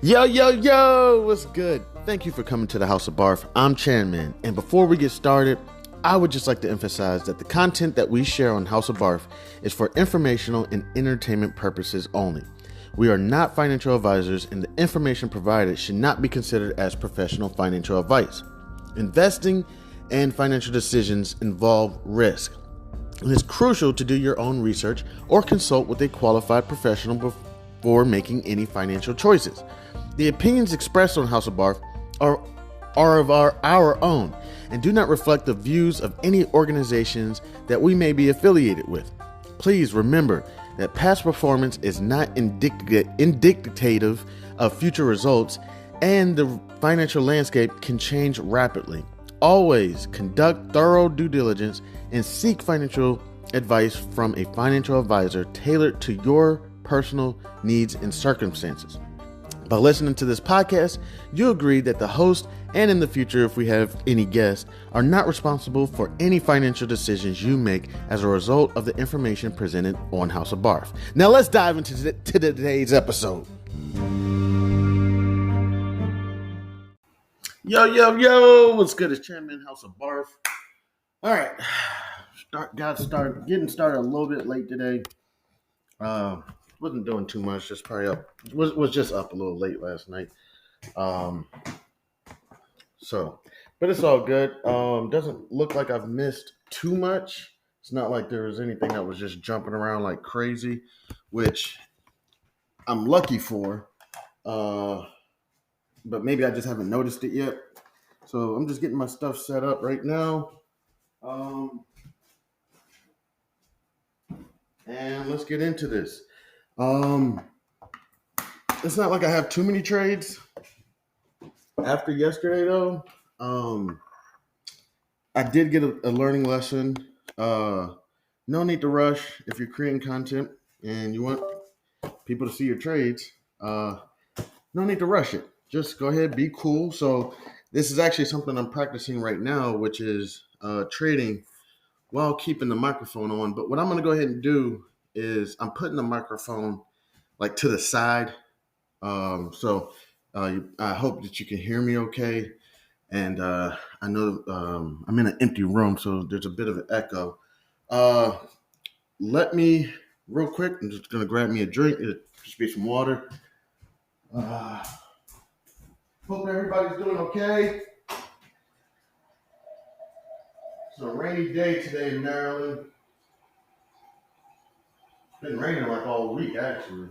Yo, yo, yo, what's good? Thank you for coming to the House of Barf. I'm Chairman, and before we get started, I would just like to emphasize that the content that we share on House of Barf is for informational and entertainment purposes only. We are not financial advisors, and the information provided should not be considered as professional financial advice. Investing and financial decisions involve risk. It is crucial to do your own research or consult with a qualified professional before making any financial choices. The opinions expressed on House of Barf are of our own and do not reflect the views of any organizations that we may be affiliated with. Please remember that past performance is not indicative of future results, and the financial landscape can change rapidly. Always conduct thorough due diligence and seek financial advice from a financial advisor tailored to your personal needs and circumstances. By listening to this podcast, you agree that the host and in the future, if we have any guests, are not responsible for any financial decisions you make as a result of the information presented on House of Barf. Now let's dive into today's episode. Yo, yo, yo, what's good? It's Chairman House of Barf. All right, getting started a little bit late today. Wasn't doing too much, just probably up. Was just up a little late last night. But it's all good. Doesn't look like I've missed too much. It's not like there was anything that was just jumping around like crazy, which I'm lucky for. But maybe I just haven't noticed it yet. So I'm just getting my stuff set up right now. And let's get into this. It's not like I have too many trades after yesterday though. I did get a learning lesson. No need to rush if you're creating content and you want people to see your trades. No need to rush it. Just go ahead, be cool. So this is actually something I'm practicing right now, which is trading while keeping the microphone on. But what I'm going to go ahead and do is I'm putting the microphone like to the side. I hope that you can hear me okay. And I know I'm in an empty room, so there's a bit of an echo. Let me, real quick, I'm just going to grab me a drink. It'll just be some water. Hope everybody's doing okay. It's a rainy day today in Maryland. It's been raining like all week, actually.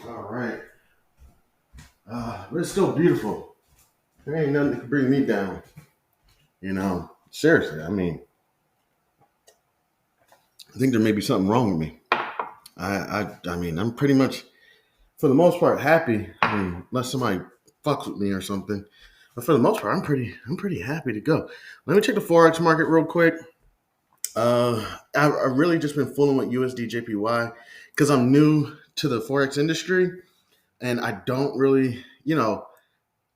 All right. But it's still beautiful. There ain't nothing that can bring me down. You know, seriously, I mean, I think there may be something wrong with me. I mean, I'm pretty much, for the most part, happy. I mean, unless somebody fucks with me or something. But for the most part, I'm pretty happy to go. Let me check the forex market real quick. I've really just been fooling with USD JPY because I'm new to the forex industry, and I don't really,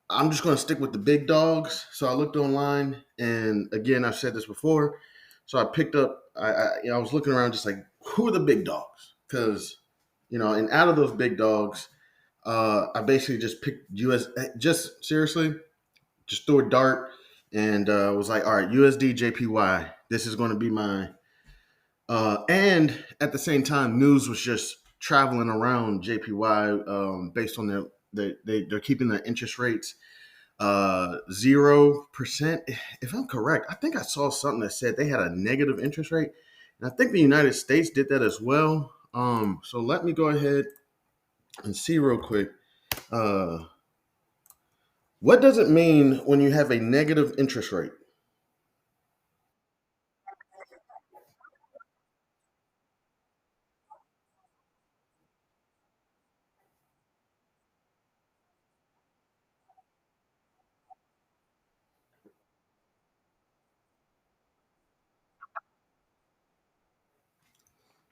I'm just going to stick with the big dogs. So I looked online, and again, I've said this before. So I picked up. I was looking around, just like, who are the big dogs? Because and out of those big dogs, I basically just picked US. Just seriously, just threw a dart and was like, all right, USD JPY. This is going to be my. And at the same time, news was just traveling around JPY based on they're keeping their interest rates 0%. If I'm correct, I think I saw something that said they had a negative interest rate, and I think the United States did that as well. So let me go ahead and see real quick. What does it mean when you have a negative interest rate?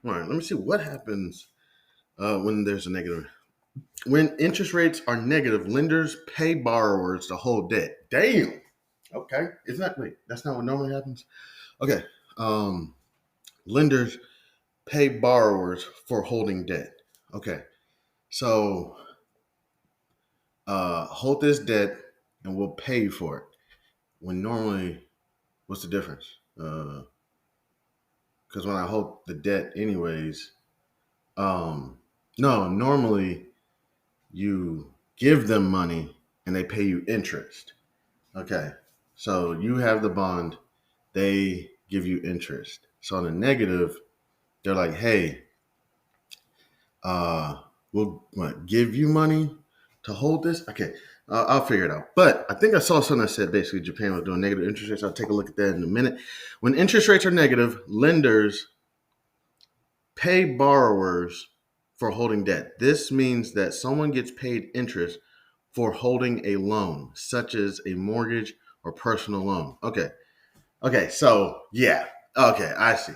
All right, let me see what happens when there's a negative. When interest rates are negative, lenders pay borrowers to hold debt. Damn. Okay. Isn't that wait? That's not what normally happens. Okay. Lenders pay borrowers for holding debt. Okay. So hold this debt and we'll pay you for it. When normally, what's the difference? Because when I hold the debt, anyways, um, no, normally you give them money and they pay you interest. Okay, so you have the bond, they give you interest. So on the negative, they're like, hey, uh, we'll give you money to hold this. Okay, I'll figure it out. But I think I saw something that said basically Japan was doing negative interest rates. I'll take a look at that in a minute. When interest rates are negative, lenders pay borrowers for holding debt. This means that someone gets paid interest for holding a loan, such as a mortgage or personal loan. Okay. Okay. So, yeah. Okay. I see.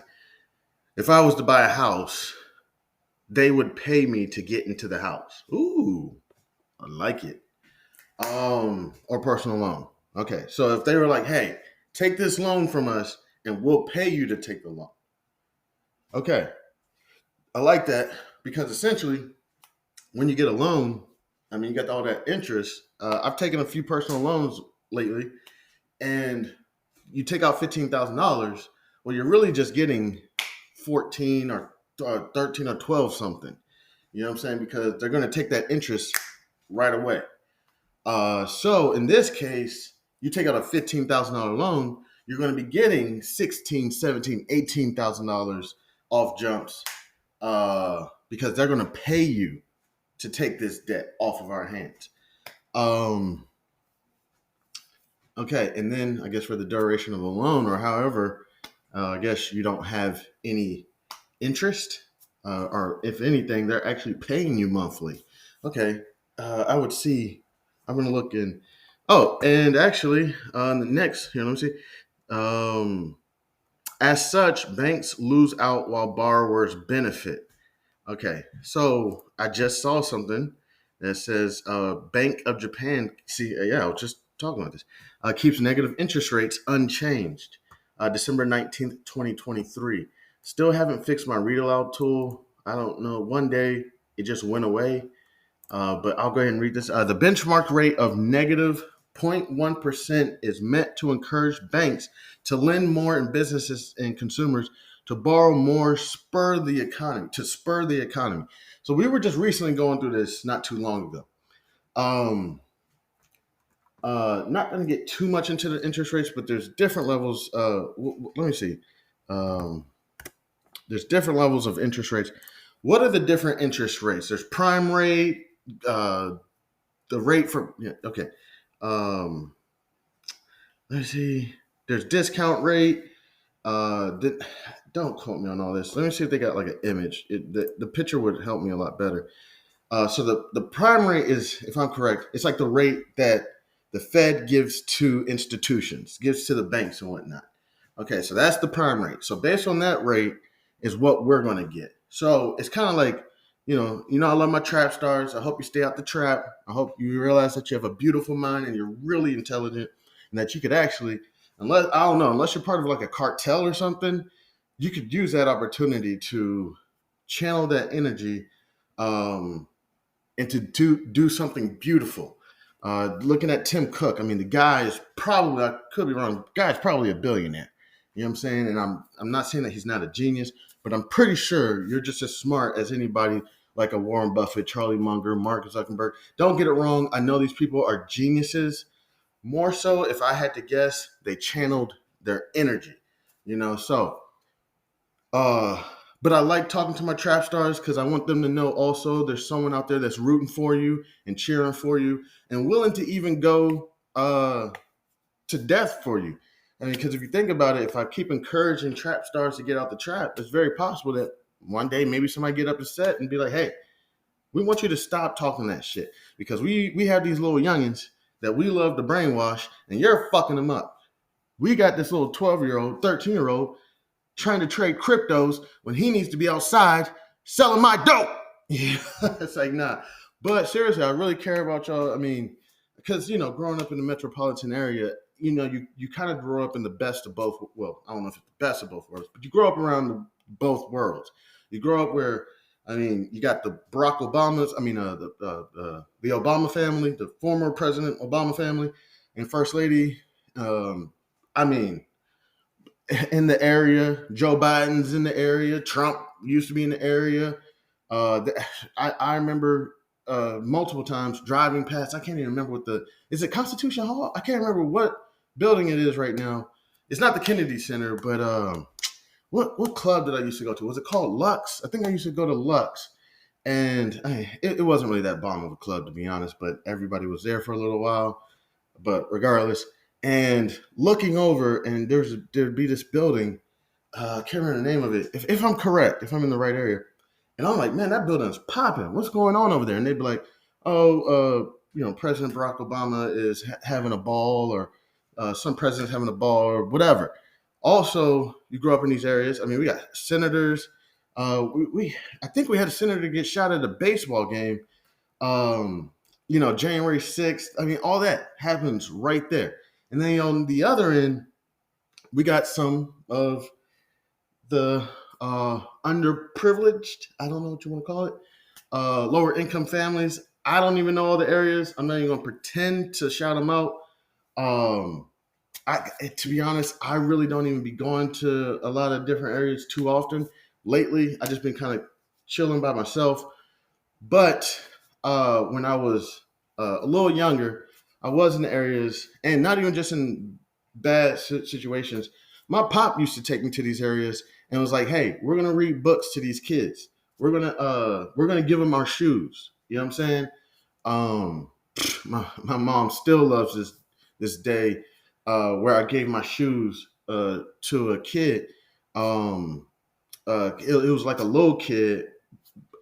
If I was to buy a house, they would pay me to get into the house. Ooh, I like it. Or personal loan. Okay. So if they were like, hey, take this loan from us and we'll pay you to take the loan. Okay. I like that because essentially when you get a loan, I mean, you got all that interest. I've taken a few personal loans lately, and you take out $15,000. Well, you're really just getting 14 or 13 or 12 something. You know what I'm saying? Because they're going to take that interest right away. So in this case, you take out a $15,000 loan, you're going to be getting 16, 17, $18,000 off jumps because they're going to pay you to take this debt off of our hands. Um, okay, and then I guess for the duration of the loan, or however, I guess you don't have any interest, or if anything, they're actually paying you monthly. Okay, I would see. I'm gonna look in. Oh, and actually, the next here, let me see. Um, as such, banks lose out while borrowers benefit. Okay, so I just saw something that says Bank of Japan. See, yeah, I was just talking about this. Keeps negative interest rates unchanged. December 19th, 2023. Still haven't fixed my read aloud tool. I don't know. One day it just went away. But I'll go ahead and read this. The benchmark rate of negative 0.1% is meant to encourage banks to lend more and businesses and consumers to borrow more, spur the economy. So we were just recently going through this not too long ago. Um, Not going to get too much into the interest rates, but there's different levels. Let me see. Um, there's different levels of interest rates. What are the different interest rates? There's prime rate, uh, the rate for yeah, okay. Um, let's see. There's discount rate. Don't quote me on all this. Let me see if they got like an image. The picture would help me a lot better. So the prime rate is, if I'm correct, it's like the rate that the Fed gives to institutions, gives to the banks and whatnot. Okay, so that's the prime rate. So based on that rate is what we're going to get. So it's kind of like, I love my trap stars. I hope you stay out the trap. I hope you realize that you have a beautiful mind and you're really intelligent and that you could actually, unless you're part of like a cartel or something, you could use that opportunity to channel that energy um, and to do something beautiful. Looking at Tim Cook, I mean, the guy is probably, I could be wrong, the guy is probably a billionaire. You know what I'm saying? And I'm not saying that he's not a genius, but I'm pretty sure you're just as smart as anybody like a Warren Buffett, Charlie Munger, Mark Zuckerberg. Don't get it wrong. I know these people are geniuses. More so, if I had to guess, they channeled their energy. So uh, but I like talking to my trap stars because I want them to know also there's someone out there that's rooting for you and cheering for you and willing to even go to death for you. I mean, because if you think about it, if I keep encouraging trap stars to get out the trap, it's very possible that one day maybe somebody get upset and be like, "Hey, we want you to stop talking that shit because we have these little youngins that we love to brainwash, and you're fucking them up. We got this little 12-year-old, 13-year-old trying to trade cryptos when he needs to be outside selling my dope." Yeah, it's like, nah. But seriously, I really care about y'all. I mean, because, growing up in the metropolitan area, you kind of grow up in the best of both. Well, I don't know if it's the best of both worlds, but you grow up around both worlds. You grow up where, I mean, you got the Barack Obamas. I mean, the Obama family, the former President Obama family, and First Lady. I mean, in the area. Joe Biden's in the area. Trump used to be in the area. Uh, I remember multiple times driving past. I can't even remember what the is it Constitution Hall. I can't remember what building it is right now. It's not the Kennedy Center, but what club did I used to go to? Was it called Lux? I think I used to go to Lux, and it wasn't really that bomb of a club to be honest. But everybody was there for a little while. But regardless, and looking over, and there'd be this building. I can't remember the name of it. If I'm correct, if I'm in the right area, and I'm like, man, that building's popping. What's going on over there? And they'd be like, oh, President Barack Obama is having a ball, or some president's having a ball, or whatever. Also, you grow up in these areas. I mean, we got senators. I think we had a senator get shot at a baseball game. January 6th. I mean, all that happens right there. And then on the other end, we got some of the underprivileged, I don't know what you want to call it, lower income families. I don't even know all the areas. I'm not even going to pretend to shout them out. Um, to be honest, I really don't even be going to a lot of different areas too often. Lately, I just been kind of chilling by myself. But when I was a little younger, I was in the areas, and not even just in bad situations. My pop used to take me to these areas and was like, "Hey, we're gonna read books to these kids. We're gonna give them our shoes." You know what I'm saying? Um, my mom still loves this day where I gave my shoes to a kid. Um, it was like a little kid.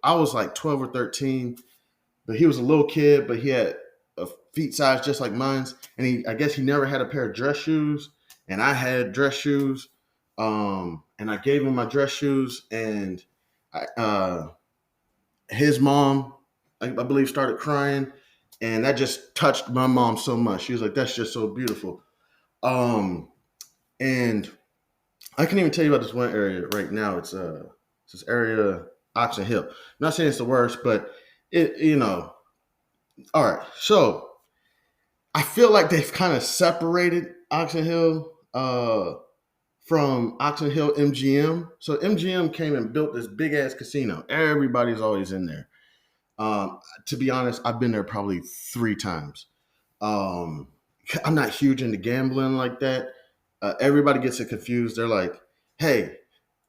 I was like 12 or 13, but he was a little kid, but he had a feet size just like mine's, and I guess he never had a pair of dress shoes, and I had dress shoes, and I gave him my dress shoes, and his mom, I believe, started crying, and that just touched my mom so much. She was like, "That's just so beautiful," um, and I can even tell you about this one area right now. It's this area, Oxon Hill. I'm not saying it's the worst, but all right. So I feel like they've kind of separated Oxon Hill from Oxon Hill MGM. So MGM came and built this big ass casino. Everybody's always in there. To be honest, I've been there probably 3 times. Um, I'm not huge into gambling like that. Everybody gets it confused. They're like, "Hey,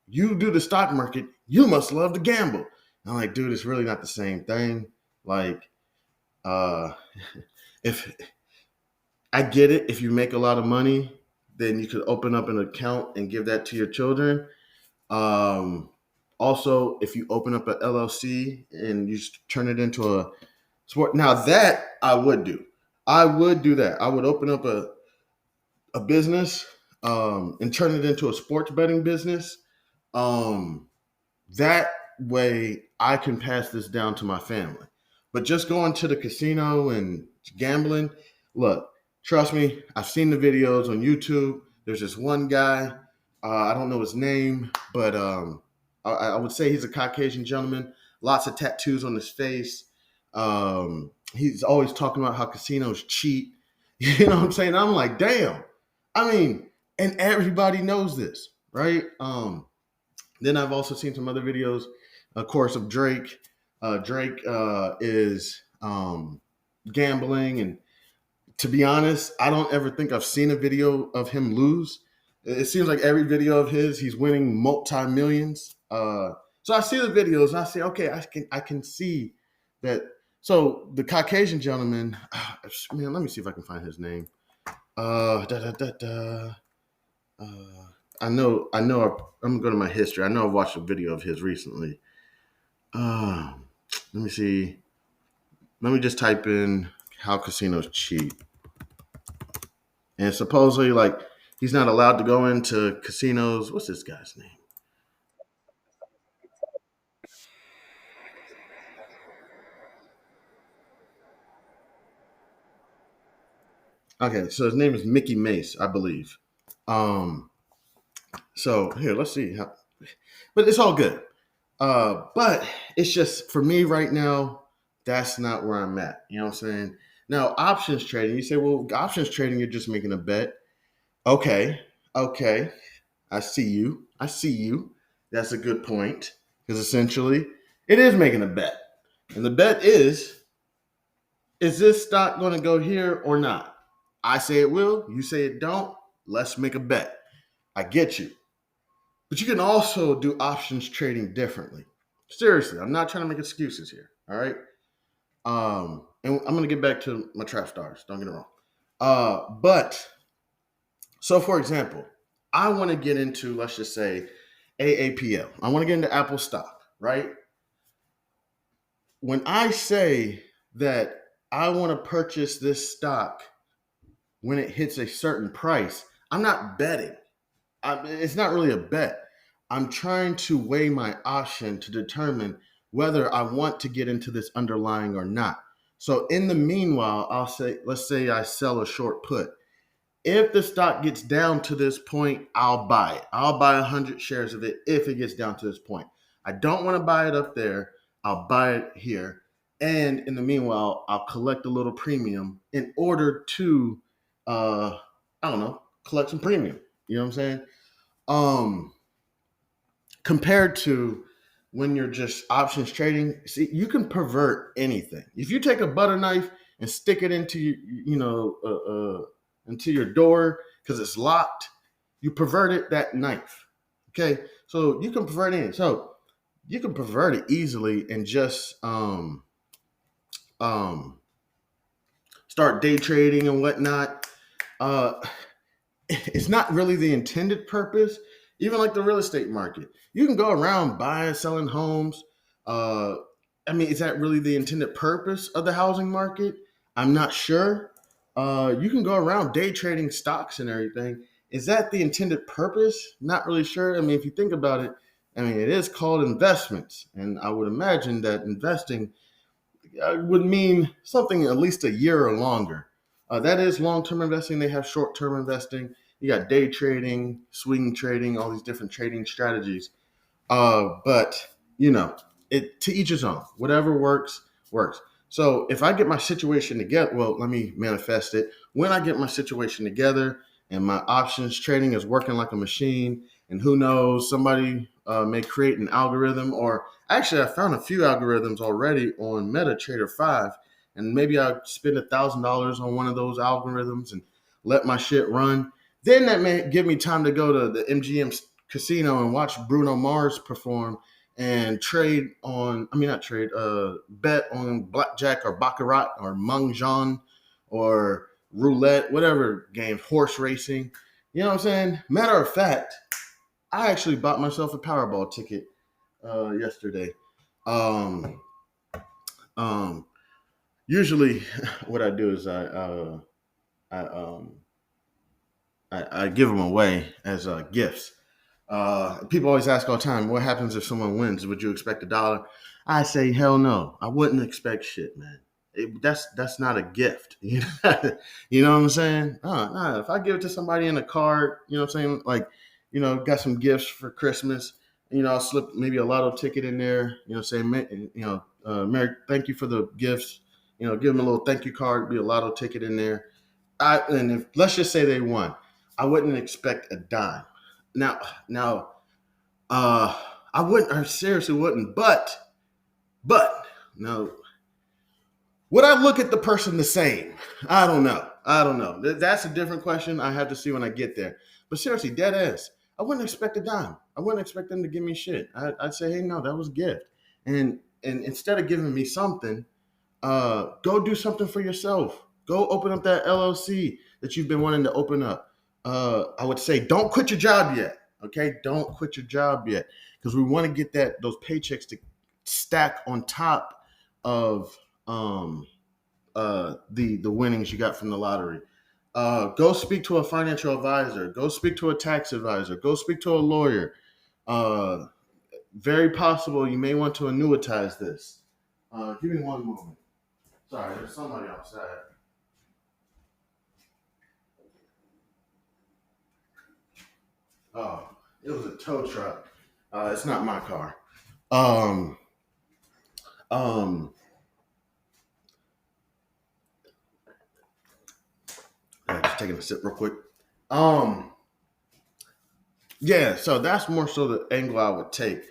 you do the stock market, you must love to gamble." And I'm like, dude, it's really not the same thing. Like, uh, if I get it, if you make a lot of money, then you could open up an account and give that to your children. Um, Also, if you open up an LLC and you turn it into a sport, now that I would do. I would do that. I would open up a business and turn it into a sports betting business. Um, that way I can pass this down to my family. But just going to the casino and gambling, look, trust me, I've seen the videos on YouTube. There's this one guy, I don't know his name, but I would say he's a Caucasian gentleman, lots of tattoos on his face. He's always talking about how casinos cheat. You know what I'm saying? I'm like, damn. I mean, and everybody knows this, right? Then I've also seen some other videos, of course, of Drake. Drake is gambling, and to be honest, I don't ever think I've seen a video of him lose. It seems like every video of his, he's winning multi millions. So I see the videos and I say, okay, I can see that. So the Caucasian gentleman, man, let me see if I can find his name. Da, da, da, da. I know. I'm gonna go to my history. I know I've watched a video of his recently. Uh, Let me see. Let me just type in how casinos cheat. And supposedly, like, he's not allowed to go into casinos. What's this guy's name? Okay, so his name is Mickey Mace, I believe. Um, so here, let's see how. But it's all good. But it's just for me right now, that's not where I'm at. You know what I'm saying? Now, options trading, you say, well, options trading, you're just making a bet. Okay, okay. I see you. I see you. That's a good point. Because essentially, it is making a bet. And the bet is this stock going to go here or not? I say it will. You say it don't. Let's make a bet. I get you. But you can also do options trading differently. Seriously, I'm not trying to make excuses here. All right. And I'm gonna get back to my trap stars. Don't get me wrong. But so for example, I want to get into, let's just say, AAPL. I want to get into Apple stock, right? When I say that I want to purchase this stock when it hits a certain price, I'm not betting. It's not really a bet. I'm trying to weigh my option to determine whether I want to get into this underlying or not. So in the meanwhile, I'll say, let's say I sell a short put. If the stock gets down to this point, I'll buy it. I'll buy 100 shares of it if it gets down to this point. I don't want to buy it up there. I'll buy it here. And in the meanwhile, I'll collect a little premium in order to, I don't know, collect some premium. You know what I'm saying? Um, Compared to when you're just options trading, see, you can pervert anything. If you take a butter knife and stick it into into your door because it's locked, you perverted that knife. Okay, so you can pervert it. So you can pervert it easily and just um, start day trading and whatnot. Uh, it's not really the intended purpose. Even like the real estate market, you can go around buying, selling homes. Uh, I mean, is that really the intended purpose of the housing market? I'm not sure. You can go around day trading stocks and everything. Is that the intended purpose? Not really sure. I mean, if you think about it, I mean, it is called investments, and I would imagine that investing would mean something at least a year or longer. That is long-term investing. They have short-term investing. You got day trading, swing trading, all these different trading strategies. But you know, it to each his own. Whatever works, works. So if I get my situation together, well, let me manifest it. When I get my situation together and my options trading is working like a machine, and who knows, somebody may create an algorithm, or actually, I found a few algorithms already on MetaTrader 5, and maybe I spend $1,000 on one of those algorithms and let my shit run. Then that may give me time to go to the MGM casino and watch Bruno Mars perform and trade on, I mean, not trade, bet on blackjack or baccarat or mahjong or roulette, whatever game, horse racing. You know what I'm saying? Matter of fact, I actually bought myself a Powerball ticket yesterday. Um, um, Usually, what I do is I, um, I give them away as gifts. People always ask all the time, what happens if someone wins? Would you expect $1? I say, hell no. I wouldn't expect shit, man. That's not a gift. You know what I'm saying? Nah, if I give it to somebody in a card, you know what I'm saying? Like, got some gifts for Christmas. I'll slip maybe a lotto ticket in there. Saying, Mary, thank you for the gifts. Give them a little thank you card. Be a lotto ticket in there. And if let's just say they won, I wouldn't expect a dime. Now, now, uh, I wouldn't. I seriously wouldn't. But no, would I look at the person the same? I don't know. I don't know. That's a different question. I have to see when I get there. But seriously, dead ass, I wouldn't expect a dime. I wouldn't expect them to give me shit. I'd say, hey, no, that was a gift. And instead of giving me something, go do something for yourself. Go open up that LLC that you've been wanting to open up. I would say don't quit your job yet. Okay, don't quit your job yet because we want to get those paychecks to stack on top of the winnings you got from the lottery. Go speak to a financial advisor. Go speak to a tax advisor. Go speak to a lawyer. Uh, Very possible you may want to annuitize this. Give me one moment. Sorry, there's somebody outside. Oh, it was a tow truck. It's not my car. Um, um, just taking a sip real quick. Um, yeah, so that's more so the angle I would take.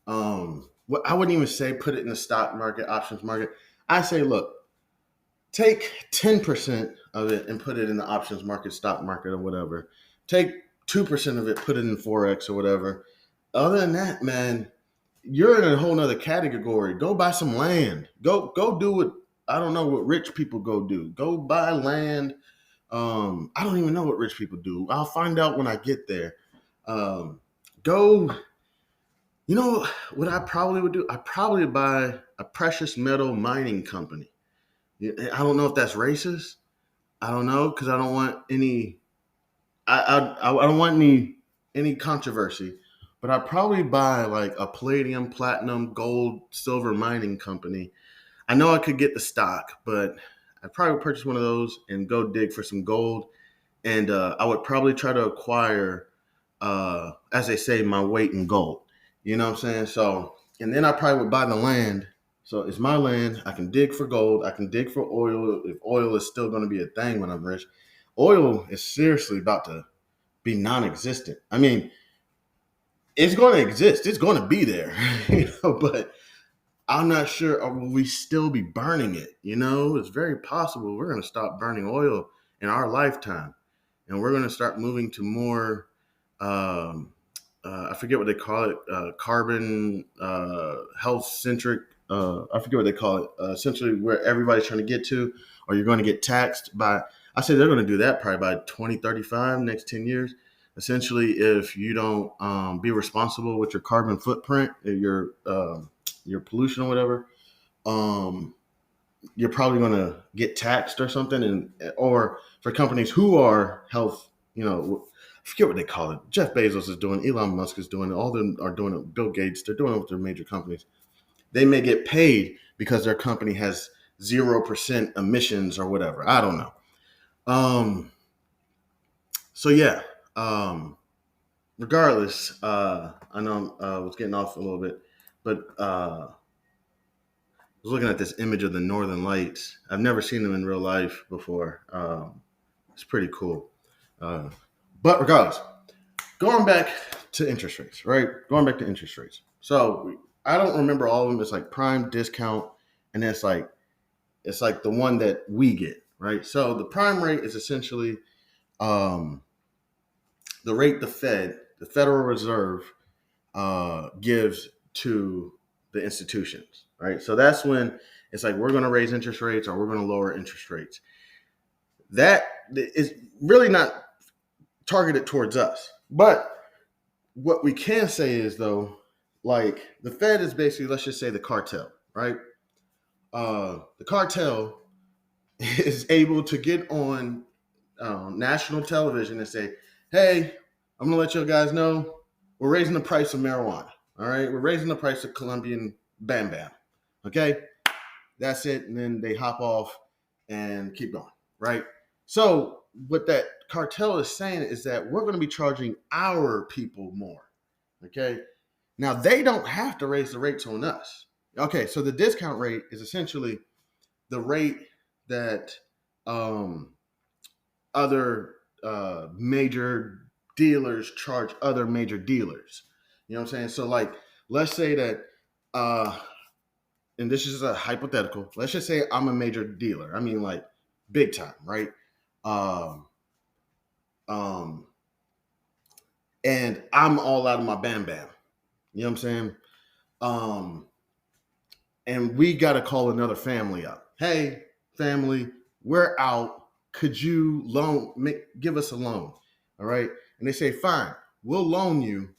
What I wouldn't even say put it in the stock market, options market. I say, look, take 10% of it and put it in the options market, stock market, or whatever. Take 2% of it, put it in forex or whatever. Other than that, man, you're in a whole nother category. Go buy some land. Go do what I don't know what rich people go do. Go buy land. I don't even know what rich people do. I'll find out when I get there. Um, go. You know what I probably would do? I probably buy a precious metal mining company. I don't know if that's racist. I don't know because I don't want any. I don't want any controversy, but I'd probably buy like a palladium, platinum, gold, silver mining company. I know I could get the stock, but I'd probably purchase one of those and go dig for some gold. And I would probably try to acquire, as they say, my weight in gold. You know what I'm saying? So, and then I probably would buy the land. So it's my land. I can dig for gold. I can dig for oil if oil is still going to be a thing when I'm rich. Oil is seriously about to be non-existent. I mean, it's going to exist. It's going to be there, but I'm not sure or will we still be burning it. It's very possible we're going to stop burning oil in our lifetime, and we're going to start moving to more. Um, I forget what they call it. Carbon health centric. I forget what they call it. Essentially, where everybody's trying to get to, or you're going to get taxed by. I say they're going to do that probably by 2035, next 10 years. Essentially, if you don't be responsible with your carbon footprint, your pollution or whatever, um, you're probably going to get taxed or something. And or for companies who are health, I forget what they call it. Jeff Bezos is doing, Elon Musk is doing it, all of them are doing it. Bill Gates, they're doing it with their major companies. They may get paid because their company has 0% emissions or whatever. I don't know. Um, so yeah. Regardless, I know I was getting off a little bit, but I was looking at this image of the Northern Lights. I've never seen them in real life before. It's pretty cool. Uh, but regardless, going back to interest rates, right? Going back to interest rates. So I don't remember all of them. It's like prime, discount, and it's like the one that we get, right? So the prime rate is essentially um, the rate the Federal Reserve, gives to the institutions, right? So that's when it's like we're going to raise interest rates or we're going to lower interest rates. That is really not targeted towards us. But what we can say is, though, like the Fed is basically, let's just say, the cartel, right? The cartel is able to get on national television and say, hey, I'm going to let you guys know we're raising the price of marijuana. All right. We're raising the price of Colombian Bam Bam. Okay. That's it. And then they hop off and keep going. Right. So what that cartel is saying is that we're going to be charging our people more. Okay. Now they don't have to raise the rates on us. Okay. So the discount rate is essentially the rate that um, other major dealers charge other major dealers. You know what I'm saying? So, like, let's say that, uh, and this is a hypothetical. Let's just say I'm a major dealer. I mean, like, big time, right? Um, um, and I'm all out of my bam bam. You know what I'm saying? Um, and we got to call another family up. Hey, family, we're out. Could you give us a loan? All right. And they say, fine, we'll loan you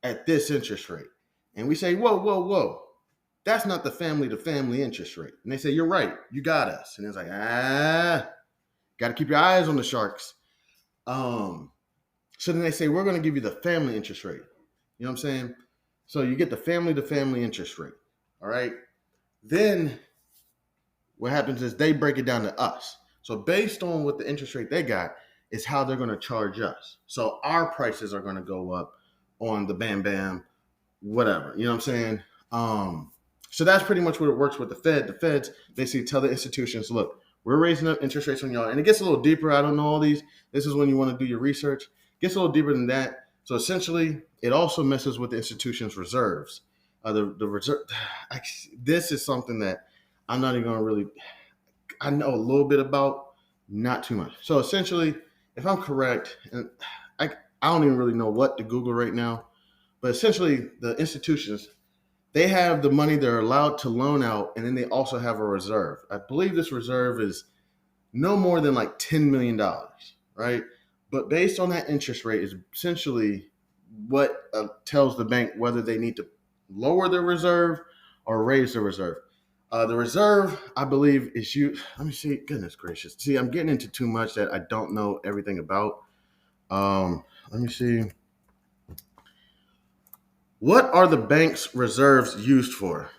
at this interest rate. And we say, whoa, whoa, whoa. That's not the family to family interest rate. And they say, you're right. You got us. And it's like, got to keep your eyes on the sharks. Um, so then they say, we're going to give you the family interest rate. You know what I'm saying? So you get the family to family interest rate. All right. Then what happens is they break it down to us. So based on what the interest rate they got is how they're going to charge us. So our prices are going to go up on the Bam Bam, whatever. You know what I'm saying? Um, so that's pretty much what it works with the Fed. The Feds basically tell the institutions, look, we're raising up interest rates on y'all. And it gets a little deeper. I don't know all these. This is when you want to do your research. It gets a little deeper than that. So essentially, it also messes with the institution's reserves. The reserve. This is something that I'm not even going to really. I know a little bit about, not too much. So essentially, if I'm correct, and I, I don't even really know what to Google right now, but essentially, the institutions, they have the money they're allowed to loan out, and then they also have a reserve. I believe this reserve is no more than like $10 million, right? But based on that interest rate, is essentially what tells the bank whether they need to lower their reserve or raise the reserve. The reserve, I believe, is you. Let me see. Goodness gracious. See, I'm getting into too much that I don't know everything about. Let me see. What are the bank's reserves used for?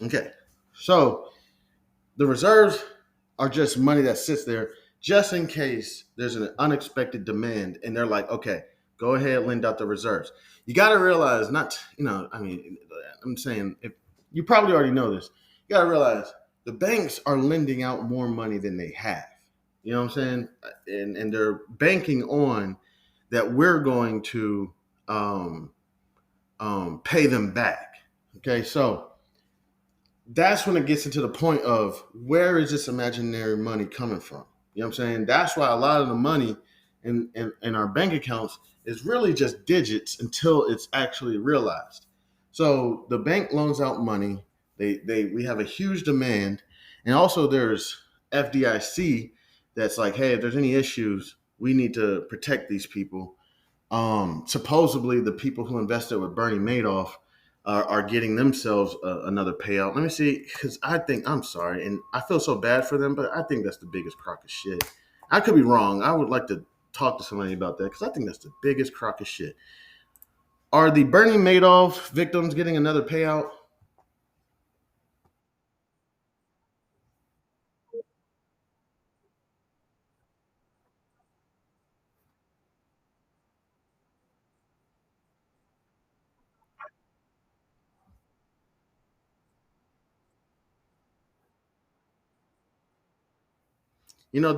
Okay, so the reserves are just money that sits there just in case there's an unexpected demand, and they're like, okay, go ahead, lend out the reserves. You got to realize, not, I mean, I'm saying, if you probably already know this, you got to realize the banks are lending out more money than they have. You know what I'm saying? And they're banking on that we're going to pay them back. Okay, so that's when it gets into the point of where is this imaginary money coming from? You know what I'm saying? That's why a lot of the money in our bank accounts is really just digits until it's actually realized. So the bank loans out money. We have a huge demand, and also there's FDIC that's like, hey, if there's any issues, we need to protect these people. Supposedly the people who invested with Bernie Madoff are getting themselves another payout. Let me see, because I'm sorry, and I feel so bad for them, but I think that's the biggest crock of shit. I could be wrong. I would like to talk to somebody about that because I think that's the biggest crock of shit. Are the Bernie Madoff victims getting another payout?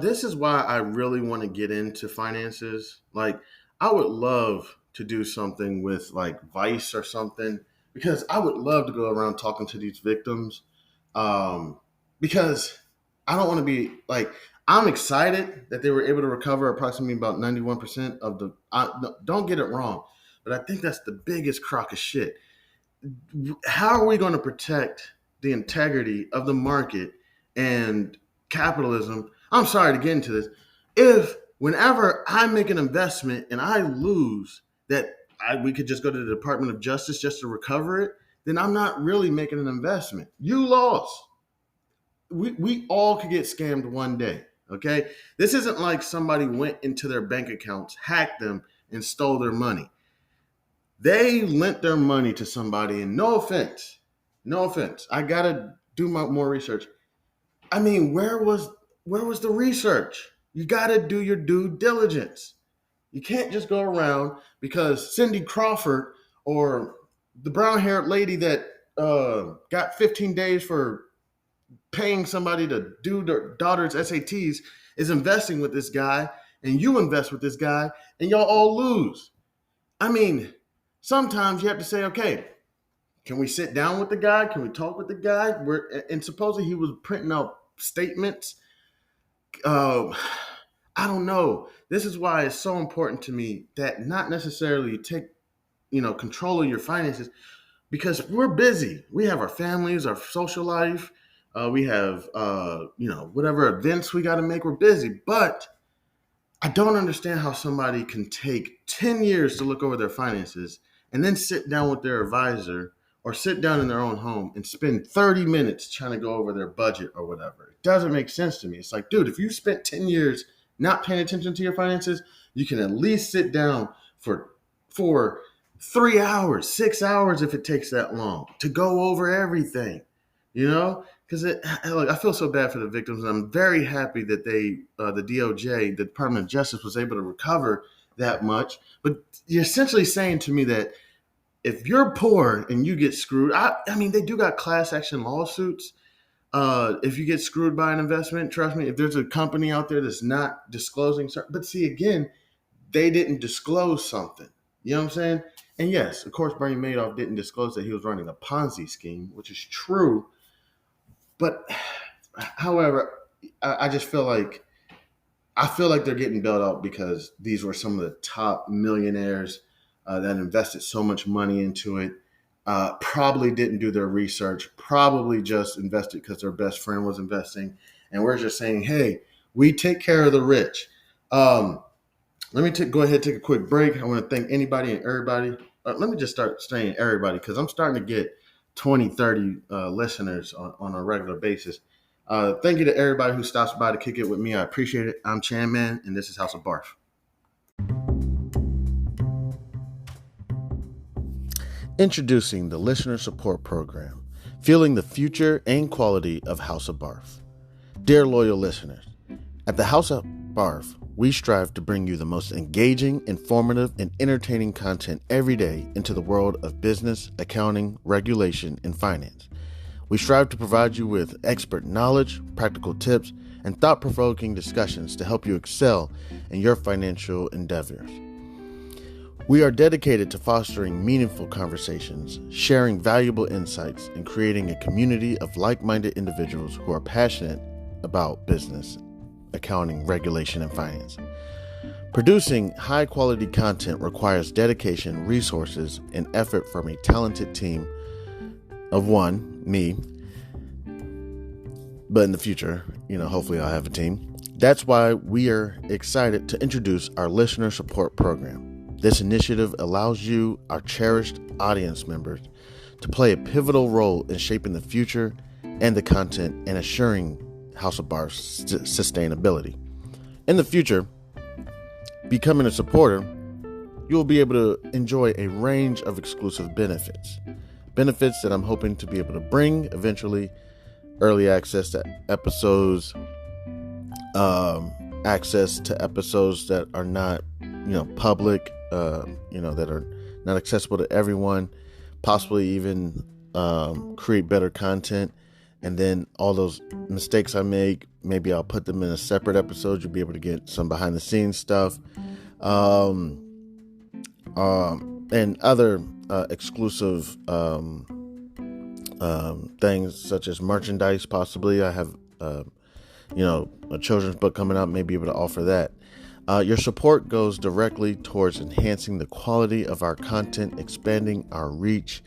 This is why I really want to get into finances. Like, I would love to do something with like Vice or something because I would love to go around talking to these victims. Um, because I don't want to be like, I'm excited that they were able to recover approximately about 91% of the. No, don't get it wrong, but I think that's the biggest crock of shit. How are we going to protect the integrity of the market and capitalism? I'm sorry to get into this. If whenever I make an investment and I lose, we could just go to the Department of Justice just to recover it, then I'm not really making an investment. You lost. We all could get scammed one day. Okay. This isn't like somebody went into their bank accounts, hacked them, and stole their money. They lent their money to somebody, and no offense, I gotta do more research. I mean, where was the research? You gotta do your due diligence. You can't just go around because Cindy Crawford or the brown-haired lady that got 15 days for paying somebody to do their daughter's SATs is investing with this guy, and you invest with this guy, and y'all all lose. I mean, sometimes you have to say, okay, can we sit down with the guy? Can we talk with the guy? And supposedly he was printing out statements. Uh, I don't know. This is why it's so important to me that not necessarily take control of your finances because we're busy. We have our families, our social life. We have whatever events we got to make. We're busy, but I don't understand how somebody can take 10 years to look over their finances and then sit down with their advisor or sit down in their own home and spend 30 minutes trying to go over their budget or whatever. It doesn't make sense to me. It's like, dude, if you spent 10 years not paying attention to your finances, you can at least sit down for 3 hours, 6 hours if it takes that long to go over everything. Because look, I feel so bad for the victims, and I'm very happy that the DOJ, the Department of Justice, was able to recover that much. But you're essentially saying to me that if you're poor and you get screwed, I mean, they do got class action lawsuits. If you get screwed by an investment, trust me, if there's a company out there that's not disclosing certain, but see, again, they didn't disclose something. You know what I'm saying? And yes, of course, Bernie Madoff didn't disclose that he was running a Ponzi scheme, which is true. But however, I just feel like they're getting bailed out because these were some of the top millionaires that invested so much money into it. Probably didn't do their research. Probably just invested because their best friend was investing, and we're just saying, "Hey, we take care of the rich." Let me go ahead and take a quick break. I want to thank anybody and everybody. Let me just start saying everybody because I'm starting to get 20, 30 listeners on a regular basis. Thank you to everybody who stops by to kick it with me. I appreciate it. I'm Chan Man, and this is House of Barf. Introducing the Listener Support Program, fueling the future and quality of House of Barf. Dear loyal listeners, at the House of Barf, we strive to bring you the most engaging, informative, and entertaining content every day into the world of business, accounting, regulation, and finance. We strive to provide you with expert knowledge, practical tips, and thought-provoking discussions to help you excel in your financial endeavors. We are dedicated to fostering meaningful conversations, sharing valuable insights, and creating a community of like-minded individuals who are passionate about business, accounting, regulation, and finance. Producing high-quality content requires dedication, resources, and effort from a talented team of one, me, but in the future, hopefully I'll have a team. That's why we are excited to introduce our Listener Support Program. This initiative allows you, our cherished audience members, to play a pivotal role in shaping the future and the content and assuring House of Barf's sustainability. In the future, becoming a supporter, you'll be able to enjoy a range of exclusive benefits that I'm hoping to be able to bring eventually: early access to episodes, access to episodes that are not, public, that are not accessible to everyone, possibly even create better content. And then all those mistakes I make, maybe I'll put them in a separate episode. You'll be able to get some behind the scenes stuff, and other exclusive things such as merchandise. Possibly I have, a children's book coming out. May be able to offer that. Your support goes directly towards enhancing the quality of our content, expanding our reach,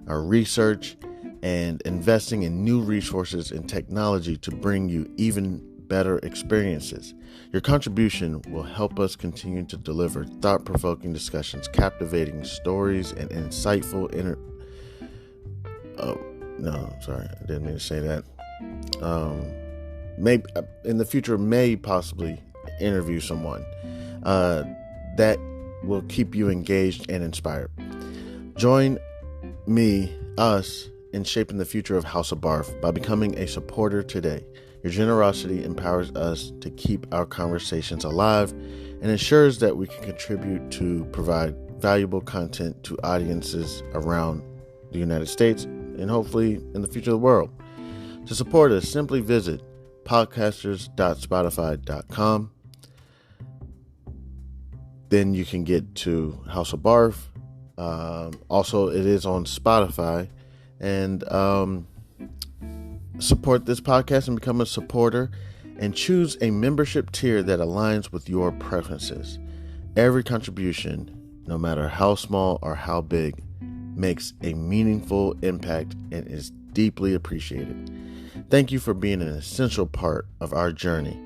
our research, and investing in new resources and technology to bring you even better experiences. Your contribution will help us continue to deliver thought-provoking discussions, captivating stories, and insightful I didn't mean to say that. Maybe in the future, may possibly interview someone that will keep you engaged and inspired. Join us in shaping the future of House of Barf by becoming a supporter today. Your generosity empowers us to keep our conversations alive and ensures that we can contribute to provide valuable content to audiences around the United States and hopefully in the future of the world. To support us, simply visit podcasters.spotify.com. Then you can get to House of Barf. Also, it is on Spotify. And support this podcast and become a supporter, and choose a membership tier that aligns with your preferences. Every contribution, no matter how small or how big, makes a meaningful impact and is deeply appreciated. Thank you for being an essential part of our journey.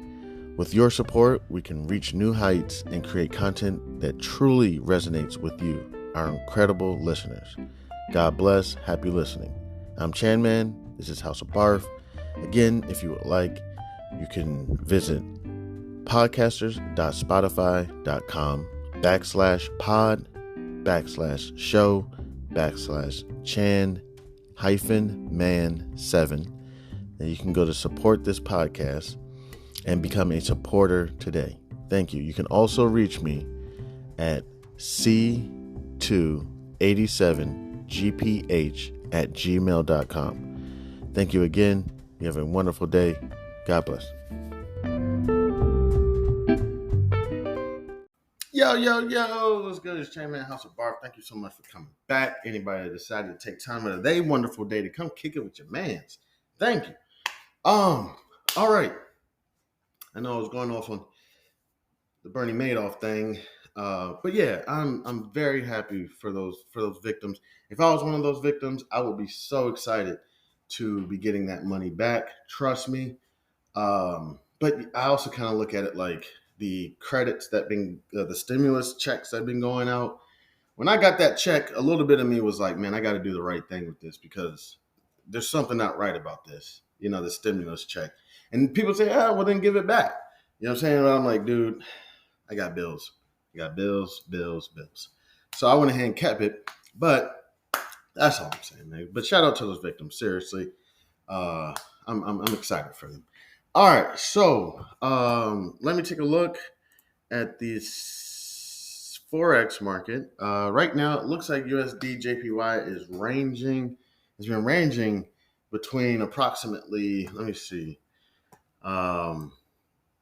With your support, we can reach new heights and create content that truly resonates with you, our incredible listeners. God bless. Happy listening. I'm Chan Man. This is House of Barf. Again, if you would like, you can visit podcasters.spotify.com/pod/show/Chan man7. And you can go to support this podcast and become a supporter today. Thank you. You can also reach me at c287gph@gmail.com. Thank you again. You have a wonderful day. God bless. Yo, what's good? It's Chainman House of Barf. Thank you so much for coming back. Anybody that decided to take time out of their wonderful day to come kick it with your mans. Thank you. All right. I know I was going off on the Bernie Madoff thing. But yeah, I'm very happy for those victims. If I was one of those victims, I would be so excited to be getting that money back. Trust me. But I also kind of look at it like the credits that been the stimulus checks that have been going out. When I got that check, a little bit of me was like, man, I got to do the right thing with this because there's something not right about this. The stimulus check. And people say, well, then give it back. You know what I'm saying? And I'm like, dude, I got bills. Bills. So I went ahead and kept it. But that's all I'm saying, man. But shout out to those victims. Seriously. I'm excited for them. All right. So let me take a look at the forex market. Right now, it looks like USD JPY is ranging. It's been ranging between approximately, let me see. I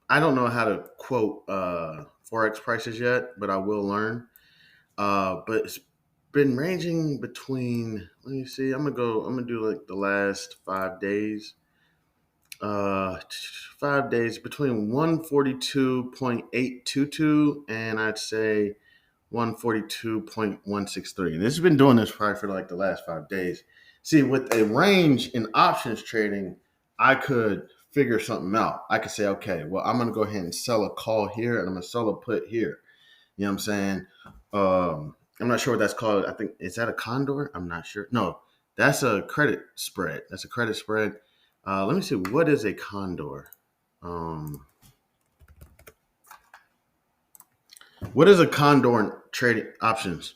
don't know how to quote forex prices yet, but I will learn. But it's been ranging between. Let me see. I'm gonna do like the last 5 days. 5 days between 142.822 and I'd say 142.163. And this has been doing this probably for like the last 5 days. See, with a range in options trading, I could figure something out. I could say, okay, well, I'm going to go ahead and sell a call here and I'm going to sell a put here. You know what I'm saying? I'm not sure what that's called. I think, is that a condor? I'm not sure. No, that's a credit spread. Let me see. What is a condor? What is a condor in trading options?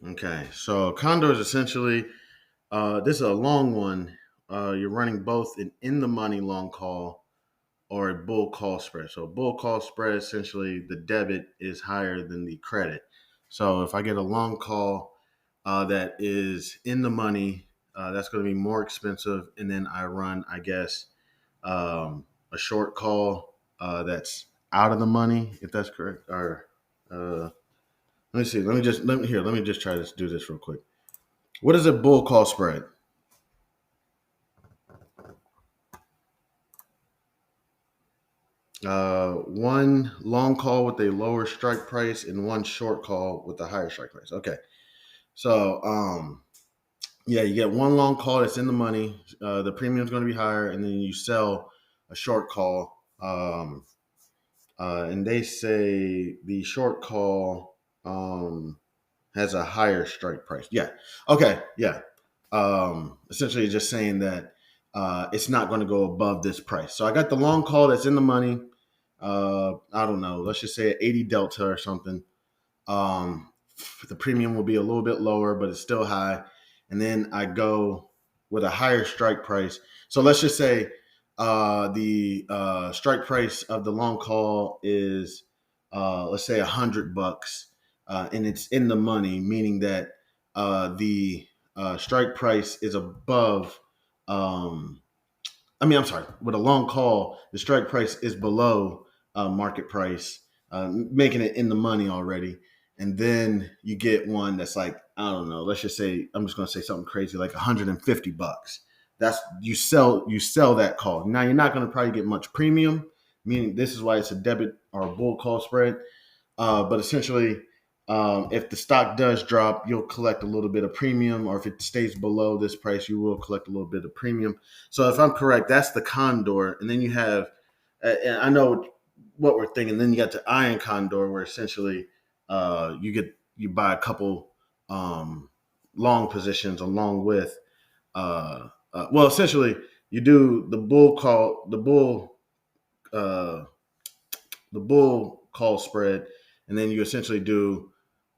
Okay, so condor is essentially this is a long one. You're running both an in the money long call or a bull call spread. So bull call spread, essentially the debit is higher than the credit. So if I get a long call that is in the money, that's going to be more expensive. And then I run, I guess, a short call that's out of the money, if that's correct. Or let me see. Let me just try to do this real quick. What is a bull call spread? One long call with a lower strike price and one short call with a higher strike price. Okay. So, yeah, you get one long call that's in the money. The premium is going to be higher, and then you sell a short call. And they say the short call has a higher strike price. Yeah. Okay. Yeah. Essentially, just saying that it's not going to go above this price. So I got the long call that's in the money. I don't know. Let's just say 80 delta or something. Um, the premium will be a little bit lower, but it's still high. And then I go with a higher strike price. So let's just say the strike price of the long call is let's say $100, and it's in the money, meaning that the strike price is above. I'm sorry. With a long call, the strike price is below market price, making it in the money already. And then you get one that's like, I don't know. Let's just say I'm just going to say something crazy like $150. That's you sell that call. Now you're not going to probably get much premium, meaning this is why it's a debit or a bull call spread. But essentially, if the stock does drop, you'll collect a little bit of premium, or if it stays below this price, you will collect a little bit of premium. So if I'm correct, that's the condor, and then you have, and I know what we're thinking. Then you got the iron condor, where essentially you buy a couple long positions along with well, essentially you do uh, the bull call spread, and then you essentially do,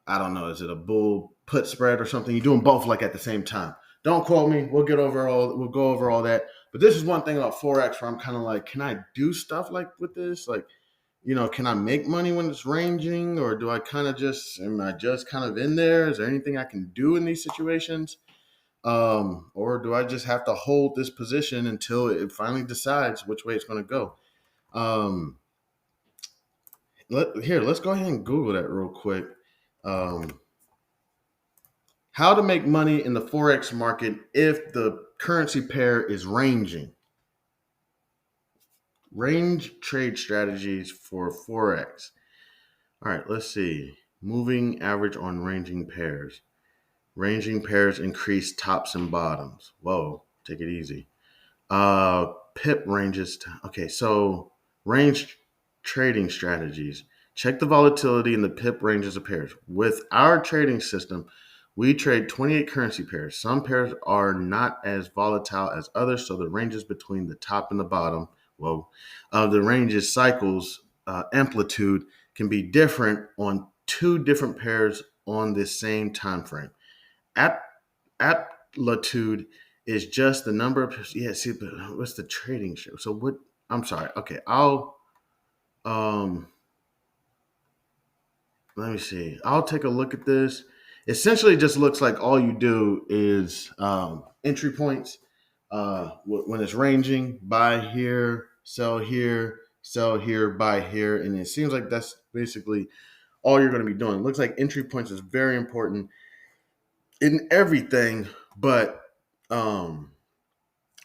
I don't know, is it a bull put spread or something? You do them both like at the same time. Don't quote me. We'll go over all that. But this is one thing about forex where I'm kind of like, can I do stuff like with this? Like, can I make money when it's ranging, or do I kind of just am I just kind of in there? Is there anything I can do in these situations? Or do I just have to hold this position until it finally decides which way it's going to go? Um, let's go ahead and Google that real quick. Um, how to make money in the forex market if the currency pair is ranging. Range trade strategies for forex. All right, let's see. Moving average on ranging pairs. Ranging pairs increase tops and bottoms. Whoa, take it easy. Pip ranges. Okay, so range trading strategies. Check the volatility in the pip ranges of pairs. With our trading system, we trade 28 currency pairs. Some pairs are not as volatile as others, so the ranges between the top and the bottom, of the ranges cycles amplitude can be different on two different pairs on the same time frame. Ap- Amplitude is just the number of, yeah. See, but what's the trading show? So what? I'm sorry. Okay, I'll um let me see. I'll take a look at this. Essentially, it just looks like all you do is entry points. When it's ranging, buy here, sell here, buy here, and it seems like that's basically all you're going to be doing. It looks like entry points is very important in everything, but um,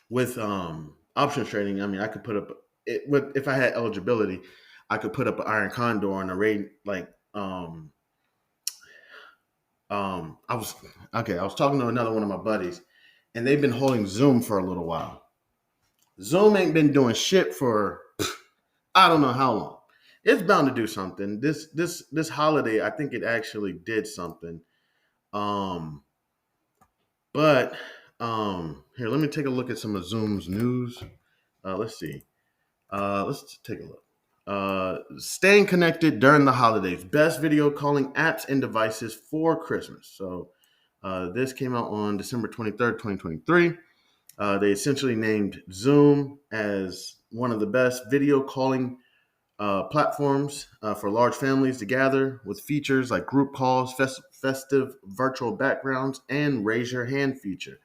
with options trading, I mean, I could put up it with if I had eligibility, I could put up an iron condor on a rate like I was okay. I was talking to another one of my buddies, and they've been holding Zoom for a little while. Zoom ain't been doing shit for I don't know how long. It's bound to do something. This holiday, I think it actually did something. Um, but here, let me take a look at some of Zoom's news. Let's see. Let's take a look. Staying connected during the holidays. Best video calling apps and devices for Christmas. So this came out on December 23rd, 2023. They essentially named Zoom as one of the best video calling platforms for large families to gather with features like group calls, festive virtual backgrounds, and raise your hand feature.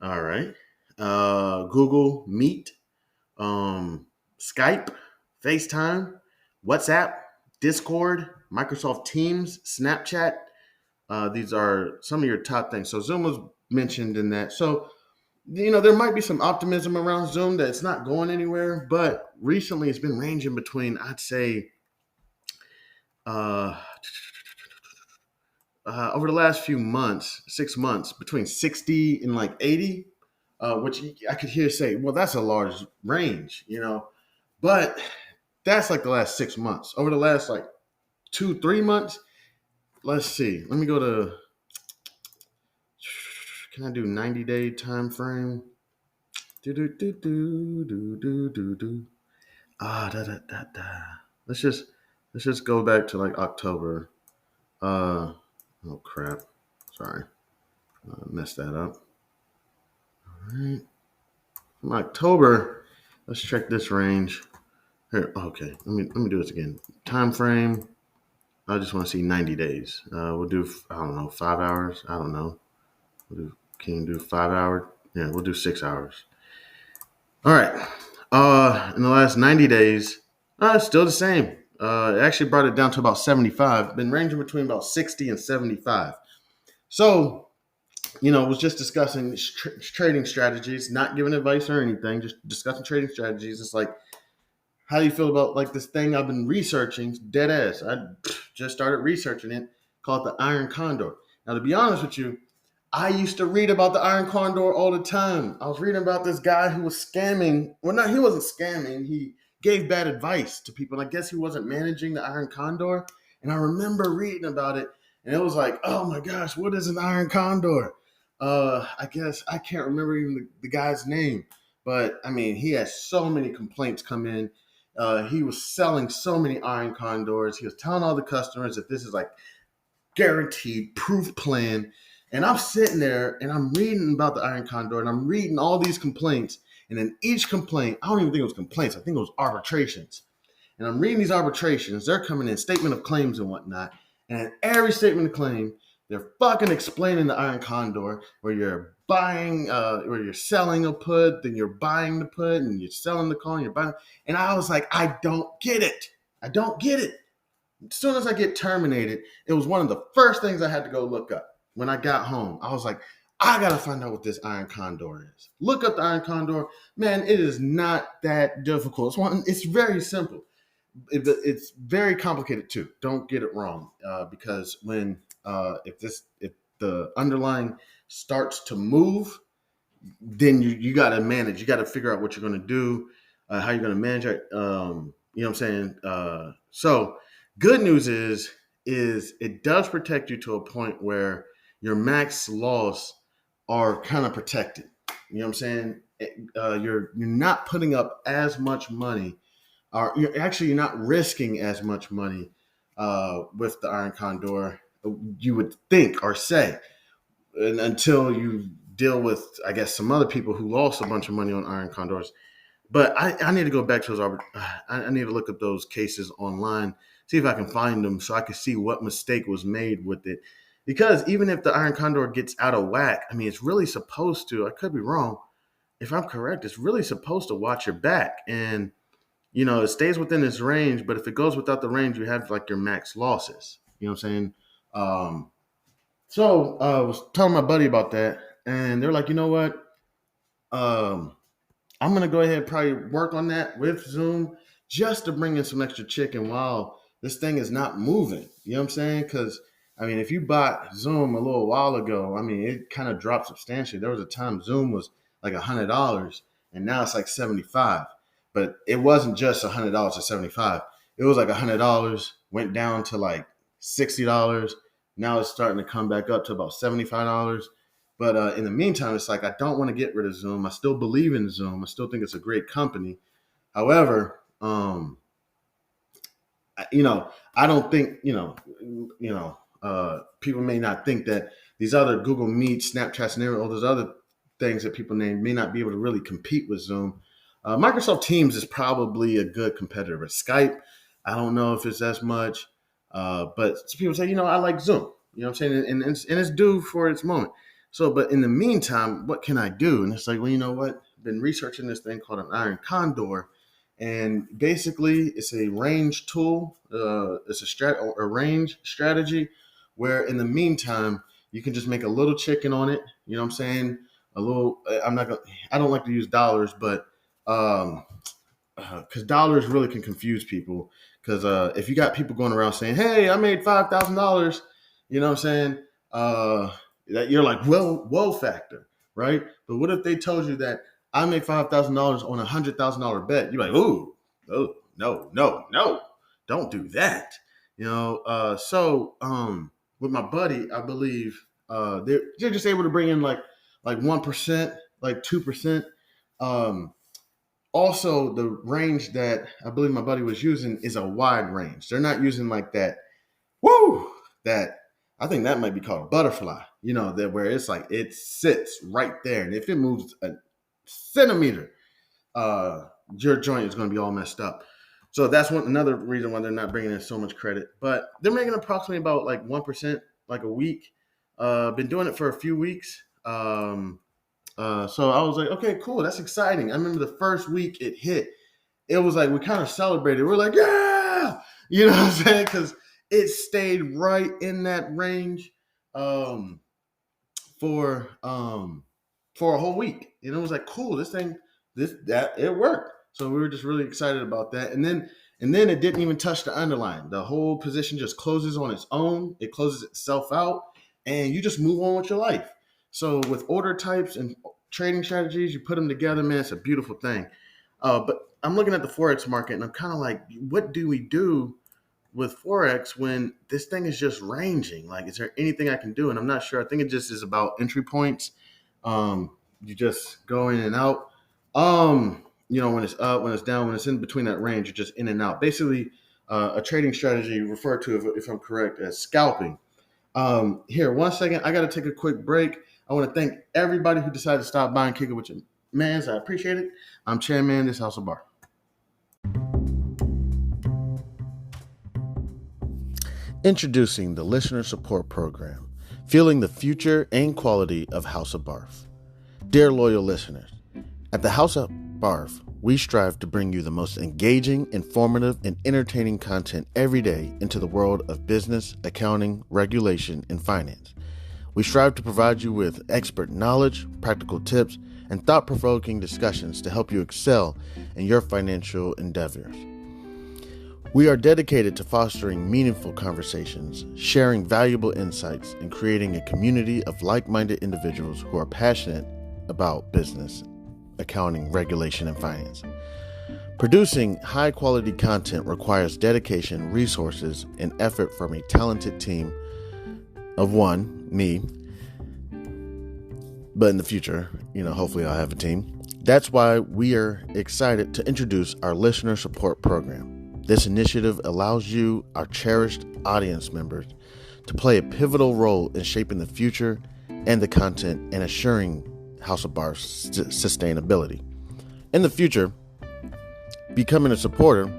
All right. Google Meet, Skype, FaceTime, WhatsApp, Discord, Microsoft Teams, Snapchat. These are some of your top things. So Zoom was mentioned in that. So, there might be some optimism around Zoom that it's not going anywhere, but recently it's been ranging between, I'd say, uh, over the last few months, 6 months, between 60 and like 80, which I could hear say, well, that's a large range. But that's like the last 6 months. Over the last like 2-3 months, let's see. Let me go to. Can I do 90-day time frame? Do do do do do do do do. Da da da da. Let's just go back to like October. Oh crap. Sorry, messed that up. All right. From October, let's check this range. Here, okay. Let me do this again. Time frame. I just want to see 90 days. We'll do, I don't know, 5 hours. I don't know. Can you do 5 hours? Yeah, we'll do 6 hours. All right. In the last 90 days, it's still the same. It actually brought it down to about 75. Been ranging between about 60 and 75. So, was just discussing trading strategies, not giving advice or anything, just discussing trading strategies. It's like, how do you feel about like this thing I've been researching? Dead ass. I just started researching it, called the Iron Condor. Now, to be honest with you, I used to read about the Iron Condor all the time. I was reading about this guy who was scamming. Well, no, he wasn't scamming. He gave bad advice to people. And I guess he wasn't managing the Iron Condor. And I remember reading about it, and it was like, oh my gosh, what is an iron condor? I guess I can't remember even the guy's name, but I mean, he had so many complaints come in. He was selling so many iron condors. He was telling all the customers that this is like guaranteed proof plan. And I'm sitting there and I'm reading about the iron condor and I'm reading all these complaints. And in each complaint, I don't even think it was complaints. I think it was arbitrations. And I'm reading these arbitrations. They're coming in statement of claims and whatnot. And in every statement of claim, they're fucking explaining the iron condor where you're buying, where you're selling a put, then you're buying the put, and you're selling the call, and you're buying. And I was like, I don't get it. I don't get it. As soon as I get terminated, it was one of the first things I had to go look up. When I got home, I was like, I gotta find out what this iron condor is. Look up the iron condor. Man, it is not that difficult. It's very simple. It's very complicated too. Don't get it wrong, because if the underlying starts to move, then you got to manage. You got to figure out what you're going to do, how you're going to manage it. You know what I'm saying? So good news is it does protect you to a point where your max loss are kind of protected. You know what I'm saying? You're not putting up as much money, or you're not risking as much money with the iron condor. You would think or say, and until you deal with, I guess, some other people who lost a bunch of money on iron condors. But I need to go back to those. I need to look at those cases online, see if I can find them so I can see what mistake was made with it. Because even if the iron condor gets out of whack, I mean, it's really supposed to, I could be wrong. If I'm correct, it's really supposed to watch your back. And, it stays within its range. But if it goes without the range, you have like your max losses. You know what I'm saying? So I was telling my buddy about that. And they're like, you know what? Um, I'm gonna go ahead and probably work on that with Zoom just to bring in some extra chicken while this thing is not moving. You know what I'm saying? Because I mean, if you bought Zoom a little while ago, I mean, it kind of dropped substantially. There was a time Zoom was like $100, and now it's like 75. But it wasn't just $100 or 75. It was like $100 went down to like $60. Now it's starting to come back up to about $75. But in the meantime, it's like I don't want to get rid of Zoom. I still believe in Zoom. I still think it's a great company. However, I don't think people may not think that these other Google Meet, Snapchats, and all those other things that people name may not be able to really compete with Zoom. Microsoft Teams is probably a good competitor. But Skype, I don't know if it's as much. But people say, I like Zoom. You know what I'm saying? And it's due for its moment. So, but in the meantime, what can I do? And it's like, well, you know what? I've been researching this thing called an iron condor. And basically, it's a range tool. It's a range strategy where in the meantime, you can just make a little chicken on it. You know what I'm saying? I don't like to use dollars, but because dollars really can confuse people. Because if you got people going around saying, "Hey, I made $5,000," you know what I'm saying? That you're like, whoa factor, right? But what if they told you that I made $5,000 on $100,000 bet? You're like, ooh, oh, no, don't do that. With my buddy, I believe they're just able to bring in like 1%, like 2%. Also, the range that I believe my buddy was using is a wide range. They're not using like that. Woo! That I think that might be called a butterfly. That where it's like it sits right there, and if it moves a centimeter, your joint is going to be all messed up. So that's another reason why they're not bringing in so much credit. But they're making approximately about like 1%, like a week. Been doing it for a few weeks. So I was like, okay, cool. That's exciting. I remember the first week it hit. It was like we kind of celebrated. We're like, yeah, you know what I'm saying? Because it stayed right in that range for a whole week. It was like, cool. It worked. So we were just really excited about that. And then it didn't even touch the underlying. The whole position just closes on its own. It closes itself out, and you just move on with your life. So with order types and trading strategies, you put them together, man, it's a beautiful thing. But I'm looking at the forex market, and I'm kind of like, what do we do with forex when this thing is just ranging? Like, is there anything I can do? And I'm not sure. I think it just is about entry points. You just go in and out. When it's up, when it's down, when it's in between that range, you're just in and out. Basically, a trading strategy referred to, if I'm correct, as scalping. Here, 1 second. I got to take a quick break. I want to thank everybody who decided to stop by and kick it with your mans. I appreciate it. I'm Chairman, this House of Bar. Introducing the Listener Support Program, fueling the future and quality of House of Barf. Dear loyal listeners, at the House of Barf, we strive to bring you the most engaging, informative, and entertaining content every day into the world of business, accounting, regulation, and finance. We strive to provide you with expert knowledge, practical tips, and thought-provoking discussions to help you excel in your financial endeavors. We are dedicated to fostering meaningful conversations, sharing valuable insights, and creating a community of like-minded individuals who are passionate about business, accounting, regulation, and finance. Producing high-quality content requires dedication, resources, and effort from a talented team of one, me, but in the future, hopefully I'll have a team. That's why we are excited to introduce our Listener Support Program. This initiative allows you, our cherished audience members, to play a pivotal role in shaping the future and the content and assuring House of Bar's sustainability. In the future, becoming a supporter,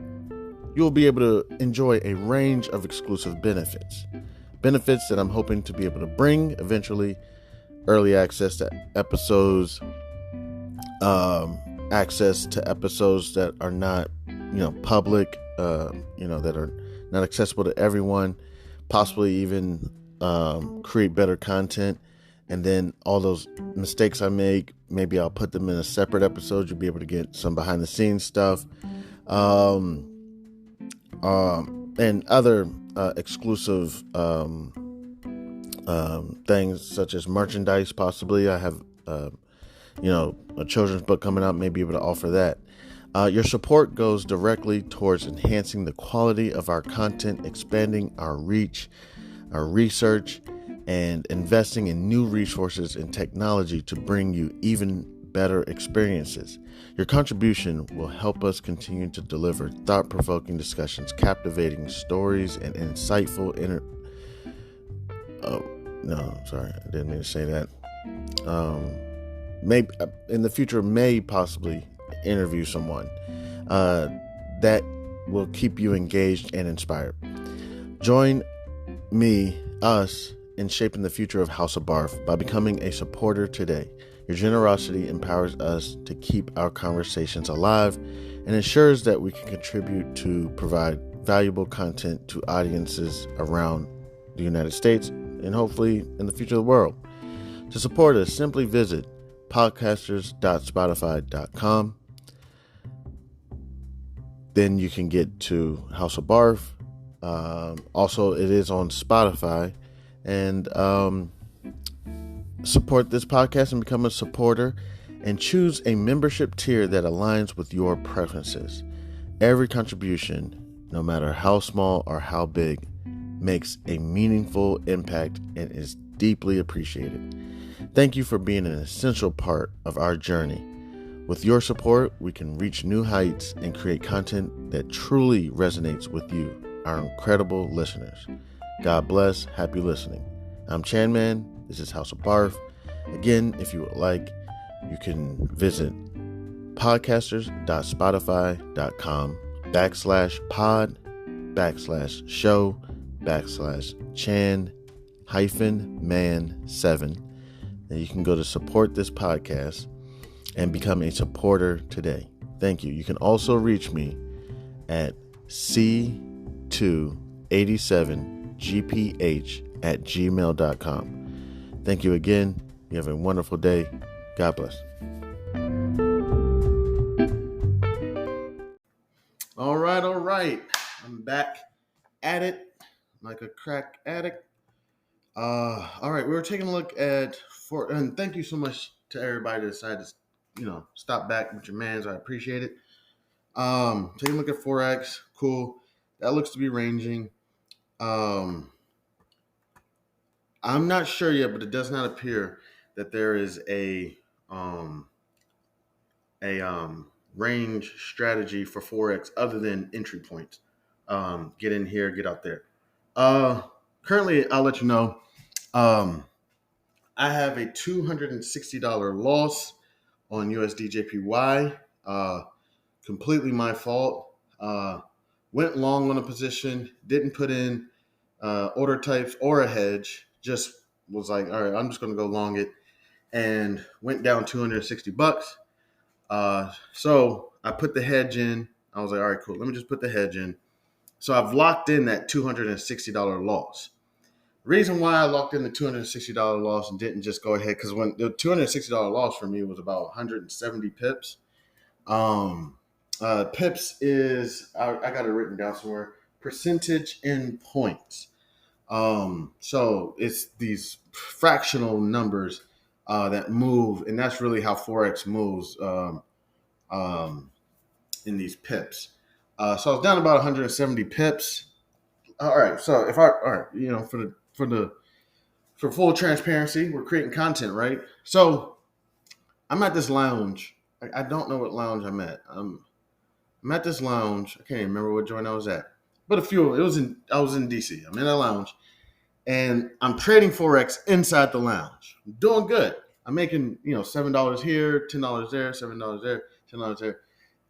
you will be able to enjoy a range of exclusive benefits. Benefits that I'm hoping to be able to bring eventually: early access to episodes, access to episodes that are not, public, that are not accessible to everyone, possibly even create better content. And then all those mistakes I make, maybe I'll put them in a separate episode. You'll be able to get some behind the scenes stuff, and other exclusive things such as merchandise. Possibly I have, a children's book coming out, may be able to offer that. Your support goes directly towards enhancing the quality of our content, expanding our reach, our research, and investing in new resources and technology to bring you even better experiences. Your contribution will help us continue to deliver thought-provoking discussions, captivating stories, and insightful I didn't mean to say that. Maybe in the future, may possibly interview someone that will keep you engaged and inspired. Join us in shaping the future of House of Barf by becoming a supporter today. Your generosity empowers us to keep our conversations alive and ensures that we can contribute to provide valuable content to audiences around the United States and hopefully in the future of the world. To support us, simply visit podcasters.spotify.com. Then you can get to House of Barf. Also, it is on Spotify. And support this podcast and become a supporter, and choose a membership tier that aligns with your preferences. Every contribution, no matter how small or how big, makes a meaningful impact and is deeply appreciated. Thank you for being an essential part of our journey. With your support, we can reach new heights and create content that truly resonates with you, our incredible listeners. God bless. Happy listening. I'm Chanman. This is House of Barf. Again, if you would like, you can visit podcasters.spotify.com/pod/show/Chan-man7. And you can go to support this podcast and become a supporter today. Thank you. You can also reach me at c287gph@gmail.com. Thank you again. You have a wonderful day. God bless. All right. I'm back at it like a crack addict. All right. We were taking a look at and thank you so much to everybody that decided to, stop back with your mans. I appreciate it. Taking a look at forex. Cool. that looks to be ranging. Um, I'm not sure yet, but it does not appear that there is um, a range strategy for forex other than entry points. Get in here, get out there. Uh, Currently, I'll let you know. Um, I have a $260 loss on USDJPY. Completely my fault. Went long on a position, didn't put in order types or a hedge. Just was like, all right, I'm just going to go long it, and went down 260 bucks. So I put the hedge in. I was like, all right, cool. Let me just put the hedge in. So I've locked in that $260 loss. Reason why I locked in the $260 loss and didn't just go ahead, because when the $260 loss for me was about 170 pips. Pips is I got it written down somewhere. Percentage in points. So it's these fractional numbers that move, and that's really how forex moves um, in these pips. So I was down about 170 pips. All right. So if I all right, for full transparency, we're creating content, right? So I'm at this lounge. I don't know what lounge I'm at. I'm at this lounge. I can't even remember what joint I was at, but I was in DC. I'm in a lounge, and I'm trading forex inside the lounge. I'm doing good. I'm making $7 here, $10 there, $7 there, $10 there,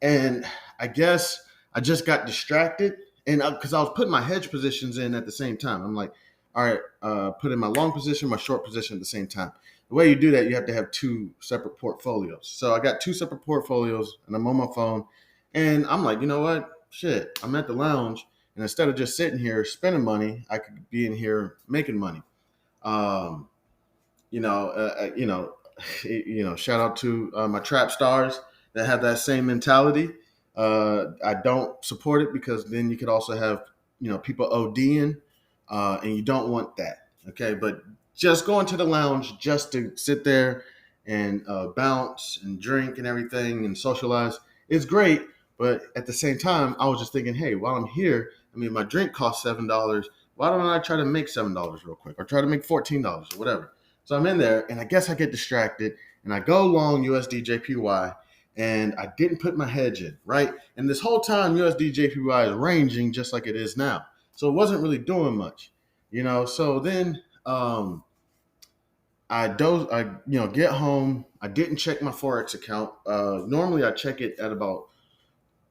and I guess I just got distracted, and because I was putting my hedge positions in at the same time. I'm like, all right, put in my long position, my short position at the same time. The way you do that, you have to have two separate portfolios. So I got two separate portfolios, and I'm on my phone, and I'm like, you know what? Shit, I'm at the lounge, and instead of just sitting here spending money, I could be in here making money. Um, you know, shout out to my trap stars that have that same mentality. I don't support it because then you could also have people ODing, and you don't want that. Okay, but just going to the lounge just to sit there and bounce and drink and everything and socialize is great. But at the same time, I was just thinking, hey, while I'm here, I mean, my drink costs $7. Why don't I try to make $7 real quick, or try to make $14 or whatever? So I'm in there, and I guess I get distracted, and I go long USD and I didn't put my hedge in, right? And this whole time, USD is ranging just like it is now, so it wasn't really doing much, So then I get home. I didn't check my forex account. Normally, I check it at about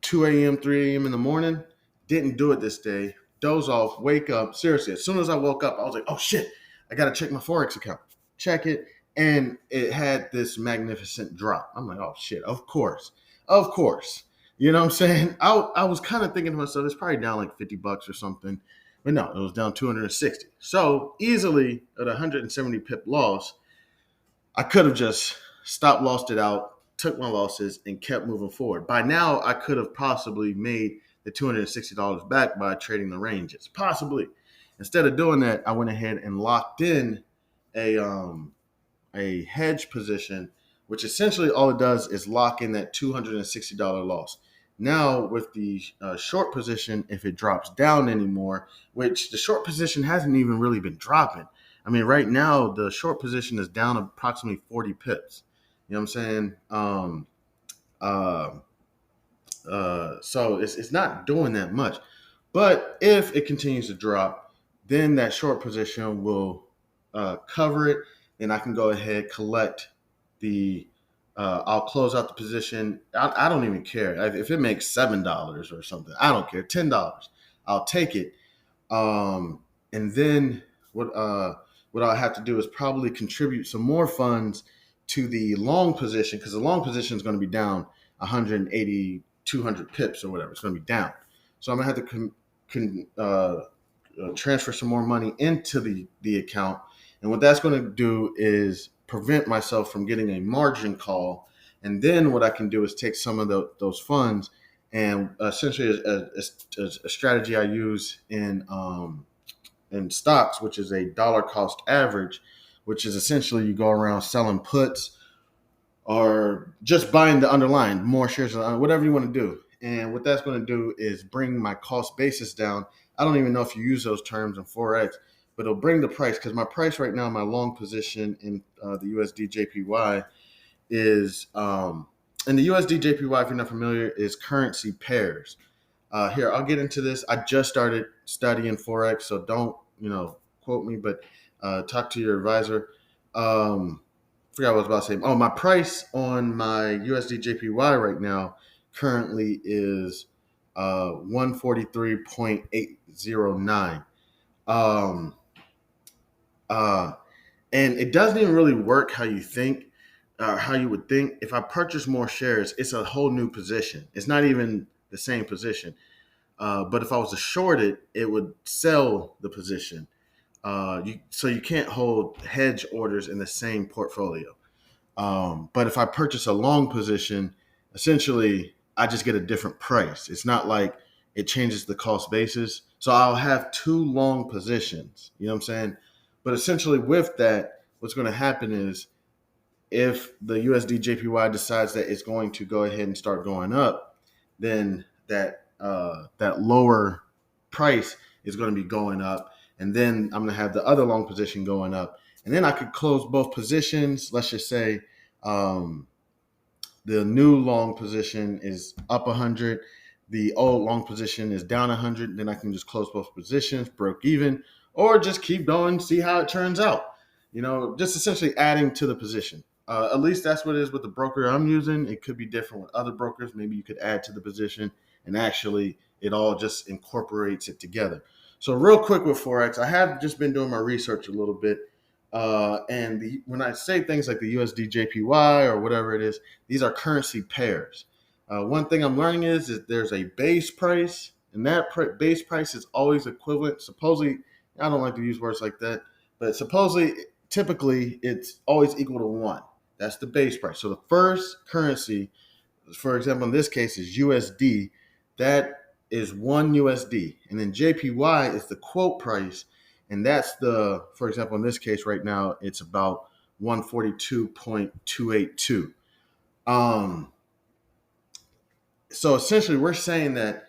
2 a.m., 3 a.m. in the morning. Didn't do it this day. Doze off, wake up. Seriously, as soon as I woke up, I was like, oh shit, I got to check my forex account. Check it, and it had this magnificent drop. I'm like, oh shit, of course. Of course. You know what I'm saying? I was kind of thinking to myself, it's probably down like 50 bucks or something. But no, it was down 260. So easily at 170 pip loss, I could have just stopped, lost it out, took my losses, and kept moving forward. By now, I could have possibly made the $260 back by trading the ranges. Possibly. Instead of doing that, I went ahead and locked in a hedge position, which essentially all it does is lock in that $260 loss. Now, with the short position, if it drops down anymore, which the short position hasn't even really been dropping. I mean, right now, the short position is down approximately 40 pips. You know what I'm saying? Uh, so it's not doing that much. But if it continues to drop, then that short position will cover it, and I can go ahead, collect the I'll close out the position. I don't even care if it makes $7 or something. I don't care. $10, I'll take it. And then what I have to do is probably contribute some more funds to the long position, because the long position is going to be down 180, 200 pips or whatever. It's going to be down. So I'm going to have to transfer some more money into the account. And what that's going to do is prevent myself from getting a margin call. And then what I can do is take some of those funds, and essentially a strategy I use in stocks, which is a dollar cost average, which is essentially you go around selling puts or just buying the underlying, more shares, whatever you want to do. And what that's going to do is bring my cost basis down. I don't even know if you use those terms in forex, but it'll bring the price, because my price right now, my long position in the USD JPY is and the USD JPY, if you're not familiar, is currency pairs. Here, I'll get into this. I just started studying forex, so don't quote me, but talk to your advisor. Forgot what I was about to say. Oh, my price on my USD JPY right now currently is 143.809. Um, uh, and it doesn't even really work how you think, how you would think. If I purchase more shares, it's a whole new position. It's not even the same position. But if I was to short it, it would sell the position. So you can't hold hedge orders in the same portfolio. But if I purchase a long position, essentially I just get a different price. It's not like it changes the cost basis. So I'll have two long positions. You know what I'm saying? But essentially, with that, what's going to happen is if the USD JPY decides that it's going to go ahead and start going up, then that lower price is going to be going up, and then I'm going to have the other long position going up, and then I could close both positions. Let's just say um, the new long position is up 100, the old long position is down 100. Then I can just close both positions, broke even, or just keep going, see how it turns out. Just essentially adding to the position. At least that's what it is with the broker I'm using. It could be different with other brokers. Maybe you could add to the position, and actually it all just incorporates it together. So real quick with forex, I have just been doing my research a little bit, and when I say things like the USD JPY or whatever it is, these are currency pairs. One thing I'm learning is that there's a base price, and that base price is always equivalent. Supposedly, I don't like to use words like that, but supposedly, typically, it's always equal to one. That's the base price. So the first currency, for example, in this case, is USD. That is one USD, and then JPY is the quote price, and that's for example, in this case right now, it's about 142.282. Um, so essentially, we're saying that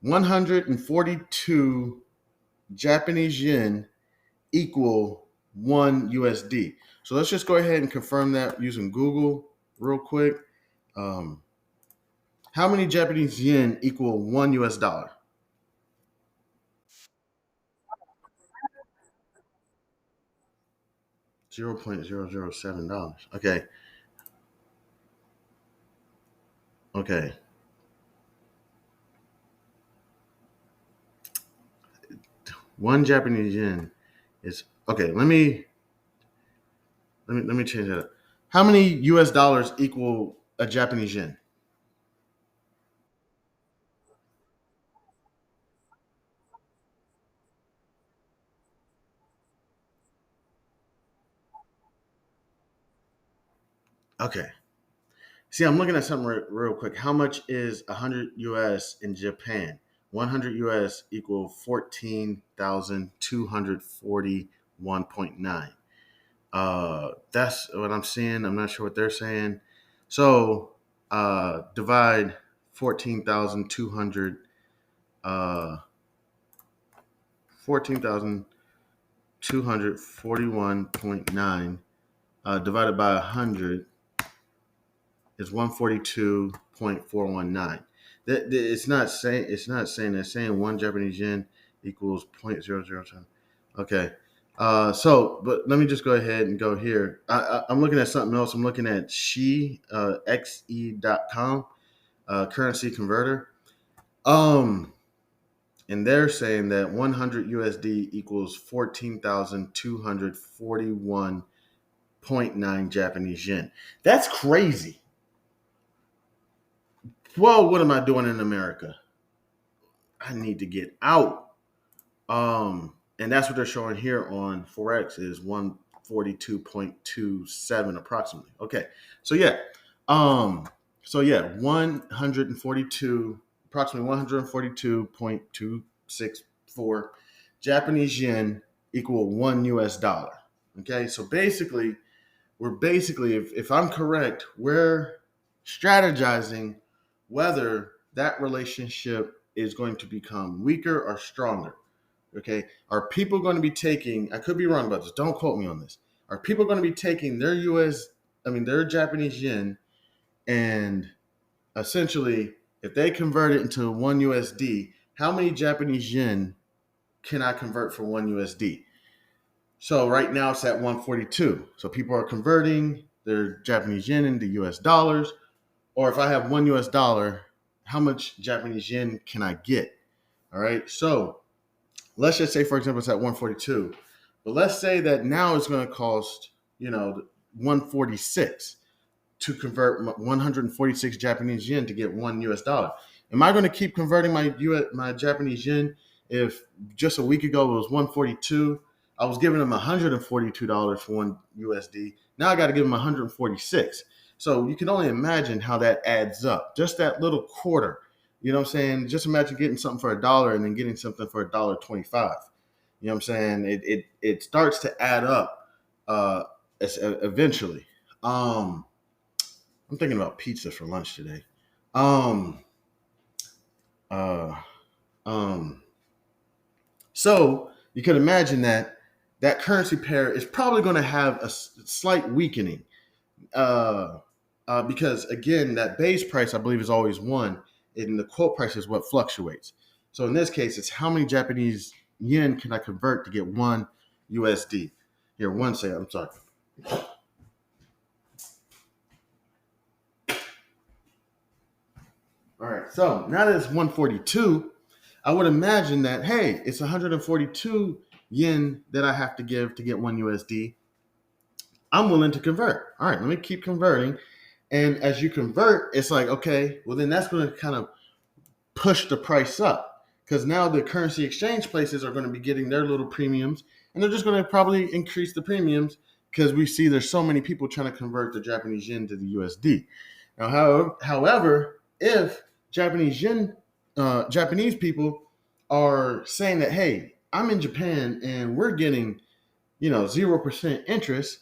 142 Japanese yen equal one USD. So let's just go ahead and confirm that using Google real quick. Um, how many Japanese yen equal one US dollar? 0.007 dollars. Okay. Okay. One Japanese yen is okay. Let me change that up. How many US dollars equal a Japanese yen? Okay. See, I'm looking at something real quick. How much is 100 US in Japan? 100 US equal 14,241.9. That's what I'm seeing. I'm not sure what they're saying. So divide 14,200, 14,241.9 divided by 100 is 142.419. It's not saying that. It's saying one Japanese yen equals 0.007. Okay. But let me just go ahead and go here. I'm looking at something else. I'm looking at xe.com, currency converter. Um, and they're saying that 100 USD equals 14,241.9 Japanese yen. That's crazy. Well, what am I doing in America? I need to get out. And that's what they're showing here on Forex is 142.27 approximately. Okay. So yeah. Um, so yeah, 142, approximately 142.264 Japanese yen equal one US dollar. Okay. So basically, if I'm correct, we're strategizing whether that relationship is going to become weaker or stronger? Okay. Are people going to be taking, I could be wrong about this, don't quote me on this. Are people going to be taking their their Japanese yen, and essentially, if they convert it into one USD, how many Japanese yen can I convert for one USD? So right now it's at 142. So people are converting their Japanese yen into US dollars. Or if I have one US dollar, how much Japanese yen can I get? All right. So let's just say, for example, it's at 142. But let's say that now it's going to cost, 146 to convert 146 Japanese yen to get one US dollar. Am I going to keep converting my Japanese yen if just a week ago it was 142? I was giving them $142 for one USD. Now I got to give them 146. So you can only imagine how that adds up. Just that little quarter. You know what I'm saying? Just imagine getting something for $1 and then getting something for $1.25. You know what I'm saying? It starts to add up eventually. I'm thinking about pizza for lunch today. Um, uh, um, so you could imagine that that currency pair is probably going to have a slight weakening, uh, because again, that base price I believe is always one, and the quote price is what fluctuates. So in this case, it's how many Japanese yen can I convert to get one USD? Here, one second. I'm sorry. All right. So now that it's 142, I would imagine that, hey, it's 142 yen that I have to give to get one USD. I'm willing to convert. All right, let me keep converting. And as you convert, it's like, okay, well, then that's going to kind of push the price up, because now the currency exchange places are going to be getting their little premiums, and they're just going to probably increase the premiums because we see there's so many people trying to convert the Japanese yen to the USD. Now, however, if Japanese people are saying that, hey, I'm in Japan and we're getting 0% interest,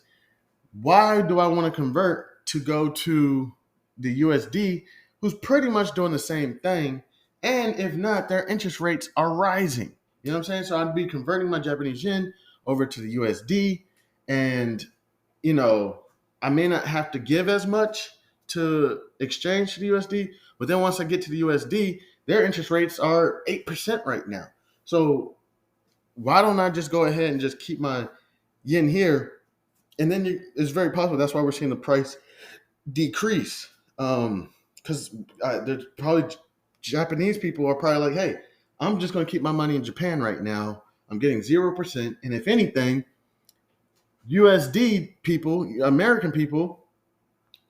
why do I want to convert to go to the USD, who's pretty much doing the same thing? And if not, their interest rates are rising. You know what I'm saying? So I'd be converting my Japanese yen over to the USD, and you know, I may not have to give as much to exchange to the USD, but then once I get to the USD, their interest rates are 8% right now. So why don't I just go ahead and just keep my yen here? And then it's very possible that's why we're seeing the price decrease. Because there's probably Japanese people are probably like, hey, I'm just going to keep my money in Japan right now. I'm getting 0%. And if anything, USD people, American people,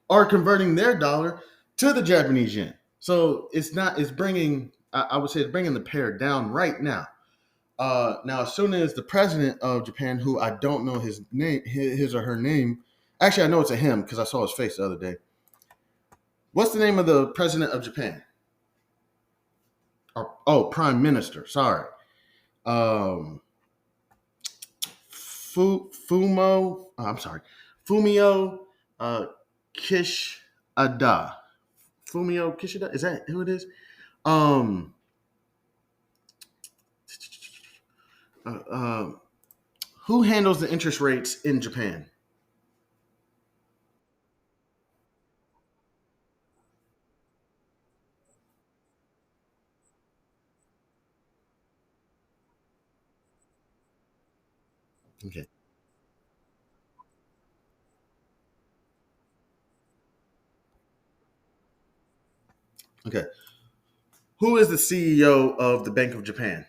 are converting their dollar to the Japanese yen. So it's bringing, I would say it's bringing the pair down right now. Now, as soon as the president of Japan, who I don't know his name, his or her name, actually, I know it's a him because I saw his face the other day. What's the name of the president of Japan? Prime Minister. Sorry. Um, I'm sorry. Fumio Kishida. Fumio Kishida. Is that who it is? Um, uh, uh, who handles the interest rates in Japan? Okay. Okay. Who is the CEO of the Bank of Japan?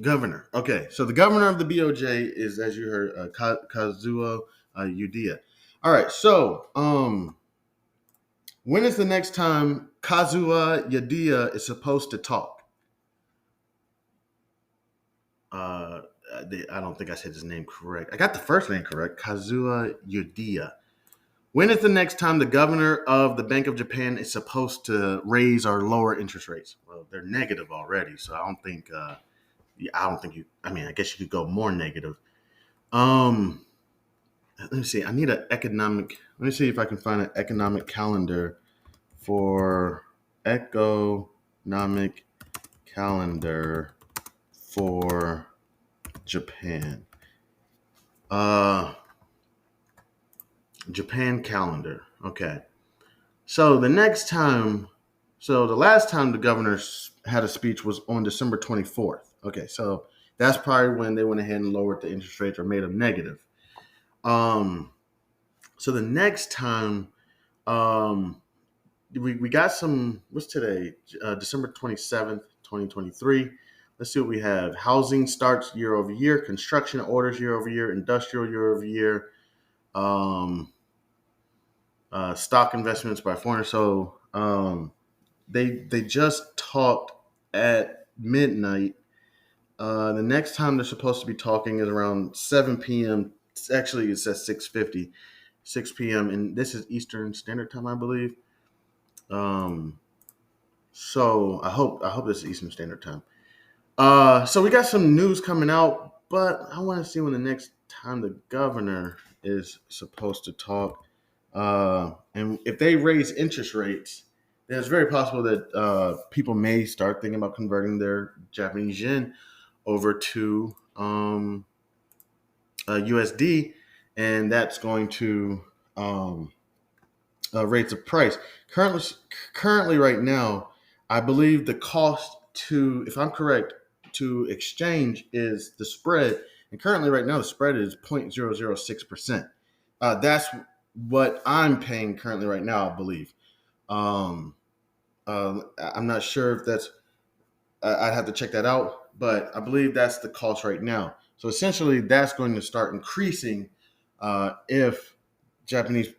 Governor. Okay, so the governor of the BOJ is, as you heard, Kazuo Udia. All right, so when is the next time Kazuo Udia is supposed to talk? Uh, I don't think I said his name correct. I got the first name correct, Kazuo Udia. When is the next time the governor of the Bank of Japan is supposed to raise or lower interest rates? Well, they're negative already, so I don't think. I don't think you. I mean, I guess you could go more negative. Um, Let me see. I need an economic. Let me see if I can find an economic calendar for economic calendar for Japan. Uh, Japan calendar. Okay. So the next time, so the last time the governor had a speech was on December 24th. Okay, so that's probably when they went ahead and lowered the interest rates or made them negative. Um, so the next time, um, we got some, what's today? December 27th, 2023. Let's see what we have. Housing starts year over year, construction orders year over year, industrial year over year, um, stock investments by foreigners. So they just talked at midnight. The next time they're supposed to be talking is around 7 p.m. Actually, it says 6:50, 6 p.m. and this is Eastern Standard Time, I believe. Um, so I hope this is Eastern Standard Time. So we got some news coming out, but I want to see when the next time the governor is supposed to talk. And if they raise interest rates, then it's very possible that people may start thinking about converting their Japanese yen over to USD, and that's going to raise the price. Currently, right now, I believe the cost to, if I'm correct, to exchange is the spread, and currently, right now, the spread is 0.006%. That's what I'm paying currently right now, I believe. Um, I'm not sure if that's. I'd have to check that out, but I believe that's the cost right now. So essentially, that's going to start increasing if Japanese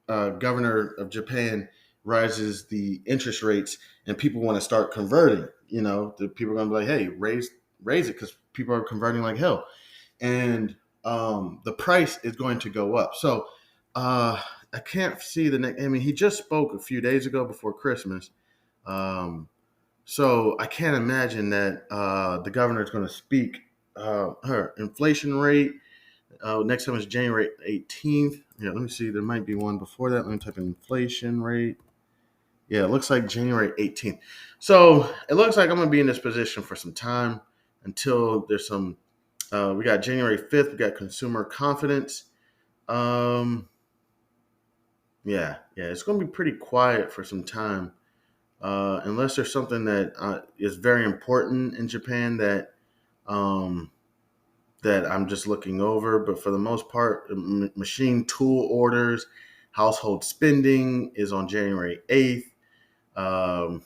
governor of Japan rises the interest rates and people want to start converting. The people are going to be like, "Hey, raise it," because people are converting like hell, and the price is going to go up. So I can't see the next. I mean, he just spoke a few days ago before Christmas. Um, so I can't imagine that the governor is going to speak her inflation rate. Next time is January 18th. Yeah, let me see. There might be one before that. Let me type in inflation rate. Yeah, it looks like January 18th. So it looks like I'm going to be in this position for some time until there's some. We got January 5th. We got consumer confidence. Um, yeah, it's going to be pretty quiet for some time. Unless there's something that is very important in Japan um, that I'm just looking over. But for the most part, machine tool orders, household spending is on January 8th. Um,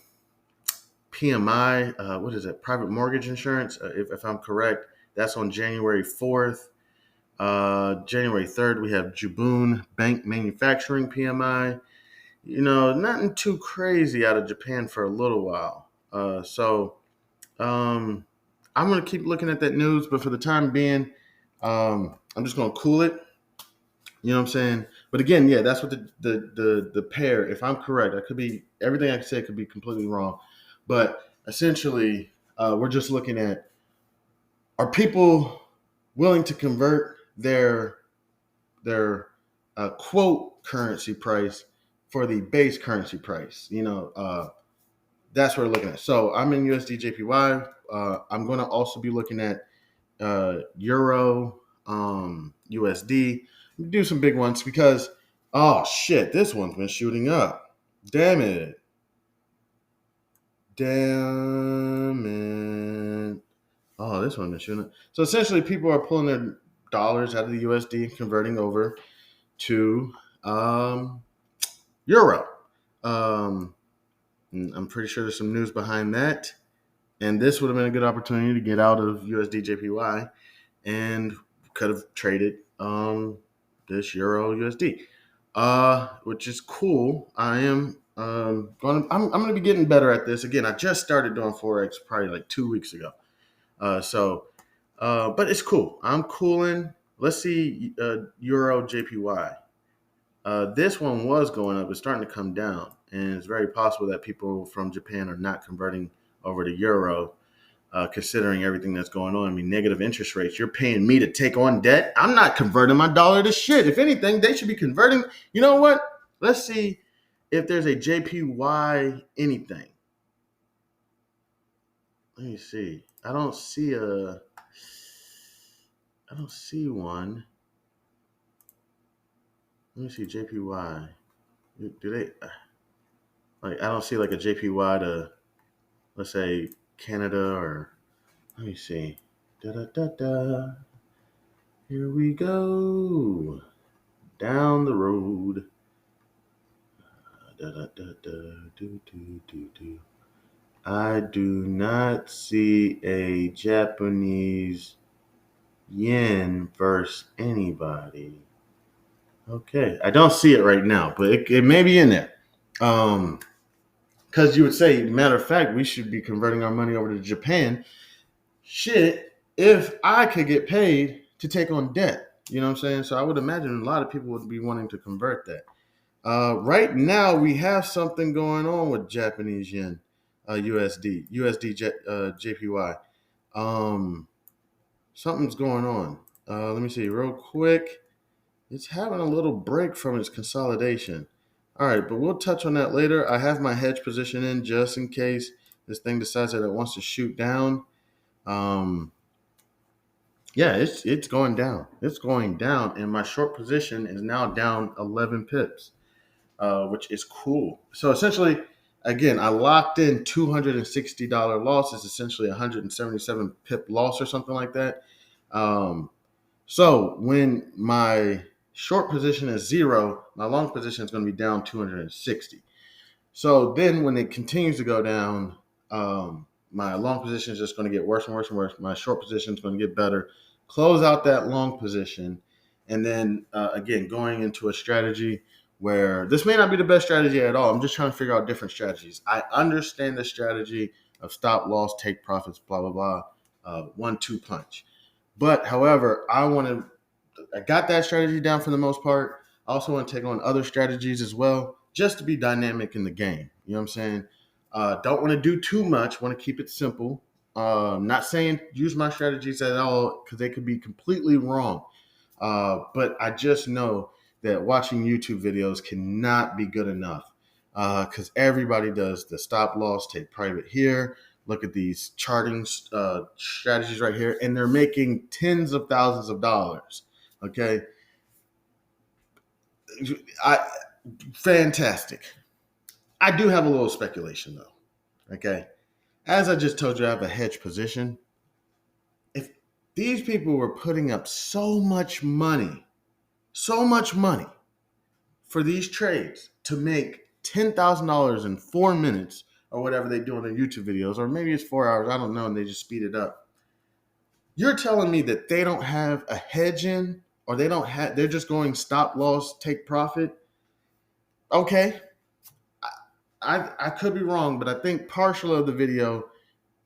PMI, what is it? Private mortgage insurance, if I'm correct, that's on January 4th. January 3rd, we have Jubun Bank Manufacturing PMI. Nothing too crazy out of Japan for a little while. So um, I'm going to keep looking at that news, but for the time being, I'm just going to cool it. You know what I'm saying? But again, yeah, that's what the pair. If I'm correct, I could be everything I said could be completely wrong, but essentially, we're just looking at, are people willing to convert their quote currency price for the base currency price? That's what we're looking at. So I'm in USD JPY. I'm going to also be looking at Euro, USD. Do some big ones because, oh shit, this one's been shooting up. Damn it. Damn it. Oh, this one's been shooting up. So essentially, people are pulling their dollars out of the USD and converting over to Euro. Um, I'm pretty sure there's some news behind that. And this would have been a good opportunity to get out of USD JPY and could have traded this Euro USD, which is cool. I am I'm going to be getting better at this. Again, I just started doing forex probably like 2 weeks ago. But it's cool. I'm cooling. Let's see Euro JPY. This one was going up. It's starting to come down, and it's very possible that people from Japan are not converting over to Euro. considering everything that's going on. I mean, negative interest rates. You're paying me to take on debt. I'm not converting my dollar to shit. If anything, they should be converting. You know what? Let's see if there's a JPY anything. Let me see. I don't see one. Let me see JPY. Do they like? I don't see like a JPY to, let's say, Canada, or let me see. Da da da da. Here we go down the road. Da da da da do do do do. I do not see a Japanese yen versus anybody. Okay, I don't see it right now, but it may be in there. Because you would say, matter of fact, we should be converting our money over to Japan. Shit, if I could get paid to take on debt, you know what I'm saying? So I would imagine a lot of people would be wanting to convert that. Right now, we have something going on with Japanese yen, USD, JPY. Something's going on. Let me see real quick. It's having a little break from its consolidation. All right, but we'll touch on that later. I have my hedge position in just in case this thing decides that it wants to shoot down. Um, yeah, it's going down. It's going down, and my short position is now down 11 pips, which is cool. So essentially, again, I locked in $260 loss. It's essentially 177 pip loss or something like that. Um, So when my short position is zero, my long position is going to be down 260. So then when it continues to go down, my long position is just going to get worse and worse and worse. My short position is going to get better. Close out that long position. And then again, going into a strategy where this may not be the best strategy at all. I'm just trying to figure out different strategies. I understand the strategy of stop loss, take profits, blah, blah, blah, 1-2 punch. But however, I got that strategy down for the most part. I also want to take on other strategies as well, just to be dynamic in the game. You know what I'm saying? Don't want to do too much. Want to keep it simple. Not saying use my strategies at all because they could be completely wrong. But I just know that watching YouTube videos cannot be good enough because everybody does the stop loss, take private here. Look at these charting strategies right here, and they're making tens of thousands of dollars. Okay, I fantastic. I do have a little speculation though. Okay, as I just told you, I have a hedge position. If these people were putting up so much money for these trades to make $10,000 in 4 minutes or whatever they do on their YouTube videos, or maybe it's 4 hours, I don't know, and they just speed it up. You're telling me that they don't have a hedge in, or they're just going stop loss, take profit. Okay, I could be wrong, but I think partial of the video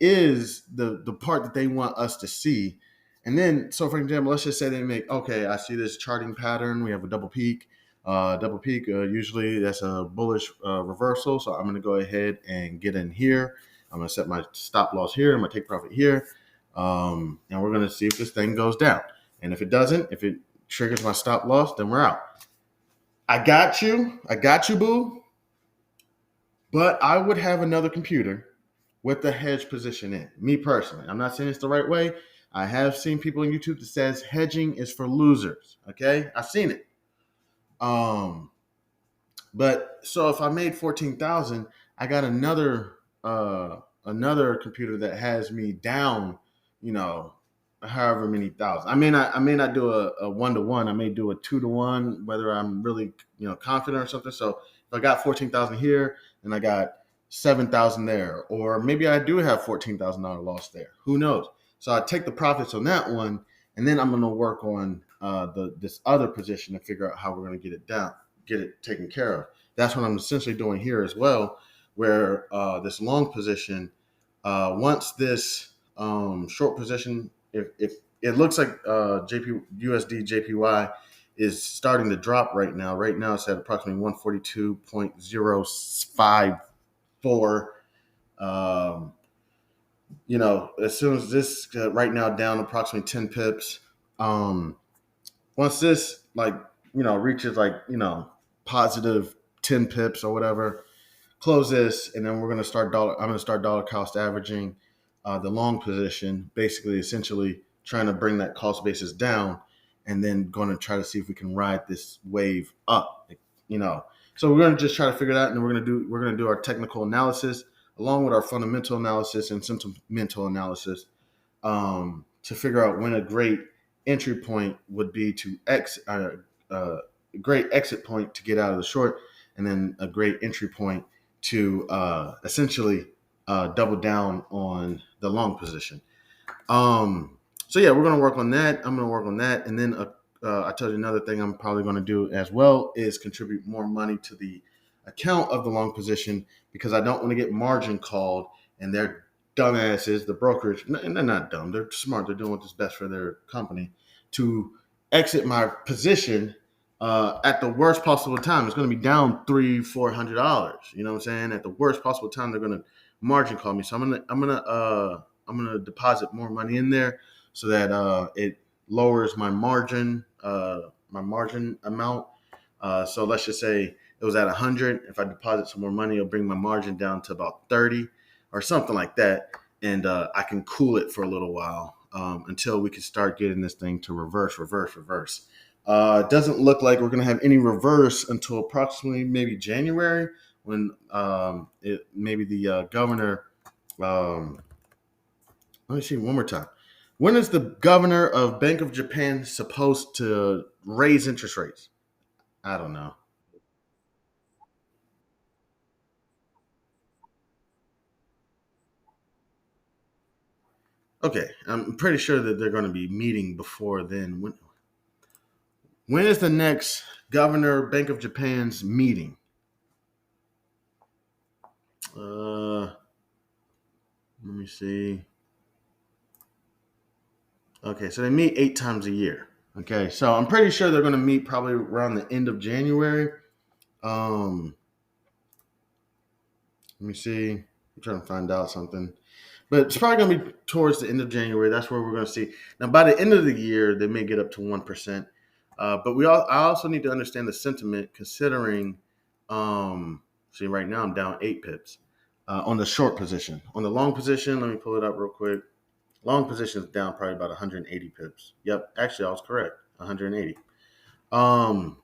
is the part that they want us to see. And then, so for example, let's just say they make, okay, I see this charting pattern. We have a double peak. Usually that's a bullish reversal. So I'm going to go ahead and get in here. I'm going to set my stop loss here. I'm going to take profit here. And we're going to see if this thing goes down. And if it doesn't, if it triggers my stop loss, then we're out. I got you, boo. But I would have another computer with the hedge position in. Me personally, I'm not saying it's the right way. I have seen people on YouTube that says hedging is for losers. Okay, I've seen it. But so if I made 14,000, I got another computer that has me down, you know, however many thousand. I may not do a 1-to-1. I may do a 2-to-1, whether I'm really, confident or something. So if I got 14,000 here and I got 7,000 there, or maybe I do have $14,000 loss there. Who knows? So I take the profits on that one, and then I'm going to work on this other position to figure out how we're going to get it taken care of. That's what I'm essentially doing here as well, where this long position, once this short position, if it looks like USD JPY is starting to drop right now. Right now it's at approximately 142.054. as soon as this right now down approximately 10 pips. Um, Once this reaches positive 10 pips or whatever, close this, and then we're going to start dollar. I'm going to start dollar cost averaging the long position, basically, essentially trying to bring that cost basis down, and then going to try to see if we can ride this wave up. You know, so we're going to just try to figure it out, and then we're going to do our technical analysis along with our fundamental analysis and sentimental analysis to figure out when a great entry point would be to a great exit point to get out of the short, and then a great entry point to essentially double down on the long position. So yeah, we're gonna work on that. I'm gonna work on that, and then I told you another thing I'm probably gonna do as well is contribute more money to the account of the long position because I don't want to get margin called and they're dumbasses, the brokerage, and they're not dumb. They're smart. They're doing what's best for their company to exit my position at the worst possible time. It's going to be down $300-400. You know what I'm saying? At the worst possible time, they're going to margin call me. So I'm gonna deposit more money in there so that it lowers my margin amount. So let's just say it was at 100. If I deposit some more money, it'll bring my margin down to about 30 or something like that, and I can cool it for a little while until we can start getting this thing to reverse. It doesn't look like we're going to have any reverse until approximately maybe January when maybe the governor. Let me see one more time. When is the governor of Bank of Japan supposed to raise interest rates? I don't know. Okay, I'm pretty sure that they're going to be meeting before then. When is the next governor Bank of Japan's meeting? Let me see. Okay, so they meet 8 times a year. Okay, so I'm pretty sure they're going to meet probably around the end of January. Um, Let me see. I'm trying to find out something. But it's probably going to be towards the end of January. That's where we're going to see. Now, by the end of the year, they may get up to 1%. But I also need to understand the sentiment considering, see, right now I'm down 8 pips on the short position. On the long position, let me pull it up real quick. Long position is down probably about 180 pips. Yep, actually, I was correct. 180. Um,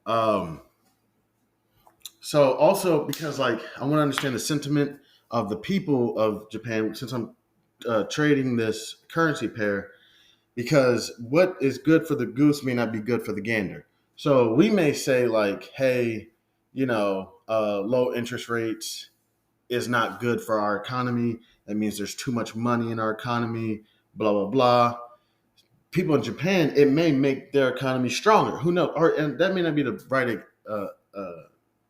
um, So also because I want to understand the sentiment of the people of Japan since I'm trading this currency pair because what is good for the goose may not be good for the gander. So we may say hey, low interest rates is not good for our economy. That means there's too much money in our economy. Blah blah blah. People in Japan, it may make their economy stronger. Who knows? And that may not be the right, uh,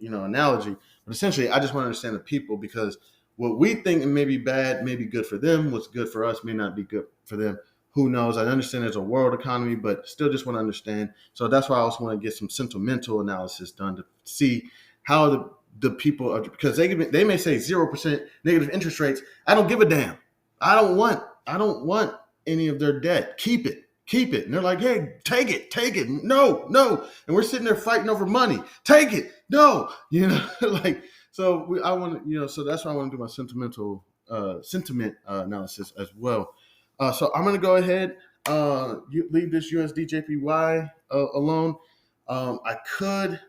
analogy. But essentially, I just want to understand the people because what we think may be bad may be good for them. What's good for us may not be good for them. Who knows? I understand there's a world economy, but still just want to understand. So that's why I also want to get some sentimental analysis done to see how the people are because they may say 0% negative interest rates. I don't give a damn. I don't want any of their debt. Keep it. And they're like, hey, take it. No, no. And we're sitting there fighting over money. Take it. No, I want to, so that's why I want to do my sentiment analysis as well. So I'm going to go ahead, leave this USD JPY alone. I could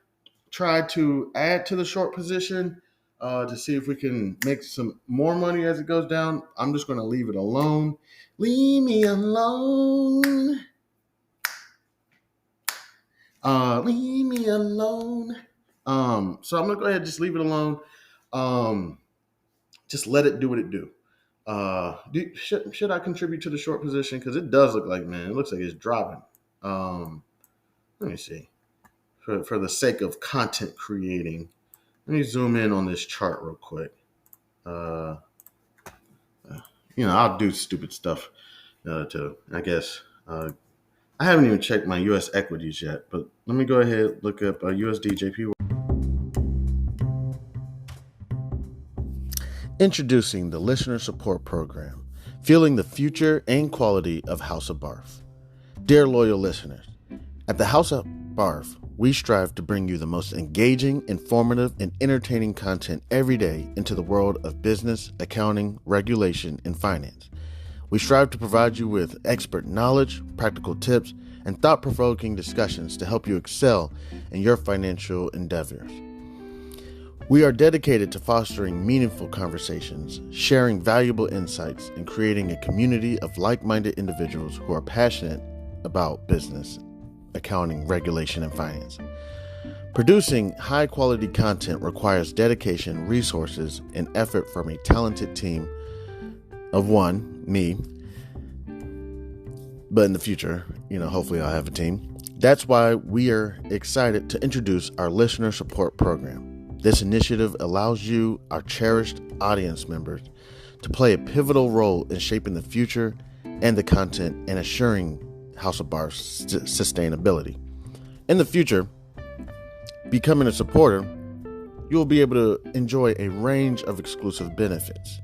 try to add to the short position to see if we can make some more money as it goes down. I'm just going to leave it alone. Leave me alone. Leave me alone. So I'm gonna go ahead and just leave it alone. Um, just let it do what it do. Should I contribute to the short position? Because it does look like, man, it looks like it's dropping. Um, Let me see. For the sake of content creating, let me zoom in on this chart real quick. Uh, I'll do stupid stuff to, I guess. I haven't even checked my U.S. equities yet, but let me go ahead look up USD JPY. Introducing the Listener Support Program, fueling the future and quality of House of Barf. Dear loyal listeners, at the House of Barf, we strive to bring you the most engaging, informative, and entertaining content every day into the world of business, accounting, regulation, and finance. We strive to provide you with expert knowledge, practical tips, and thought-provoking discussions to help you excel in your financial endeavors. We are dedicated to fostering meaningful conversations, sharing valuable insights, and creating a community of like-minded individuals who are passionate about business, accounting, regulation, and finance. Producing high-quality content requires dedication, resources, and effort from a talented team of one, me, but in the future, hopefully I'll have a team. That's why we are excited to introduce our Listener Support Program. This initiative allows you, our cherished audience members, to play a pivotal role in shaping the future and the content and assuring House of Barf's sustainability. In the future, becoming a supporter, you will be able to enjoy a range of exclusive benefits.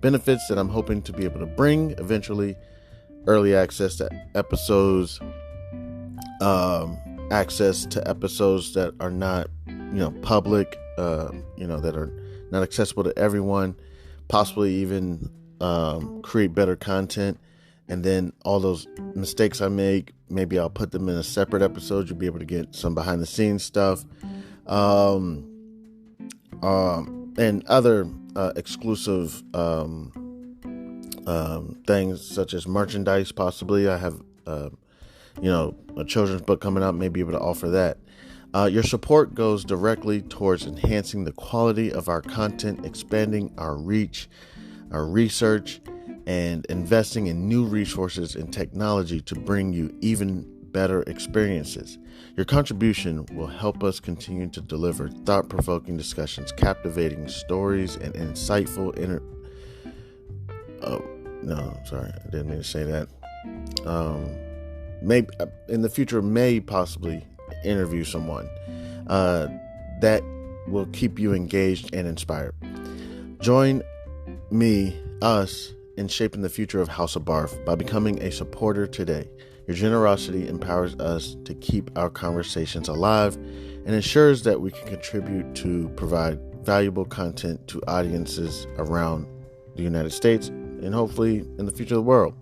Benefits that I'm hoping to be able to bring eventually: early access to episodes, access to episodes that are not, public, that are not accessible to everyone, possibly even create better content. And then all those mistakes I make, maybe I'll put them in a separate episode. You'll be able to get some behind the scenes stuff, and other exclusive things such as merchandise. Possibly I have a children's book coming out, may be able to offer that. Your support goes directly towards enhancing the quality of our content, expanding our reach, our research, and investing in new resources and technology to bring you even better experiences. Your contribution will help us continue to deliver thought-provoking discussions, captivating stories, and insightful I didn't mean to say that. Maybe in the future, may possibly interview someone that will keep you engaged and inspired. Join us in shaping the future of House of Barf by becoming a supporter today. Your generosity empowers us to keep our conversations alive and ensures that we can contribute to provide valuable content to audiences around the United States and hopefully in the future of the world.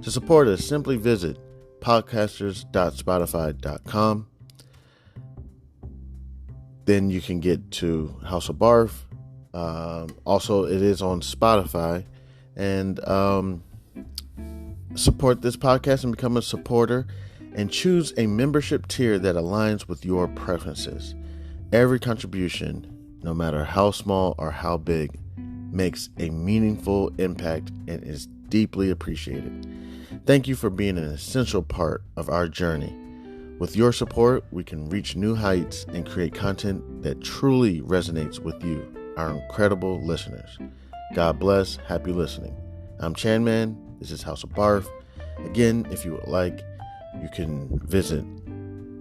To support us, simply visit podcasters.spotify.com. Then you can get to House of Barf. Also, it is on Spotify. And support this podcast and become a supporter, and choose a membership tier that aligns with your preferences. Every contribution, no matter how small or how big, makes a meaningful impact and is deeply appreciated. Thank you for being an essential part of our journey. With your support, we can reach new heights and create content that truly resonates with you, our incredible listeners. God bless. Happy listening. I'm Chanman. This is House of Barf. Again, if you would like, you can visit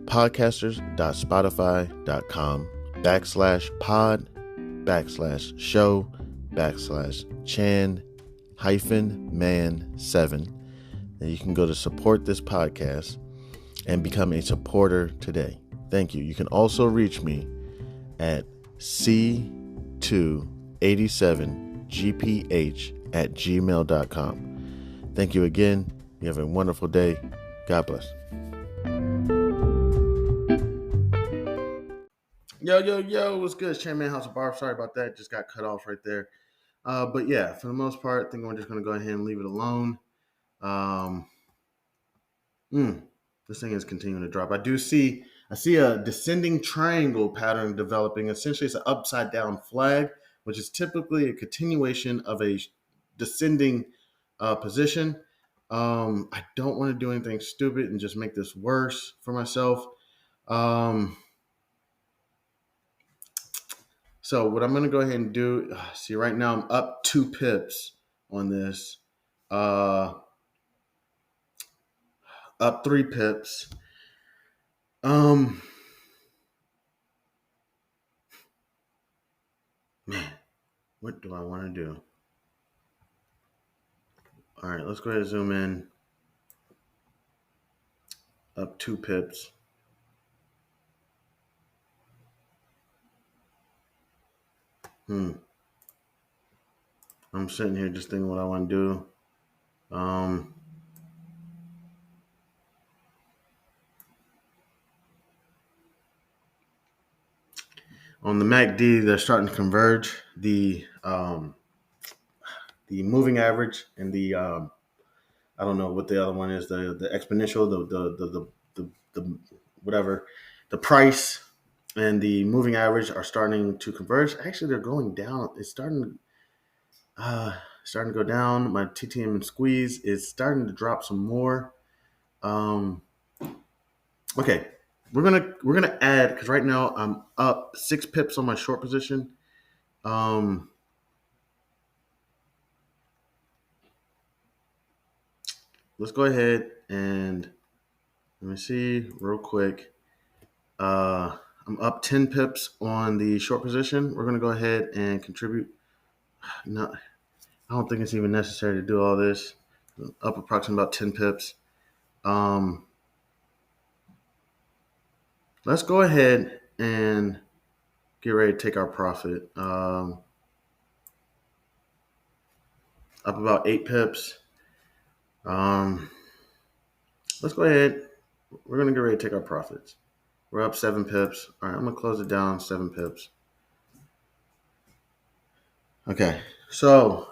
podcasters.spotify.com/pod/show/Chan-man7. And you can go to support this podcast and become a supporter today. Thank you. You can also reach me at c287gph@gmail.com. Thank you again. You have a wonderful day. God bless. Yo, what's good? It's Chairman House of Barf. Sorry about that. Just got cut off right there. But yeah, for the most part, I think we're just going to go ahead and leave it alone. This thing is continuing to drop. I see a descending triangle pattern developing. Essentially, it's an upside down flag, which is typically a continuation of a descending position. I don't want to do anything stupid and just make this worse for myself. So what I'm going to go ahead and do, see, right now I'm up 2 pips on this, up 3 pips. Man, what do I want to do? All right, let's go ahead and zoom in up 2 pips. I'm sitting here just thinking what I want to do. On the MACD, they're starting to converge. The moving average and the I don't know what the other one is. The exponential, the whatever, the price and the moving average are starting to converge. Actually, they're going down. It's uh, starting to go down. My TTM squeeze is starting to drop some more. Um, okay, we're gonna add because right now I'm up 6 pips on my short position. Um, let's go ahead and let me see real quick. I'm up 10 pips on the short position. We're gonna go ahead and contribute. No, I don't think it's even necessary to do all this. Up approximately about 10 pips. Um, let's go ahead and get ready to take our profit. Up about 8 pips. Um, let's go ahead. We're gonna get ready to take our profits. We're up 7 pips. All right, I'm gonna close it down 7 pips. Okay, so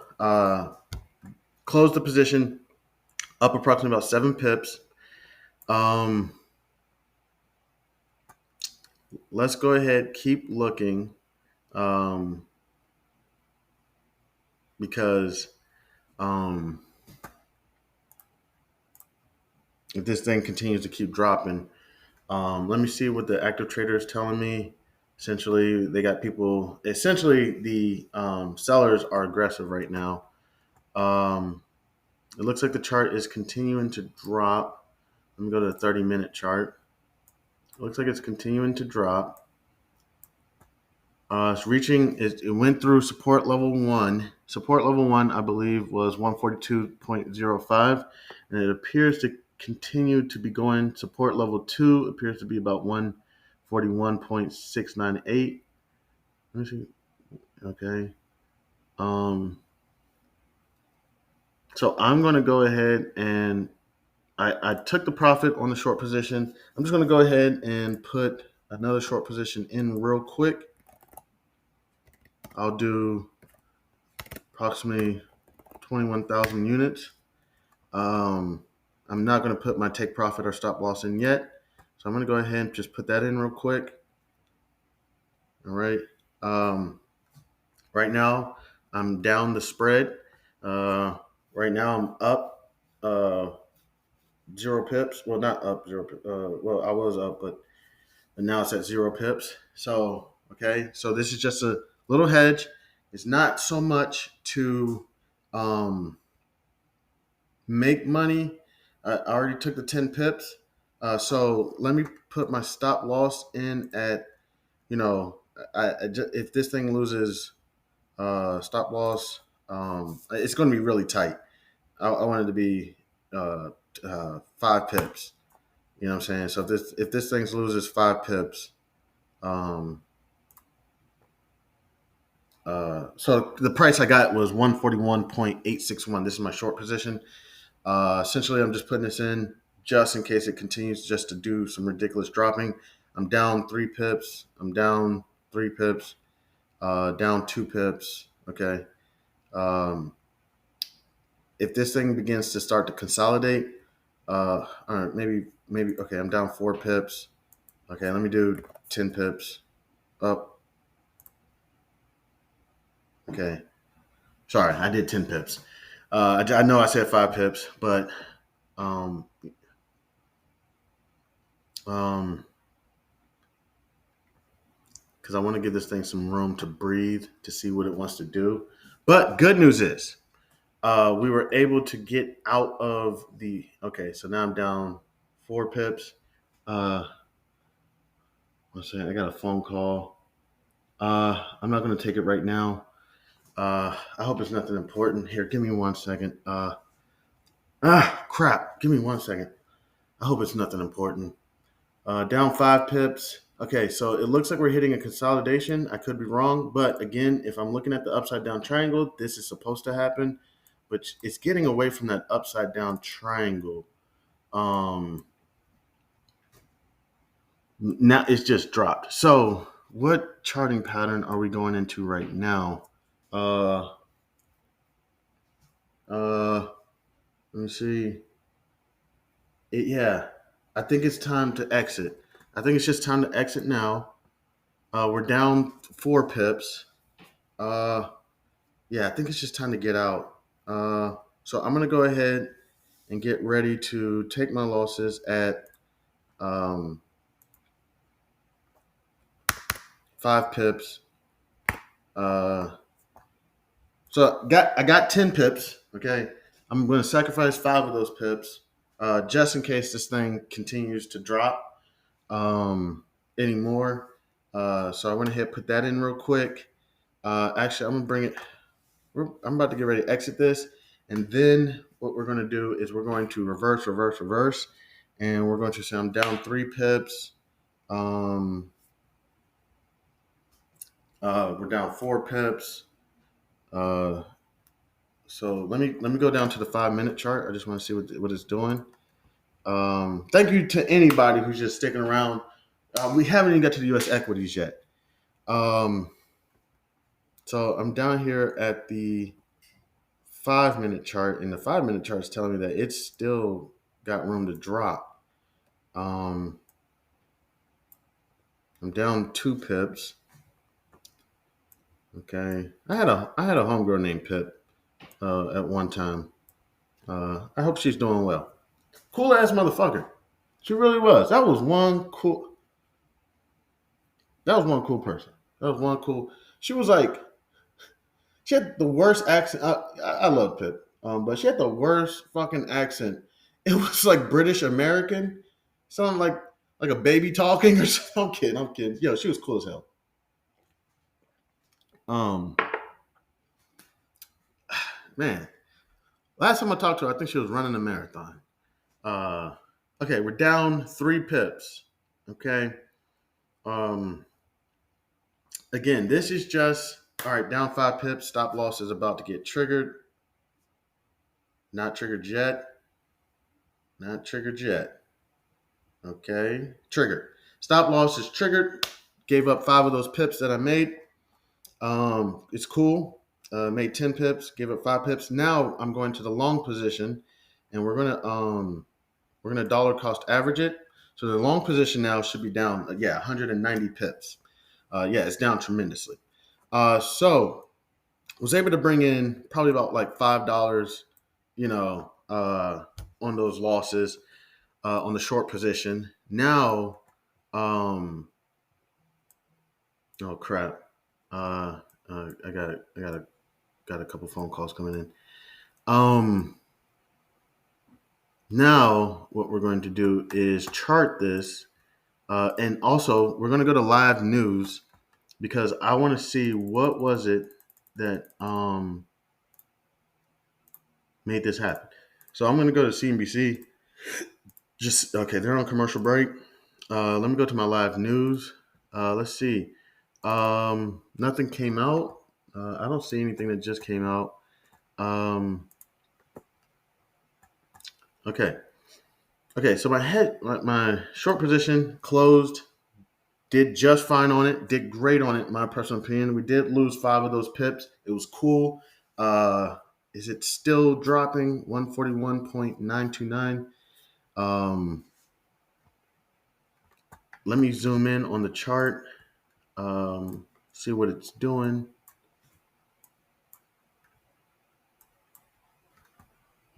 close the position up approximately about 7 pips. Um, let's go ahead, keep looking, because um, if this thing continues to keep dropping, let me see what the active trader is telling me. Essentially, they got people. Essentially, the sellers are aggressive right now. Um, it looks like the chart is continuing to drop. Let me go to the 30-minute chart. It looks like it's continuing to drop. It's reaching. It went through support level 1. Support level 1, I believe, was 142.05, and it appears to continue to be going. Support level 2 appears to be about 141.698. Let me see. Okay. So I'm going to go ahead and I took the profit on the short position. I'm just going to go ahead and put another short position in real quick. I'll do approximately 21,000 units. I'm not going to put my take profit or stop loss in yet. So I'm going to go ahead and just put that in real quick. All right. Right now, I'm down the spread. Right now, I'm up 0 pips. Well, not up 0 pips. Well, I was up, but now it's at 0 pips. So, okay. So this is just a little hedge. It's not so much to um, make money. I already took the 10 pips. So let me put my stop loss in at, you know, if this thing loses stop loss, it's going to be really tight. I want it to be 5 pips. You know what I'm saying? So if this thing loses 5 pips, um, so the price I got was 141.861. This is my short position. Essentially, I'm just putting this in just in case it continues just to do some ridiculous dropping. I'm down 3 pips. I'm down 3 pips. Down 2 pips. Okay. Um, if this thing begins to start to consolidate, all right, maybe. Okay, I'm down 4 pips. Okay, let me do 10 pips up. Okay, sorry, I did 10 pips. I know I said 5 pips, but um, um, because I want to give this thing some room to breathe to see what it wants to do. But good news is, we were able to get out of the. Okay, so now I'm down 4 pips. Uh, let's see, I got a phone call. I'm not going to take it right now. I hope it's nothing important. Here, give me 1 second. Crap. Give me 1 second. I hope it's nothing important. Down 5 pips. Okay, so it looks like we're hitting a consolidation. I could be wrong, but again, if I'm looking at the upside down triangle, this is supposed to happen, but it's getting away from that upside down triangle. Now it's just dropped. So, what charting pattern are we going into right now? Uh, let me see. Yeah, I think it's time to exit. I think it's just time to exit now. We're down 4 pips. Uh, yeah, I think it's just time to get out. So I'm gonna go ahead and get ready to take my losses at um, 5 pips. Uh, so I got 10 pips. Okay, I'm going to sacrifice 5 of those pips just in case this thing continues to drop anymore. So I went ahead and put that in real quick. Actually, I'm gonna bring it. I'm about to get ready to exit this, and then what we're going to do is we're going to reverse, reverse, reverse, and we're going to say I'm down 3 pips. We're down 4 pips. So let me go down to the 5 minute chart. I just want to see what it's doing. Thank you to anybody who's just sticking around. We haven't even got to the U.S. equities yet. So I'm down here at the 5 minute chart, and the 5 minute chart is telling me that it's still got room to drop. I'm down 2 pips. Okay, I had a homegirl named Pip at one time. I hope she's doing well. Cool ass motherfucker. She really was. That was one cool. That was one cool person. That was one cool. She was like, she had the worst accent. I love Pip, but she had the worst fucking accent. It was like British American, sounded like a baby talking or something. I'm kidding. I'm kidding. Yo, she was cool as hell. Um, man, last time I talked to her, I think she was running a marathon. Uh, okay, we're down 3 pips. Okay. Um, again, this is just all right. Down 5 pips. Stop loss is about to get triggered. Not triggered yet. Not triggered yet. Okay, triggered. Stop loss is triggered. Gave up 5 of those pips that I made. It's cool. Made 10 pips. Gave up 5 pips. Now I'm going to the long position, and we're gonna dollar cost average it. So the long position now should be down. 190 pips. It's down tremendously. So was able to bring in probably about like $5. On those losses on the short position. Now, oh crap! I got a couple phone calls coming in. Now what we're going to do is chart this, and also we're going to go to live news because I want to see what was it that made this happen. So I'm going to go to CNBC. Just okay, they're on commercial break. Let me go to my live news. Let's see. Nothing came out. I don't see anything that just came out. Okay. Okay. So my short position closed. Did just fine on it. Did great on it. My personal opinion. We did lose 5 of those pips. It was cool. Is it still dropping? 141.929. Let me zoom in on the chart. See what it's doing.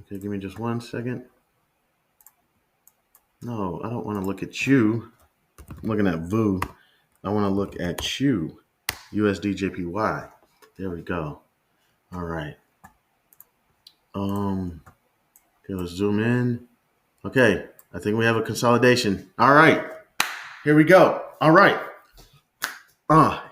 Okay, give me just 1 second. No, I don't want to look at you. I'm looking at VU. I want to look at you. USDJPY. There we go. All right. Okay, let's zoom in. Okay, I think we have a consolidation. All right. Here we go. All right.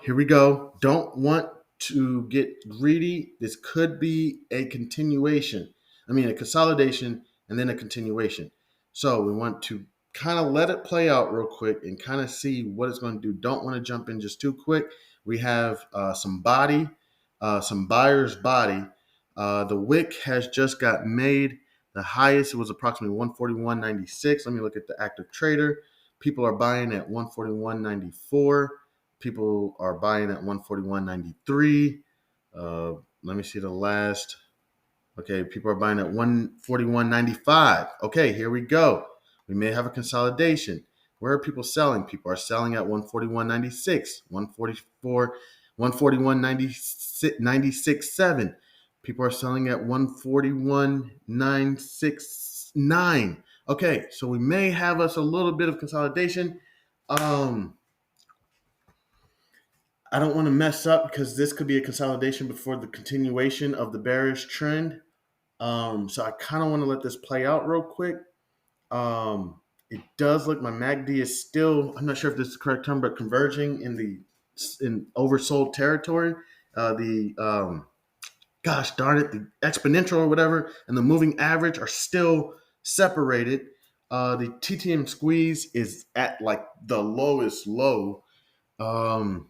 Here we go. Don't want to get greedy, this could be a continuation. A consolidation and then a continuation. So we want to kind of let it play out real quick and kind of see what it's going to do. Don't want to jump in just too quick. We have some body, some buyer's body. The wick has just got made. The highest was approximately 141.96. Let me look at the active trader. People are buying at 141.94. People are buying at 141.93. Let me see the last. Okay, people are buying at 141.95. Okay, here we go. We may have a consolidation. Where are people selling? People are selling at 141.96, 144, 141.96.7. People are selling at 141.969. Okay, so we may have us a little bit of consolidation. I don't want to mess up because this could be a consolidation before the continuation of the bearish trend. So I kind of want to let this play out real quick. It does look my MACD is still, I'm not sure if this is the correct term, but converging in oversold territory. Gosh darn it, the exponential or whatever and the moving average are still separated. The TTM squeeze is at like the lowest low. The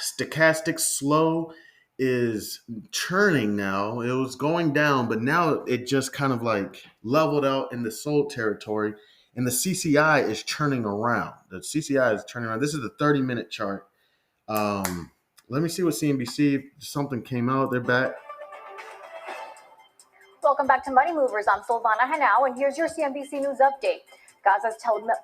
stochastic slow is churning now. It was going down, but now it just kind of like leveled out in the sold territory. And the CCI is churning around. The CCI is turning around. This is the 30-minute chart. Let me see what CNBC, something came out. They're back. Welcome back to Money Movers. I'm Silvana Hanau, and here's your CNBC News update. Gaza's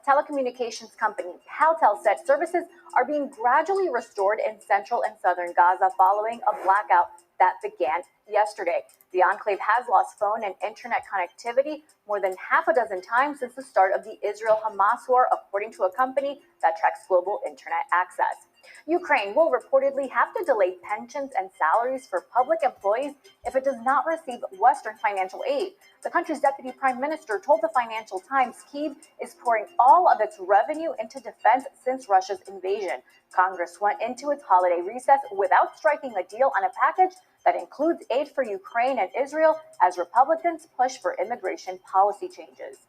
telecommunications company Paltel said services are being gradually restored in central and southern Gaza following a blackout that began yesterday. The enclave has lost phone and internet connectivity more than half a dozen times since the start of the Israel-Hamas war, according to a company that tracks global internet access. Ukraine will reportedly have to delay pensions and salaries for public employees if it does not receive Western financial aid. The country's deputy prime minister told the Financial Times Kyiv is pouring all of its revenue into defense since Russia's invasion. Congress went into its holiday recess without striking a deal on a package that includes aid for Ukraine and Israel as Republicans push for immigration policy changes.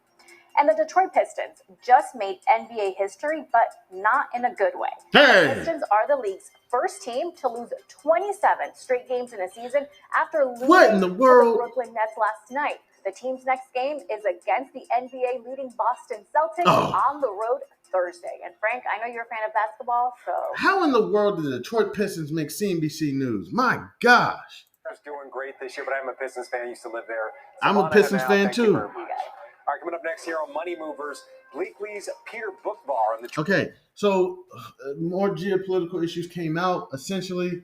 And the Detroit Pistons just made NBA history, but not in a good way. Hey! The Pistons are the league's first team to lose 27 straight games in a season after losing to the Brooklyn Nets last night. The team's next game is against the NBA leading Boston Celtics on the road Thursday. And Frank, I know you're a fan of basketball, so... How in the world did the Detroit Pistons make CNBC News? My gosh. Doing great this year, but I'm a Pistons fan. I used to live there. I'm a Pistons fan, too. All right, coming up next here on Money Movers, Bleakley's Peter Bookvar on the... Okay, so more geopolitical issues came out. Essentially,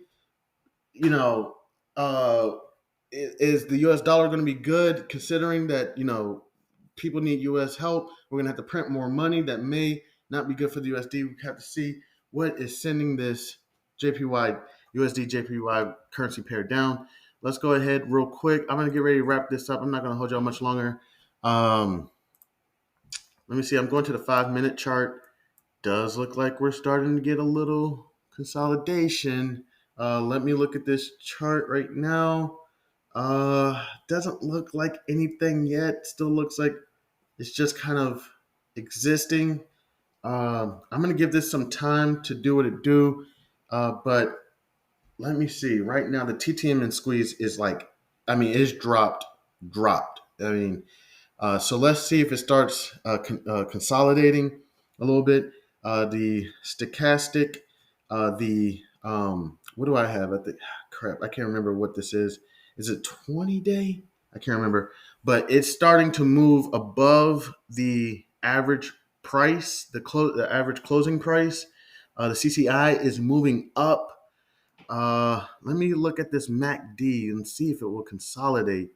is the U.S. dollar going to be good, considering that, people need U.S. help? We're going to have to print more money. That may not be good for the USD. We have to see what is sending this USD JPY currency pair down. Let's go ahead real quick. I'm going to get ready to wrap this up. I'm not going to hold y'all much longer. Let me see. I'm going to the 5-minute chart. Does look like we're starting to get a little consolidation. Let me look at this chart right now. Doesn't look like anything yet. Still looks like it's just kind of existing. I'm going to give this some time to do what it do. But let me see. Right now, the TTM and squeeze is it's dropped. So let's see if it starts consolidating a little bit. The stochastic, what do I have at the crap? I can't remember what this is. Is it 20-day? I can't remember. But it's starting to move above the average price, the average closing price. The CCI is moving up. Let me look at this MACD and see if it will consolidate.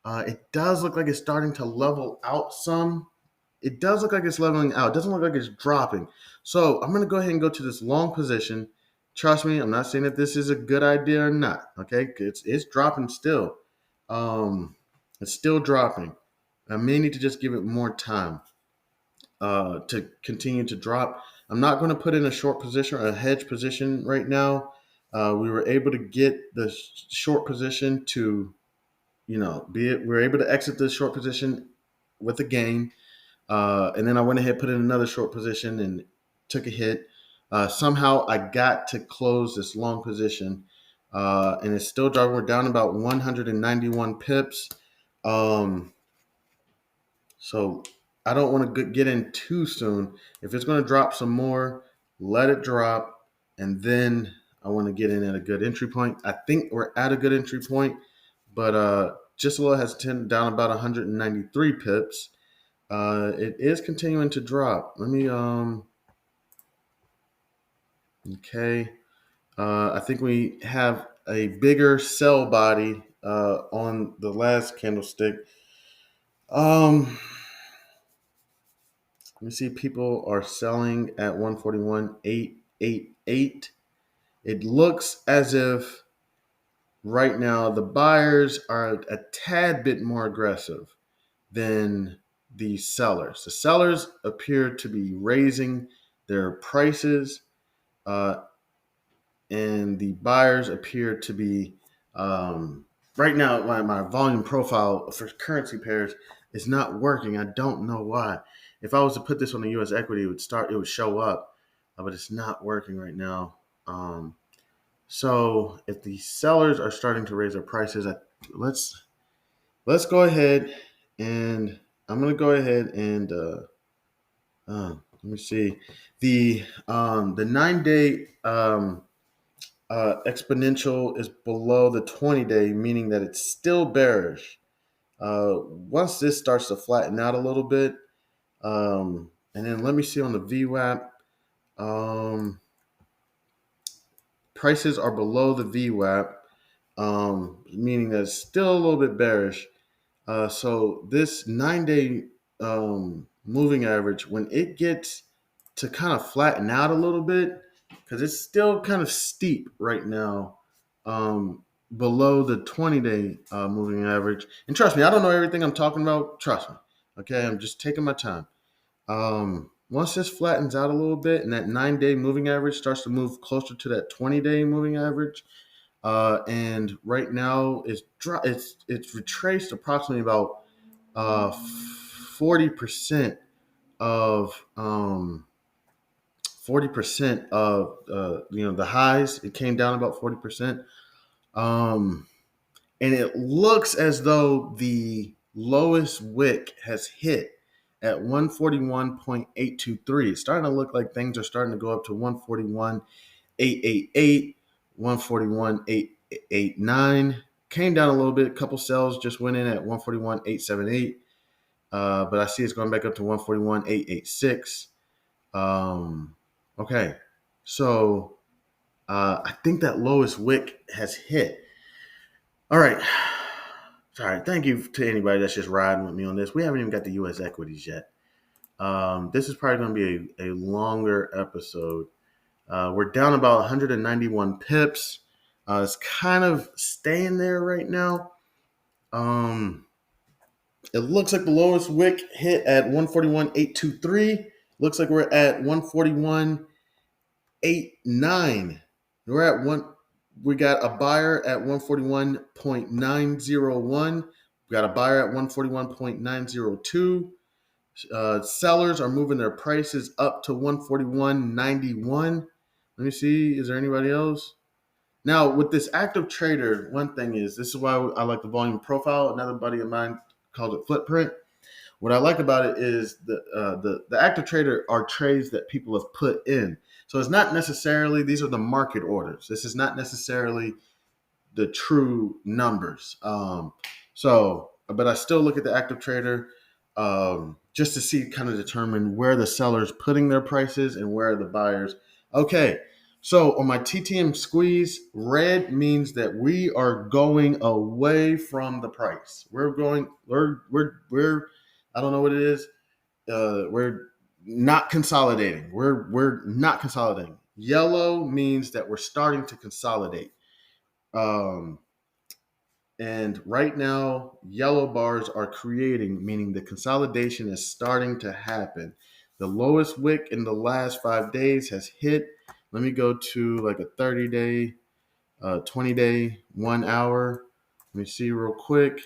It does look like it's starting to level out some. It does look like it's leveling out. It doesn't look like it's dropping. So I'm going to go ahead and go to this long position. Trust me, I'm not saying that this is a good idea or not. Okay, it's dropping still. It's still dropping. I may need to just give it more time to continue to drop. I'm not going to put in a short position or a hedge position right now. We were able to get the short position to, we were able to exit the short position with a gain. And then I went ahead, put in another short position and took a hit. Somehow I got to close this long position, and it's still dropping. We're down about 191 pips. So I don't want to get in too soon. If it's going to drop some more, let it drop, and then I want to get in at a good entry point. I think we're at a good entry point, but just a little hesitant, down about 193 pips. It is continuing to drop. Let me okay. I think we have a bigger sell body on the last candlestick. Let me see. People are selling at 141,888. It looks as if right now the buyers are a tad bit more aggressive than the sellers. The sellers appear to be raising their prices, and the buyers appear to be right now. My volume profile for currency pairs is not working. I don't know why. If I was to put this on the U.S. equity, it would show up, but it's not working right now. So if the sellers are starting to raise their prices, let's go ahead and I'm going to go ahead and let me see the 9-day exponential is below the 20-day, meaning that it's still bearish. Once this starts to flatten out a little bit, and then let me see on the VWAP, prices are below the VWAP, meaning that it's still a little bit bearish. So this 9-day moving average, when it gets to kind of flatten out a little bit, because it's still kind of steep right now, below the 20-day moving average. And trust me, I don't know everything I'm talking about. Trust me. Okay, I'm just taking my time. Once this flattens out a little bit and that 9-day moving average starts to move closer to that 20-day moving average, and right now it's retraced approximately about 40% of 40% of the highs. It came down about 40%, and it looks as though the lowest wick has hit at 141.823. It's starting to look like things are starting to go up to 141.888, 141.889. Came down a little bit. A couple sells just went in at 141.878. But I see it's going back up to 141.886. Okay. So I think that lowest wick has hit. All right. Sorry. Thank you to anybody that's just riding with me on this. We haven't even got the U.S. equities yet. This is probably going to be a longer episode. We're down about 191 pips. It's kind of staying there right now. It looks like the lowest wick hit at 141.823. Looks like we're at 141.89. We're at one. We got a buyer at 141.901. We got a buyer at 141.902. Sellers are moving their prices up to 141.91. Let me see. Is there anybody else? Now, with this active trader, one thing is, this is why I like the volume profile. Another buddy of mine called it footprint. What I like about it is the active trader are trades that people have put in. So it's not necessarily, these are the market orders. This is not necessarily the true numbers. But I still look at the active trader just to see, kind of determine where the seller's putting their prices and where the buyers. Okay, so on my TTM squeeze, red means that we are going away from the price. We're I don't know what it is. We're not consolidating. We're not consolidating. Yellow means that we're starting to consolidate. And right now, yellow bars are creating, meaning the consolidation is starting to happen. The lowest wick in the last 5 days has hit. Let me go to like a 30-day. 20-day, 1 hour. Let me see real quick.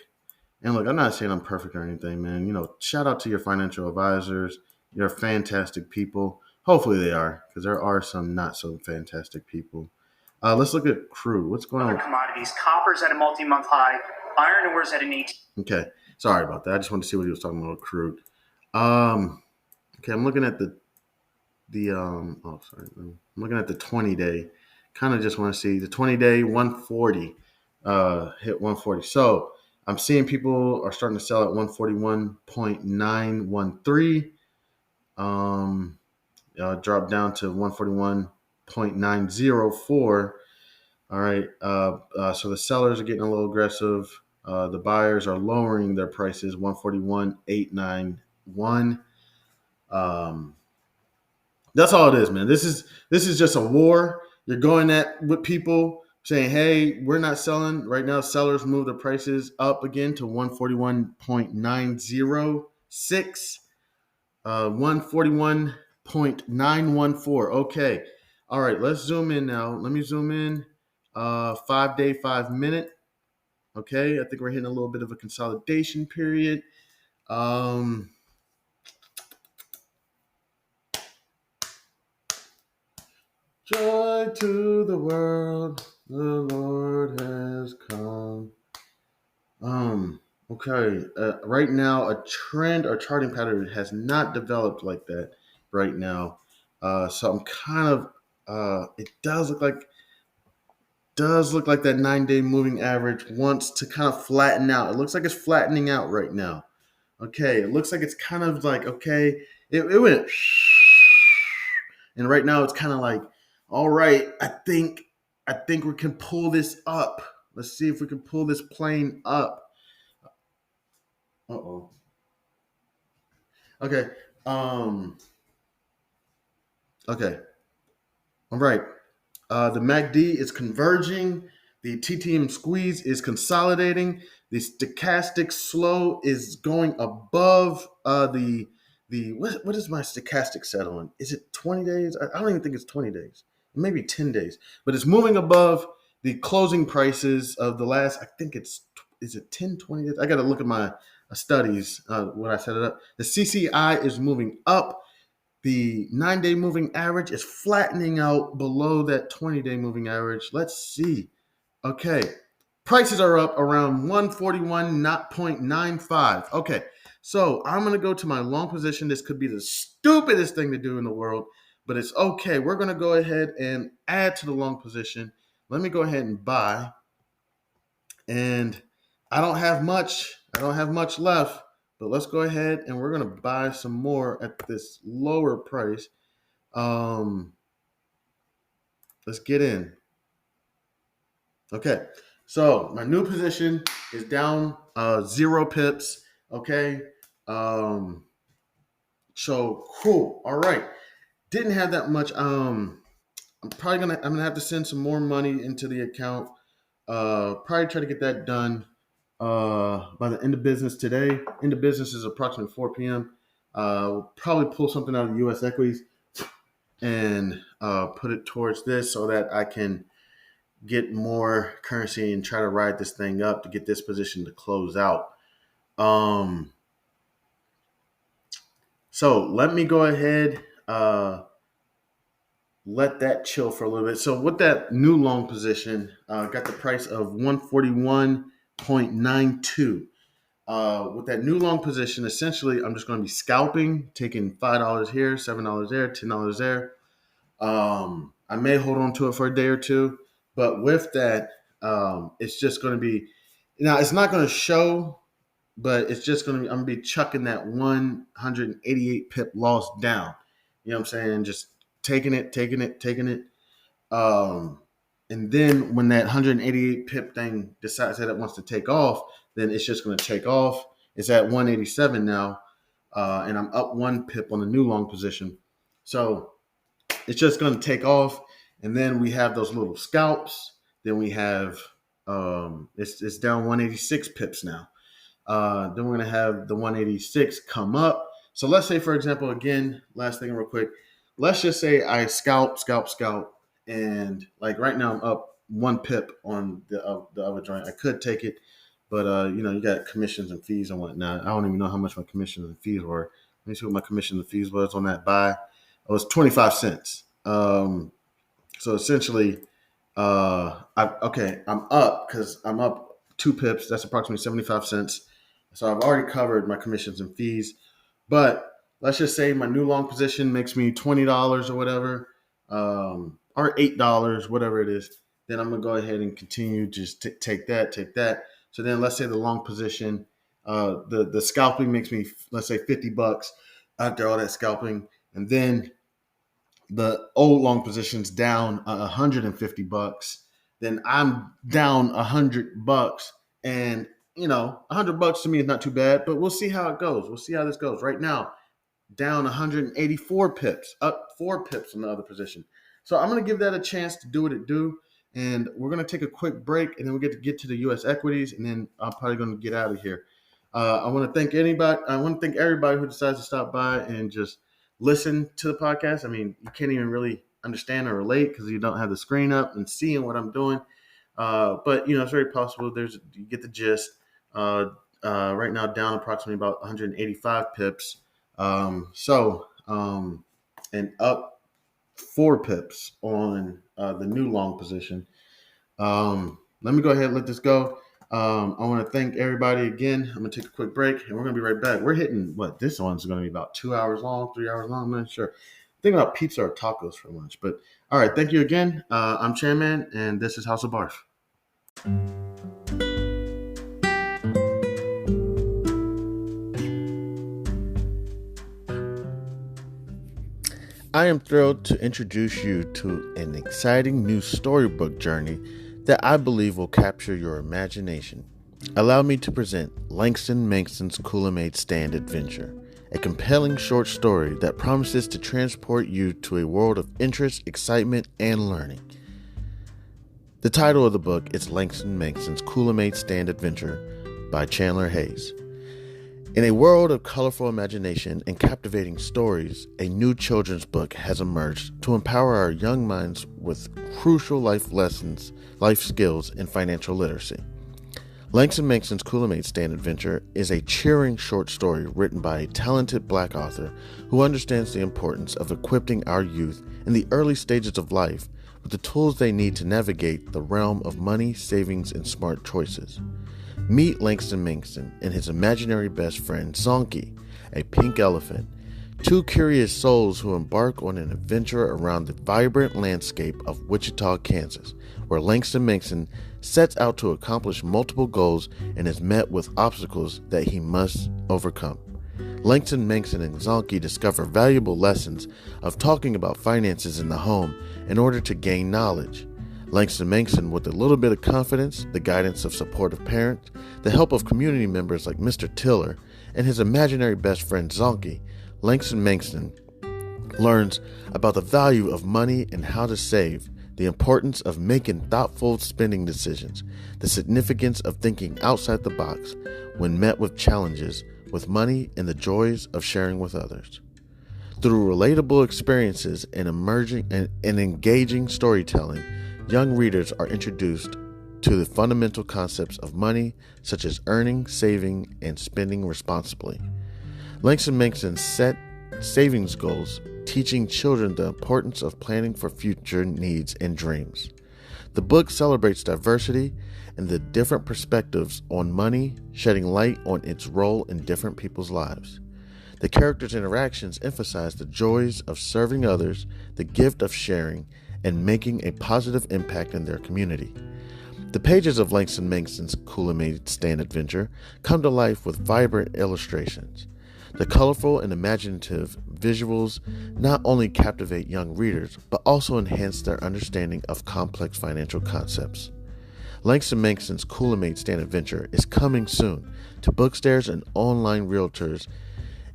And look, I'm not saying I'm perfect or anything, man. You know, shout out to your financial advisors. You're fantastic people. Hopefully they are, because there are some not so fantastic people. Let's look at crude. What's going on? Commodities, copper's at a multi-month high, iron ore's at an 18. Okay, sorry about that. I just wanted to see what he was talking about with crude. Okay, I'm looking at I'm looking at the 20-day. Kind of just want to see the 20-day 140 hit 140. So I'm seeing people are starting to sell at 141.913. Drop down to 141.904. All right. So the sellers are getting a little aggressive. The buyers are lowering their prices, 141.891. That's all it is, man. This is just a war. You're going at with people saying, "Hey, we're not selling right now." Sellers move the prices up again to 141.906, 141.914. Okay, all right. Let's zoom in now. Let me zoom in. 5 day, 5 minute. Okay, I think we're hitting a little bit of a consolidation period. Joy to the world, the Lord has come. Okay. Right now, a trend or charting pattern has not developed like that right now. So I'm kind of. It does look like that 9-day moving average wants to kind of flatten out. It looks like it's flattening out right now. Okay. It looks like it's kind of like okay. It went, and right now it's kind of like, all right. I think we can pull this up. Let's see if we can pull this plane up. Uh-oh. Okay. Okay. All right. The MACD is converging. The TTM squeeze is consolidating. The stochastic slow is going above what is my stochastic set on? Is it 20 days? I don't even think it's 20 days. Maybe 10 days. But it's moving above the closing prices of the last, I think is it 10, 20 days? I got to look at my studies when I set it up. The CCI is moving up. The 9-day moving average is flattening out below that 20-day moving average. Let's see. Okay. Prices are up around 141.95. Okay. So I'm going to go to my long position. This could be the stupidest thing to do in the world, but it's okay. We're going to go ahead and add to the long position. Let me go ahead and buy. And I don't have much left. But let's go ahead and we're going to buy some more at this lower price. Let's get in. Okay. So my new position is down 0 pips. Okay. So cool. All right. Didn't have that much. I'm gonna have to send some more money into the account. Probably try to get that done by the end of business today. End of business is approximately 4 p.m. We'll probably pull something out of the U.S. equities and put it towards this so that I can get more currency and try to ride this thing up to get this position to close out. So let me go ahead, let that chill for a little bit. So with that new long position, got the price of 141.92. With that new long position, essentially, I'm just going to be scalping, taking $5 here, $7 there, $10 there. I may hold on to it for a day or two, but with that, it's just going to be, now it's not going to show, but it's just going to be, I'm going to be chucking that 188 pip loss down. You know what I'm saying? Just taking it. And then when that 188 pip thing decides that it wants to take off, then it's just going to take off. It's at 187 now, and I'm up 1 pip on the new long position. So it's just going to take off, and then we have those little scalps. Then we have it's down 186 pips now. Then we're going to have the 186 come up. So let's say, for example, again, last thing real quick. Let's just say I scalp, and like right now I'm up 1 pip on the other joint. I could take it, but you got commissions and fees and whatnot. I don't even know how much my commissions and fees were. Let me see what my commissions and fees was on that buy. It was 25 cents. So essentially, I'm up because I'm up 2 pips. That's approximately 75 cents. So I've already covered my commissions and fees. But let's just say my new long position makes me $20 or whatever, or $8, whatever it is. Then I'm gonna go ahead and continue just take that. So then let's say the long position, the scalping makes me, let's say, $50 after all that scalping, and then the old long position's down $150. Then I'm down $100, and $100 to me is not too bad, but we'll see how it goes. We'll see how this goes. Right now, down 184 pips, up 4 pips in the other position. So I'm going to give that a chance to do what it do. And we're going to take a quick break, and then we'll get to the U.S. equities, and then I'm probably going to get out of here. I want to thank everybody who decides to stop by and just listen to the podcast. I mean, you can't even really understand or relate because you don't have the screen up and seeing what I'm doing. But it's very possible. You get the gist. Right now, down approximately about 185 pips. And up 4 pips on the new long position. Let me go ahead and let this go. I want to thank everybody again. I'm going to take a quick break, and we're going to be right back. We're hitting this one's going to be about 2 hours long, 3 hours long. I'm not sure. Thinking about pizza or tacos for lunch. But all right, thank you again. I'm Chairman, and this is House of Barf. I am thrilled to introduce you to an exciting new storybook journey that I believe will capture your imagination. Allow me to present Langston Mankson's Kool-Aid Stand Adventure, a compelling short story that promises to transport you to a world of interest, excitement, and learning. The title of the book is Langston Mankson's Kool-Aid Stand Adventure by Chandler Hayes. In a world of colorful imagination and captivating stories, a new children's book has emerged to empower our young minds with crucial life lessons, life skills, and financial literacy. Langston Mankson's Kool-Aid Stand Adventure is a cheering short story written by a talented Black author who understands the importance of equipping our youth in the early stages of life with the tools they need to navigate the realm of money, savings, and smart choices. Meet Langston Mankson and his imaginary best friend, Zonky, a pink elephant, 2 curious souls who embark on an adventure around the vibrant landscape of Wichita, Kansas, where Langston Mankson sets out to accomplish multiple goals and is met with obstacles that he must overcome. Langston Mankson and Zonky discover valuable lessons of talking about finances in the home in order to gain knowledge. Langston Mankson, with a little bit of confidence, the guidance of supportive parents, the help of community members like Mr. Tiller, and his imaginary best friend Zonky, Langston Mankson learns about the value of money and how to save, the importance of making thoughtful spending decisions, the significance of thinking outside the box when met with challenges with money, and the joys of sharing with others. Through relatable experiences and engaging storytelling, young readers are introduced to the fundamental concepts of money, such as earning, saving, and spending responsibly. Langston Mankson set savings goals, teaching children the importance of planning for future needs and dreams. The book celebrates diversity and the different perspectives on money, shedding light on its role in different people's lives. The characters' interactions emphasize the joys of serving others, the gift of sharing, and making a positive impact in their community. The pages of Langston Mankson's Kool-Aid Stand Adventure come to life with vibrant illustrations. The colorful and imaginative visuals not only captivate young readers, but also enhance their understanding of complex financial concepts. Langston Mankson's Kool-Aid Stand Adventure is coming soon to bookstores and online realtors.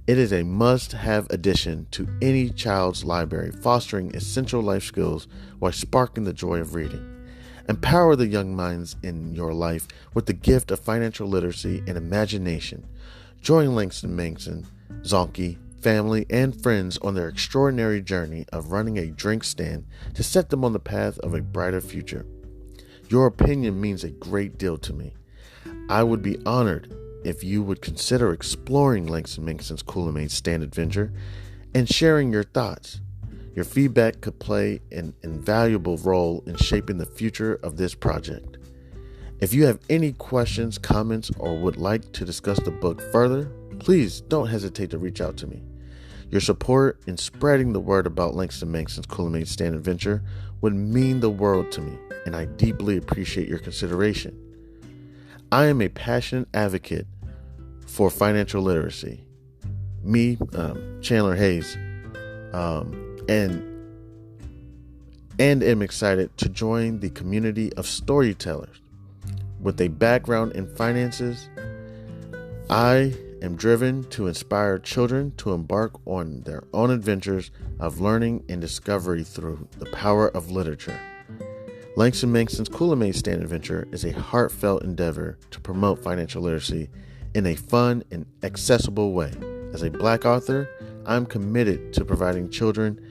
It is a must-have addition to any child's library, fostering essential life skills while sparking the joy of reading. Empower the young minds in your life with the gift of financial literacy and imagination. Join Langston Mankson, Zonky, family, and friends on their extraordinary journey of running a drink stand to set them on the path of a brighter future. Your opinion means a great deal to me. I would be honored if you would consider exploring Langston Mankinson's Cool-Made Stand Adventure and sharing your thoughts. Your feedback could play an invaluable role in shaping the future of this project. If you have any questions, comments, or would like to discuss the book further, please don't hesitate to reach out to me. Your support in spreading the word about Langston Mankinson's Cool-Made Stand Adventure would mean the world to me, and I deeply appreciate your consideration. I am a passionate advocate for financial literacy. Me, Chandler Hayes, and am excited to join the community of storytellers with a background in finances. I am driven to inspire children to embark on their own adventures of learning and discovery through the power of literature. Langston Mankinson's Cool-Made Stand Adventure is a heartfelt endeavor to promote financial literacy in a fun and accessible way. As a Black author, I'm committed to providing children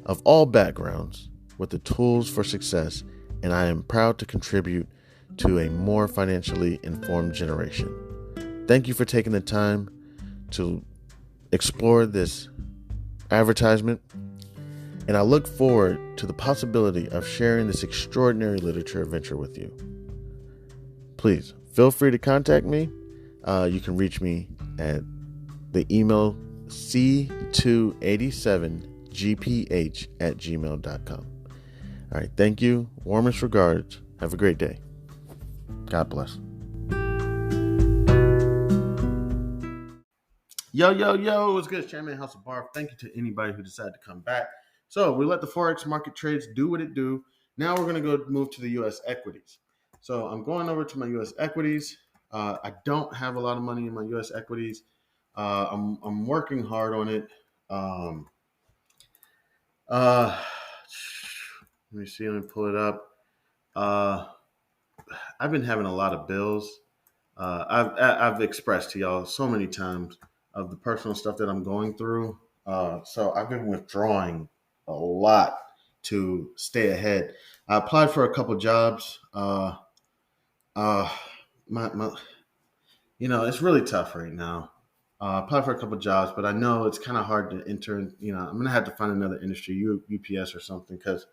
of all backgrounds with the tools for success, and I am proud to contribute to a more financially informed generation. Thank you for taking the time to explore this advertisement, and I look forward to the possibility of sharing this extraordinary literature adventure with you. Please feel free to contact me. You can reach me at the email c287gph@gmail.com. All right, thank you. Warmest regards. Have a great day. God bless. Yo, what's good? Chairman House of Barf. Thank you to anybody who decided to come back. So we let the forex market trades do what it do. Now we're going to go move to the U.S. equities. So I'm going over to my U.S. equities. I don't have a lot of money in my U.S. equities. I'm working hard on it. Let me see. Let me pull it up. I've been having a lot of bills. I've expressed to y'all so many times of the personal stuff that I'm going through. So I've been withdrawing a lot to stay ahead. I applied for a couple jobs. It's really tough right now. I applied for a couple jobs, but I know it's kind of hard to enter. I'm going to have to find another industry, UPS or something, because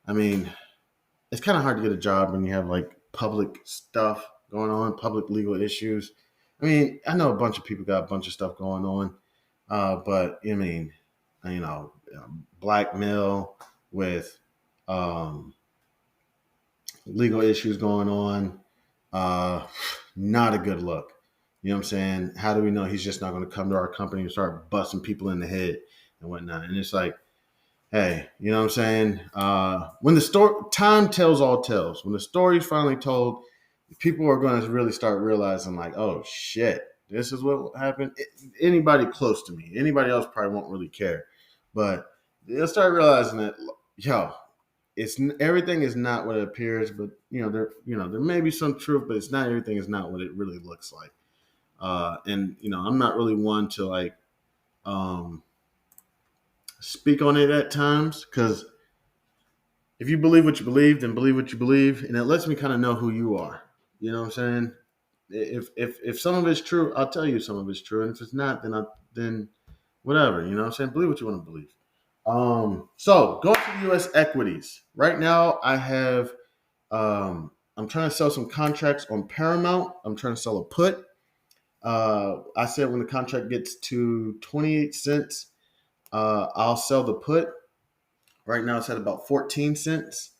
it's kind of hard to get a job when you have like public stuff going on, public legal issues. I know a bunch of people got a bunch of stuff going on, but blackmail with legal issues going on, not a good look. You know what I'm saying? How do we know he's just not going to come to our company and start busting people in the head and whatnot? And it's like, hey, you know what I'm saying? When the time tells all tales. When the story's finally told, people are going to really start realizing, like, oh shit, this is what happened. Anybody close to me, anybody else probably won't really care, but they'll start realizing that, everything is not what it appears. But there may be some truth, but it's not. Everything is not what it really looks like. And I'm not really one to like speak on it at times, because if you believe what you believe, then believe what you believe, and it lets me kind of know who you are. You know what I'm saying? If some of it's true, I'll tell you some of it's true, and if it's not, then whatever. You know what I'm saying? Believe what you want to believe. So going to the U.S. equities right now, I have. I'm trying to sell some contracts on Paramount. I'm trying to sell a put. I said when the contract gets to 28 cents, I'll sell the put. Right now it's at about 14 cents.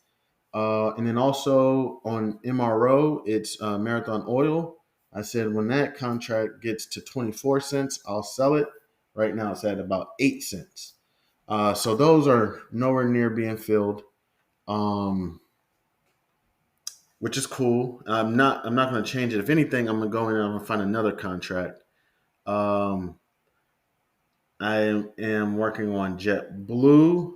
And then also on MRO, it's Marathon Oil. I said when that contract gets to 24 cents, I'll sell it. Right now it's at about 8 cents. So those are nowhere near being filled, which is cool. I'm not going to change it. If anything, I'm going to go in and I'm going to find another contract. I am working on JetBlue.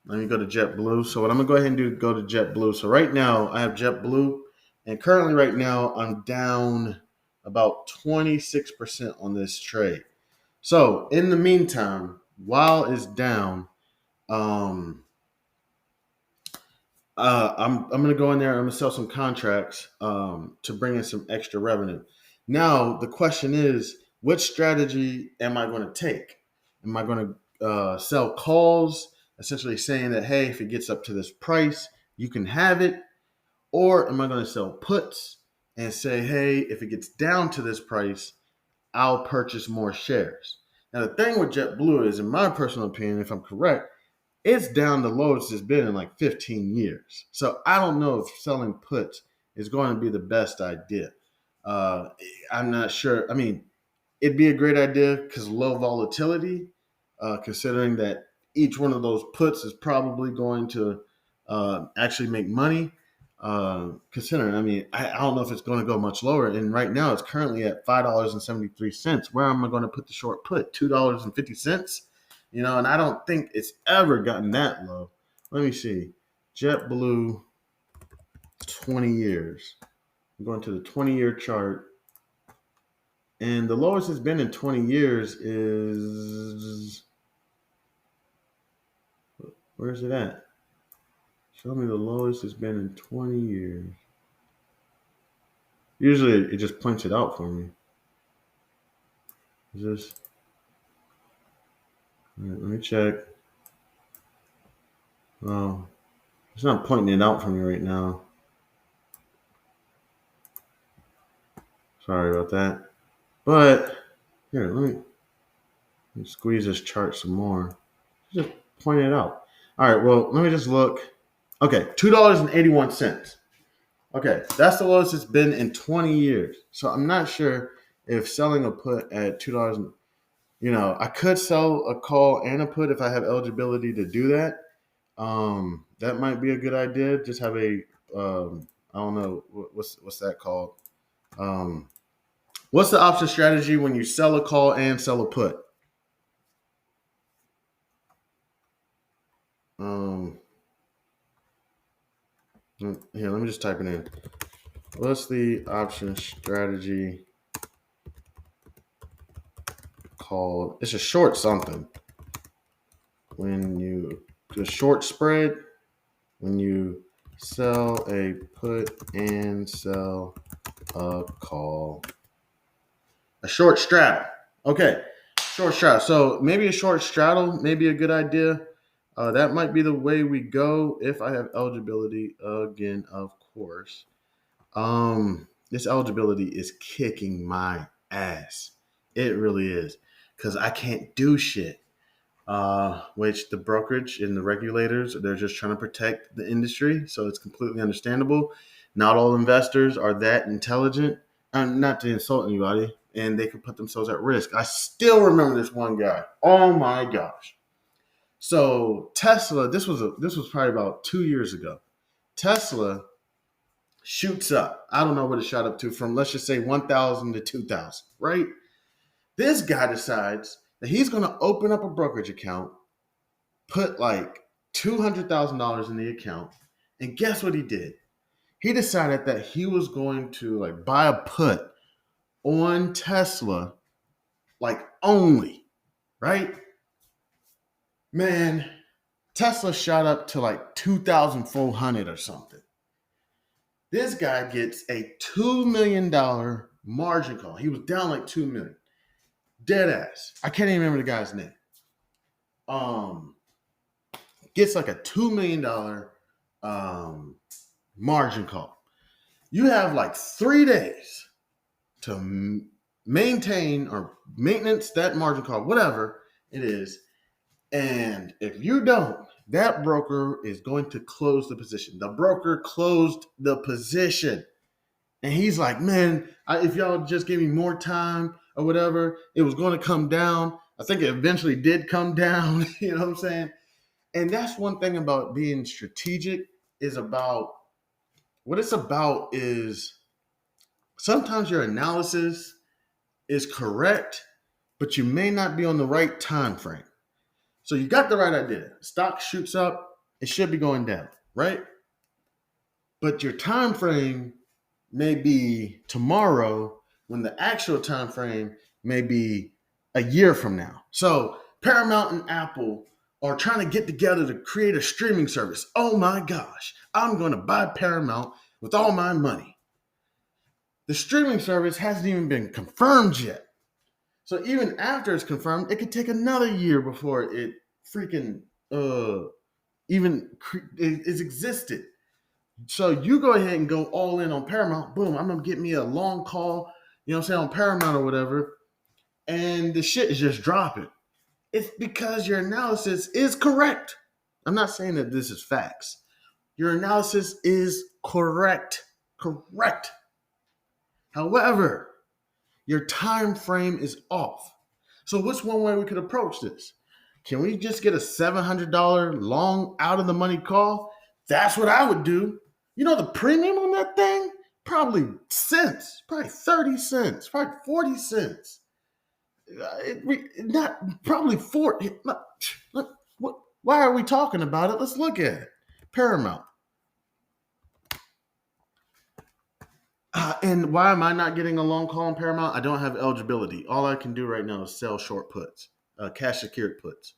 Let me go to JetBlue. So what I'm going to go ahead and do is go to JetBlue. So right now I have JetBlue, and currently right now I'm down about 26% on this trade. So in the meantime, while it's down, I'm gonna go in there. I'm gonna sell some contracts to bring in some extra revenue. Now the question is, which strategy am I going to take? Am I going to sell calls, essentially saying that hey, if it gets up to this price, you can have it, or am I going to sell puts and say hey, if it gets down to this price, I'll purchase more shares? Now the thing with JetBlue is, in my personal opinion, if I'm correct, it's down the lowest it's been in like 15 years. So I don't know if selling puts is going to be the best idea. Uh, I'm not sure. I mean, it'd be a great idea because low volatility, considering that each one of those puts is probably going to actually make money. Considering, I mean, I don't know if it's going to go much lower. And right now, it's currently at $5.73. Where am I going to put the short put? $2.50. And I don't think it's ever gotten that low. Let me see. JetBlue, 20 years. I'm going to the 20-year chart. And the lowest it's been in 20 years is, where is it at? Show me the lowest it's been in 20 years. Usually it just points it out for me. Is this? All right, let me check. Oh, it's not pointing it out for me right now. Sorry about that. But here, let me squeeze this chart some more. Just point it out. All right, well, let me just look. Okay, $2.81. Okay, that's the lowest it's been in 20 years. So I'm not sure if selling a put at $2, I could sell a call and a put if I have eligibility to do that. That might be a good idea. Just have I don't know, what's that called? What's the option strategy when you sell a call and sell a put? Here, let me just type it in. What's the option strategy called? It's a short something. The short spread, when you sell a put and sell a call. A short straddle. Okay, short straddle. So maybe a short straddle may be a good idea. That might be the way we go if I have eligibility again, of course. This eligibility is kicking my ass. It really is, because I can't do shit. Which the brokerage and the regulators, they're just trying to protect the industry. So it's completely understandable. Not all investors are that intelligent. Not to insult anybody, and they could put themselves at risk. I still remember this one guy. Oh my gosh. So Tesla, this was probably about 2 years ago. Tesla shoots up. I don't know what it shot up to, from let's just say 1,000 to 2,000, right? This guy decides that he's going to open up a brokerage account, put like $200,000 in the account, and guess what he did? He decided that he was going to like buy a put on Tesla, like only, right? Man, Tesla shot up to like 2,400 or something. This guy gets a $2 million margin call. He was down like $2 million. Dead ass. I can't even remember the guy's name. Gets like a $2 million margin call. You have like 3 days to maintain or maintenance that margin call, whatever it is. And if you don't, that broker is going to close the position. The broker closed the position. And he's like, man, if y'all just give me more time or whatever, it was going to come down. I think it eventually did come down. You know what I'm saying? And that's one thing about being strategic, is about what it's about is sometimes your analysis is correct, but you may not be on the right time frame. So you got the right idea. Stock shoots up, it should be going down, right? But your time frame may be tomorrow, when the actual time frame may be a year from now. So Paramount and Apple are trying to get together to create a streaming service. Oh my gosh, I'm going to buy Paramount with all my money. The streaming service hasn't even been confirmed yet. So even after it's confirmed, it could take another year before it freaking is existed. So you go ahead and go all in on Paramount. Boom, I'm gonna get me a long call, you know what I'm saying, on Paramount or whatever, and the shit is just dropping. It's because your analysis is correct. I'm not saying that this is facts. Your analysis is correct. Correct. However, your time frame is off. So what's one way we could approach this? Can we just get a $700 long out of the money call? That's what I would do. You know the premium on that thing? Probably cents, probably 30 cents, probably 40 cents. Not probably 40. Why are we talking about it? Let's look at it. Paramount. And why am I not getting a long call on Paramount? I don't have eligibility. All I can do right now is sell short puts, cash secured puts.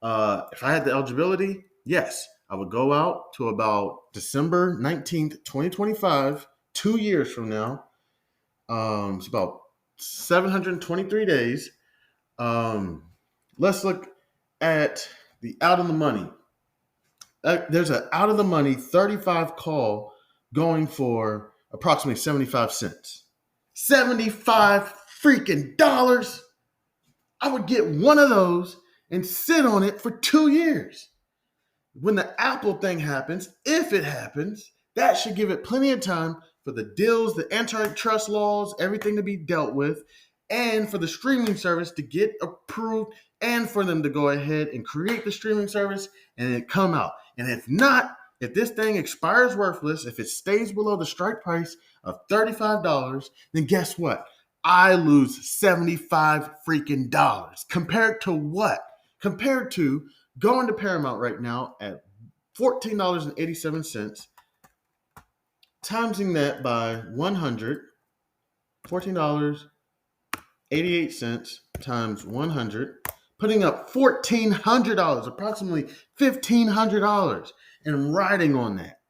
If I had the eligibility, yes, I would go out to about December 19th, 2025, 2 years from now. It's about 723 days. Let's look at the out of the money. There's an out of the money 35 call going for approximately 75 cents. 75 freaking dollars. I would get one of those and sit on it for 2 years. When the Apple thing happens, if it happens, that should give it plenty of time for the deals, the antitrust laws, everything to be dealt with, and for the streaming service to get approved, and for them to go ahead and create the streaming service and it come out. And if not, if this thing expires worthless, if it stays below the strike price of $35, then guess what? I lose 75 freaking dollars. Compared to what? Compared to going to Paramount right now at $14.87, timesing that by 100, $14.88 times 100, putting up $1,400, approximately $1,500, and riding on that.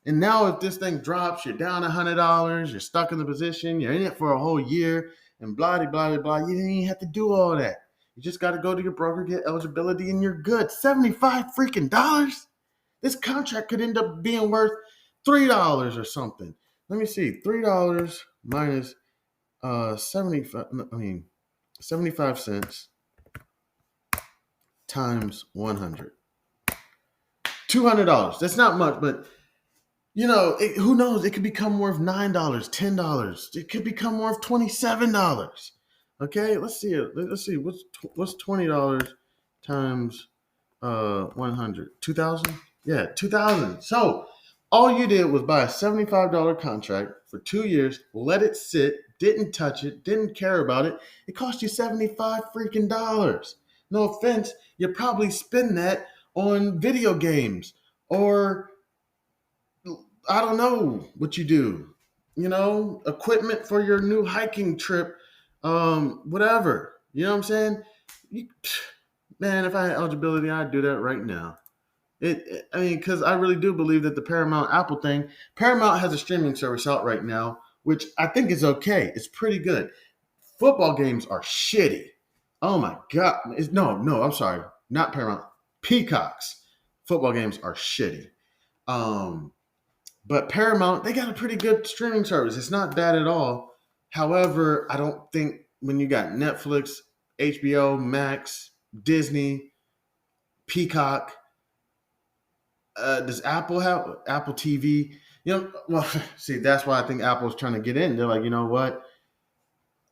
And now if this thing drops, you're down $100, you're stuck in the position, you're in it for a whole year, and blah, blah, blah, blah. You didn't even have to do all that. You just got to go to your broker, get eligibility, and you're good. 75 freaking dollars? This contract could end up being worth $3 or something. Let me see. $3 minus 75 cents times 100. $200. That's not much, but you know, who knows? It could become worth $9, $10. It could become worth $27. Okay, let's see it. Let's see what's $20 times 100. 2,000? Yeah, 2,000. So all you did was buy a $75 contract for 2 years, let it sit, didn't touch it, didn't care about it. It cost you 75 freaking dollars. No offense, you probably spend that on video games or I don't know what you do. You know, equipment for your new hiking trip, whatever. You know what I'm saying? Man, if I had eligibility, I'd do that right now. Because I really do believe that the Paramount Apple thing, Paramount has a streaming service out right now, which I think is okay. It's pretty good. Football games are shitty. Oh my God. No, I'm sorry. Not Paramount. Peacock's football games are shitty. But Paramount, they got a pretty good streaming service. It's not bad at all. However, I don't think when you got Netflix, HBO, Max, Disney, Peacock, does Apple have Apple TV? You know, well, see, that's why I think Apple's trying to get in. They're like, you know what?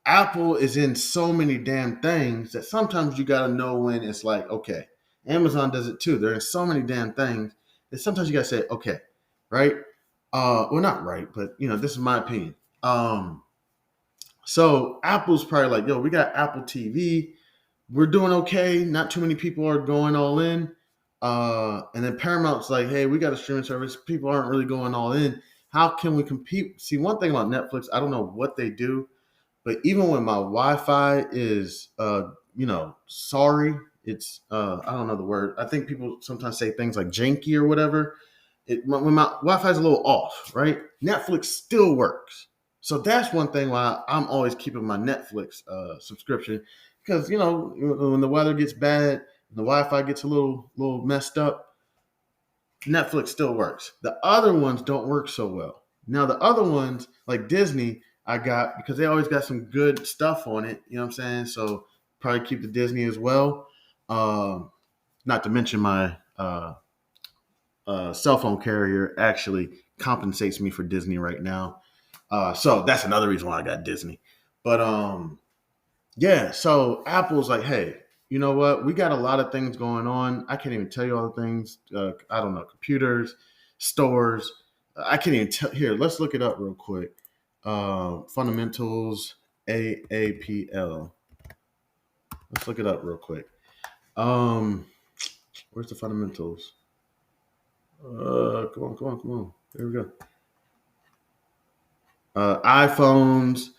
Apple is in so many damn things that sometimes you got to know when it's like, okay, Amazon does it too. They're in so many damn things that sometimes you got to say, okay, right? Well, not right, but you know, this is my opinion. So Apple's probably like, yo, we got Apple TV. We're doing okay. Not too many people are going all in. And then Paramount's like, hey, we got a streaming service. People aren't really going all in. How can we compete? See, one thing about Netflix, I don't know what they do, but even when my Wi-Fi is, sorry, it's I don't know the word. I think people sometimes say things like janky or whatever. When my Wi-Fi is a little off, right? Netflix still works. So that's one thing why I'm always keeping my Netflix subscription, because when the weather gets bad, the Wi-Fi gets a little messed up, Netflix still works. The other ones don't work so well. Now the other ones like Disney, I got because they always got some good stuff on it. You know what I'm saying? So probably keep the Disney as well. Not to mention my cell phone carrier actually compensates me for Disney right now. So that's another reason why I got Disney. But yeah, so Apple's like, hey, you know what? We got a lot of things going on. I can't even tell you all the things. I don't know, computers, stores. I can't even tell. Here, let's look it up real quick. Fundamentals, AAPL. Let's look it up real quick. Where's the fundamentals? Come on. There we go. iPhones,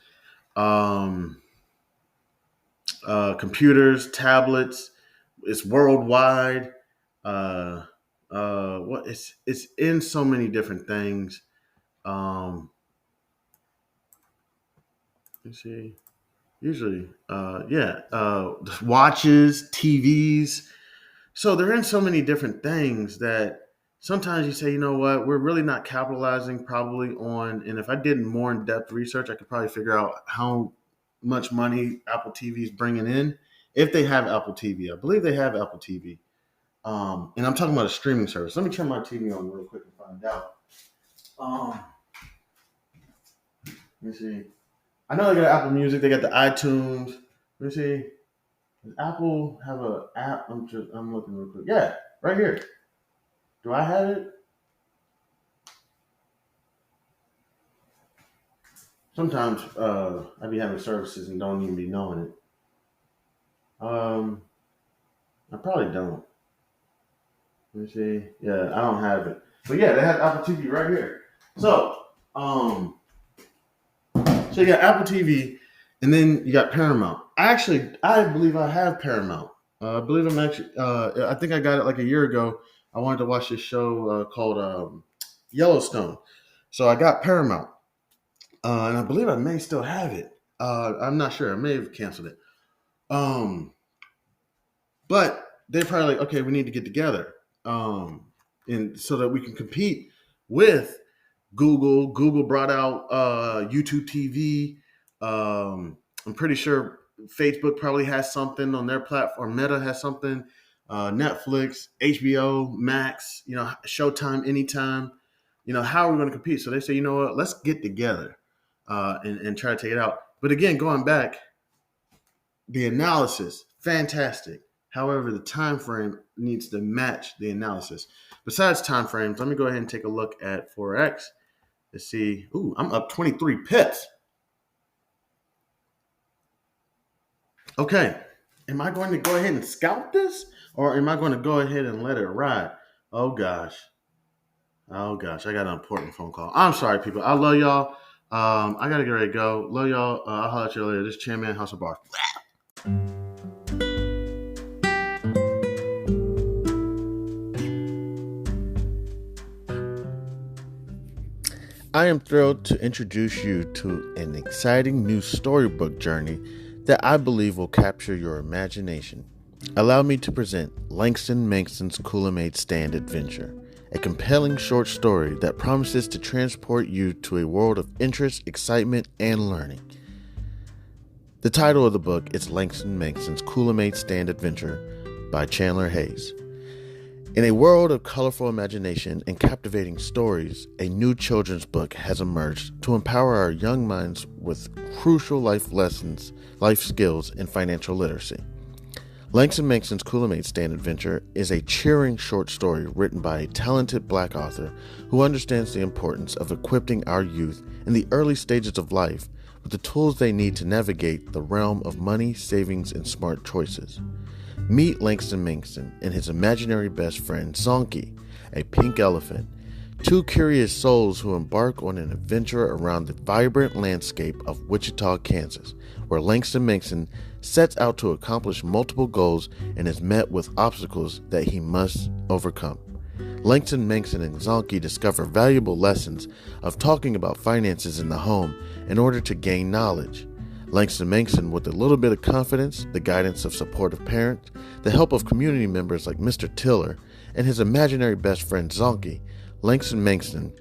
computers, tablets. It's worldwide. What it's in so many different things. Let's see. Usually, watches, TVs. So they're in so many different things that sometimes you say, you know what, we're really not capitalizing probably on. And if I did more in depth research, I could probably figure out how much money Apple TV is bringing in if they have Apple TV. I believe they have Apple TV. And I'm talking about a streaming service. Let me turn my TV on real quick and find out. Let me see. I know they got Apple Music. They got the iTunes. Let me see. Does Apple have an app? I'm looking real quick. Yeah, right here. Do I have it? Sometimes I be having services and don't even be knowing it. I probably don't. Let me see. Yeah, I don't have it. But yeah, they have Apple TV right here. So you got Apple TV, and then you got Paramount. I believe I have Paramount. I believe I'm actually. I think I got it like a year ago. I wanted to watch this show called Yellowstone, so I got Paramount, and I believe I may still have it. I'm not sure. I may have canceled it. But they're probably like, okay, we need to get together, and so that we can compete with Google. Google brought out YouTube TV. I'm pretty sure Facebook probably has something on their platform. Meta has something. Netflix, HBO, Max, Showtime, Anytime. How are we going to compete? So they say, you know what? Let's get together and try to take it out. But again, going back, the analysis, fantastic. However, the time frame needs to match the analysis. Besides time frames, let me go ahead and take a look at forex. Let's see. Ooh, I'm up 23 pips. Okay. Am I going to go ahead and scalp this, or am I going to go ahead and let it ride? Oh gosh. I got an important phone call. I'm sorry, people. I love y'all. I got to get ready to go. Love y'all. I'll holler at you later. This is Chairman House of Bar. I am thrilled to introduce you to an exciting new storybook journey that I believe will capture your imagination. Allow me to present Langston Mankson's Coolamade Stand Adventure, a compelling short story that promises to transport you to a world of interest, excitement, and learning. The title of the book is Langston Mankson's Coolamade Stand Adventure by Chandler Hayes. In a world of colorful imagination and captivating stories, a new children's book has emerged to empower our young minds with crucial life lessons, life skills, and financial literacy. Langston Mankson's Coolamade Stand Adventure is a cheering short story written by a talented Black author who understands the importance of equipping our youth in the early stages of life with the tools they need to navigate the realm of money, savings, and smart choices. Meet Langston Mankson and his imaginary best friend, Zonky, a pink elephant, Two curious souls who embark on an adventure around the vibrant landscape of Wichita, Kansas, where Langston Mason sets out to accomplish multiple goals and is met with obstacles that he must overcome. Langston Mason and Zonky discover valuable lessons of talking about finances in the home in order to gain knowledge. Langston Mason, with a little bit of confidence, the guidance of supportive parents, the help of community members like Mr. Tiller, and his imaginary best friend Zonky, Langston Mason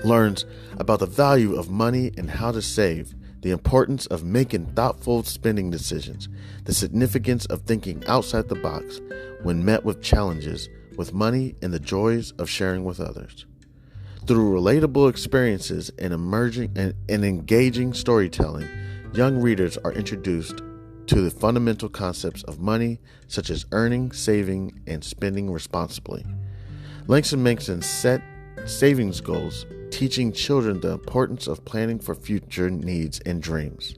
learns about the value of money and how to save, the importance of making thoughtful spending decisions, the significance of thinking outside the box when met with challenges with money, and the joys of sharing with others. Through relatable experiences and engaging storytelling, young readers are introduced to the fundamental concepts of money, such as earning, saving, and spending responsibly. Langston Mason set savings goals, teaching children the importance of planning for future needs and dreams.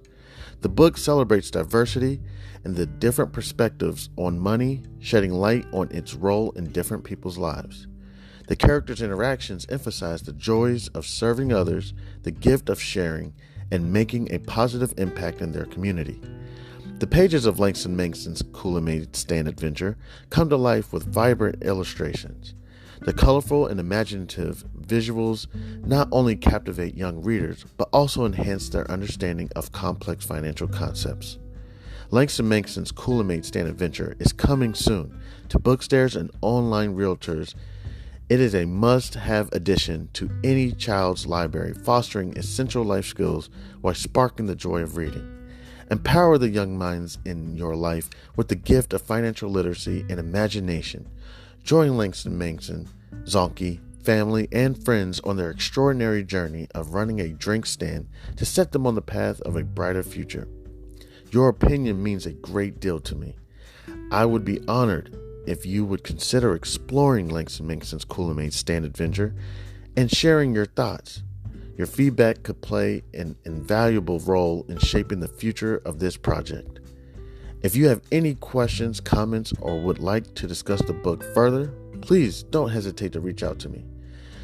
The book celebrates diversity and the different perspectives on money, shedding light on its role in different people's lives. The characters' interactions emphasize the joys of serving others, the gift of sharing, and making a positive impact in their community. The pages of Langston Mason's Kool-Aid Stand Adventure come to life with vibrant illustrations. The colorful and imaginative visuals not only captivate young readers, but also enhance their understanding of complex financial concepts. Langston Mason's Kool-Aid Stand Adventure is coming soon to bookstores and online realtors. It is a must-have addition to any child's library, fostering essential life skills while sparking the joy of reading. Empower the young minds in your life with the gift of financial literacy and imagination. Join Langston Mason, Zonky, family, and friends on their extraordinary journey of running a drink stand to set them on the path of a brighter future. Your opinion means a great deal to me. I would be honored if you would consider exploring Langston Mason's Kool-Aid Stand Adventure and sharing your thoughts. Your feedback could play an invaluable role in shaping the future of this project. If you have any questions, comments, or would like to discuss the book further, please don't hesitate to reach out to me.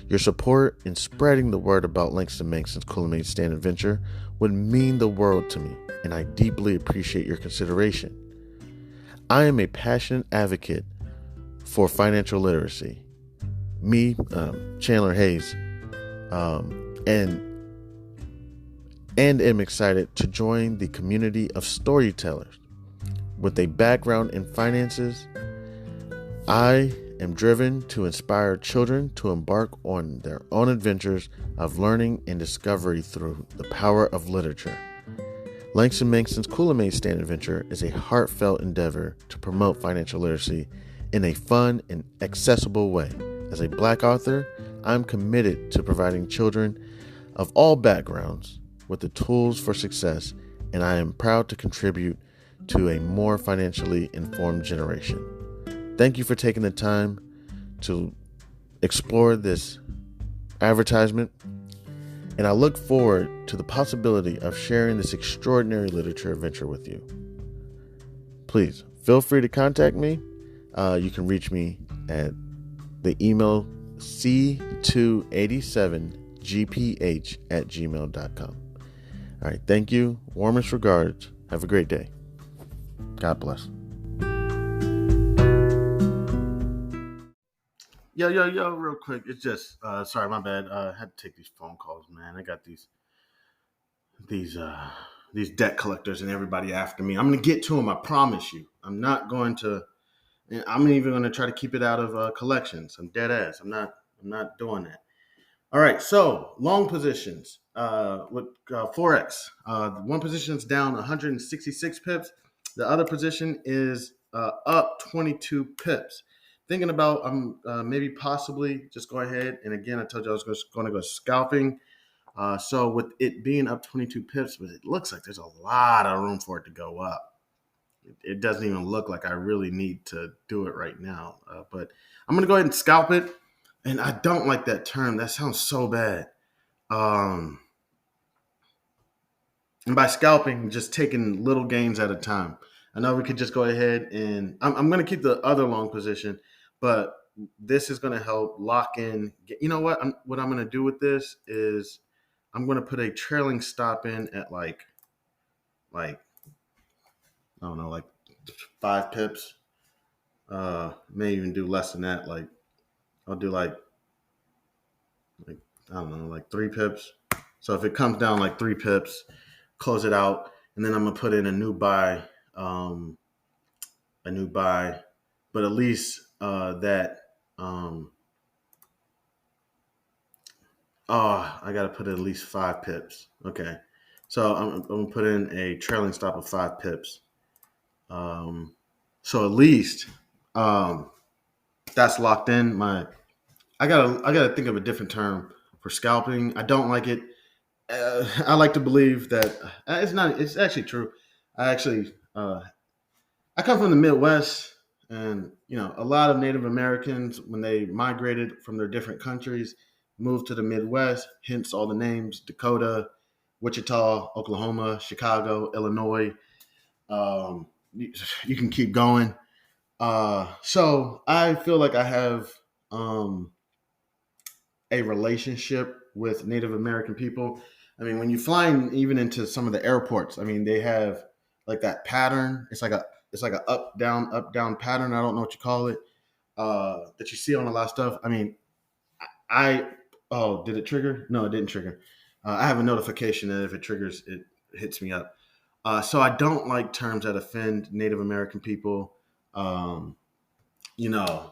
Your support in spreading the word about Langston Mason's Kool-Aid Stand Adventure would mean the world to me, and I deeply appreciate your consideration. I am a passionate advocate for financial literacy. Me, Chandler Hayes, and am excited to join the community of storytellers. With a background in finances, I am driven to inspire children to embark on their own adventures of learning and discovery through the power of literature. Langston Mason's Kool-Aid Stand Adventure is a heartfelt endeavor to promote financial literacy in a fun and accessible way. As a Black author, I'm committed to providing children of all backgrounds with the tools for success, and I am proud to contribute to a more financially informed generation. Thank you for taking the time to explore this advertisement, and I look forward to the possibility of sharing this extraordinary literature adventure with you. Please feel free to contact me. You can reach me at the email c287gph@gmail.com. All right, thank you. Warmest regards. Have a great day. God bless. Yo, real quick. It's just, sorry, my bad. I had to take these phone calls, man. I got these debt collectors and everybody after me. I'm going to get to them. I promise you. I'm not even going to try to keep it out of collections. I'm dead ass. I'm not doing that. All right. So long positions, with forex, one position is down 166 pips. The other position is up 22 pips. Thinking about maybe possibly just go ahead. And again, I told you I was going to go scalping. So with it being up 22 pips, but it looks like there's a lot of room for it to go up. It doesn't even look like I really need to do it right now. But I'm going to go ahead and scalp it. And I don't like that term. That sounds so bad. And by scalping, just taking little gains at a time. I know we could just go ahead and I'm going to keep the other long position, but this is going to help lock in. You know what? What I'm going to do with this is I'm going to put a trailing stop in at like I don't know, like 5 pips. May even do less than that. Like I'll do like I don't know, like 3 pips. So if it comes down like 3 pips, close it out, and then I'm gonna put in um, a new buy, but at least that. Um, I got to put at least 5 pips. Okay, so I'm gonna put in a trailing stop of 5 pips. Um, so at least um, that's locked in. I gotta think of a different term for scalping. I don't like it. I like to believe that it's not. It's actually true. I actually I come from the Midwest, and a lot of Native Americans, when they migrated from their different countries, moved to the Midwest. Hence all the names: Dakota, Wichita, Oklahoma, Chicago, Illinois. You can keep going. So I feel like I have um, a relationship with Native American people. I mean, when you fly even into some of the airports, I mean, they have like that pattern. It's like a up down pattern. I don't know what you call it. That you see on a lot of stuff. I mean, I oh, did it trigger? No, it didn't trigger. I have a notification that if it triggers, it hits me up. So I don't like terms that offend Native American people. Um,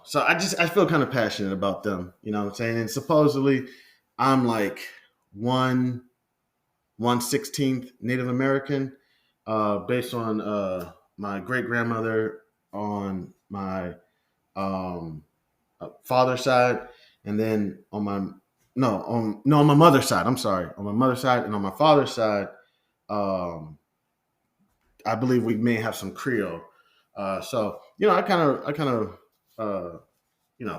so I feel kind of passionate about them. You know what I'm saying? And supposedly, I'm like one 1/16th Native American, based on my great grandmother on my father's side, and then on my no on no on my mother's side. I'm sorry, on my mother's side, and on my father's side, um, I believe we may have some Creole. So I kind of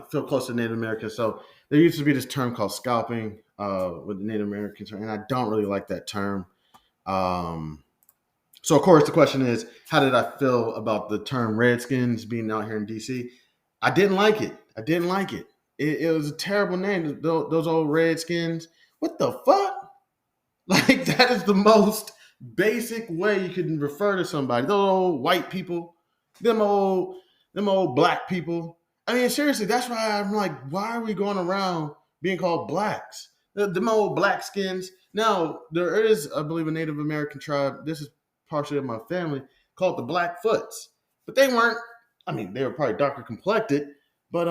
feel close to Native Americans. So there used to be this term called scalping with the Native Americans, and I don't really like that term. Um, so of course the question is, how did I feel about the term Redskins being out here in DC? I didn't like it. I didn't like it. It was a terrible name. Those old Redskins. What the fuck? Like that is the most basic way you can refer to somebody. Those old white people, them old, them old black people. I mean, seriously, that's why I'm like, why are we going around being called blacks? Them old black skins. Now there is, I believe, a Native American tribe. This is partially of my family called the Blackfoots, but they weren't. I mean, they were probably darker complected, but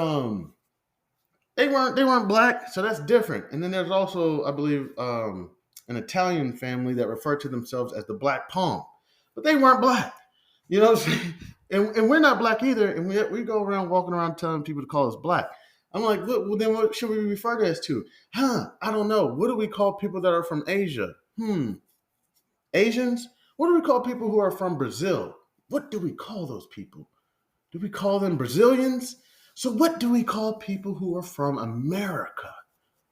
they weren't black, so that's different. And then there's also, I believe, an Italian family that referred to themselves as the Black Palm, but they weren't black. You know what I'm saying? And we're not black either, and we go around walking around telling people to call us black. I'm like, well, then what should we refer to as to? I don't know. What do we call people that are from Asia? Asians? What do we call people who are from Brazil? What do we call those people? Do we call them Brazilians? So what do we call people who are from America?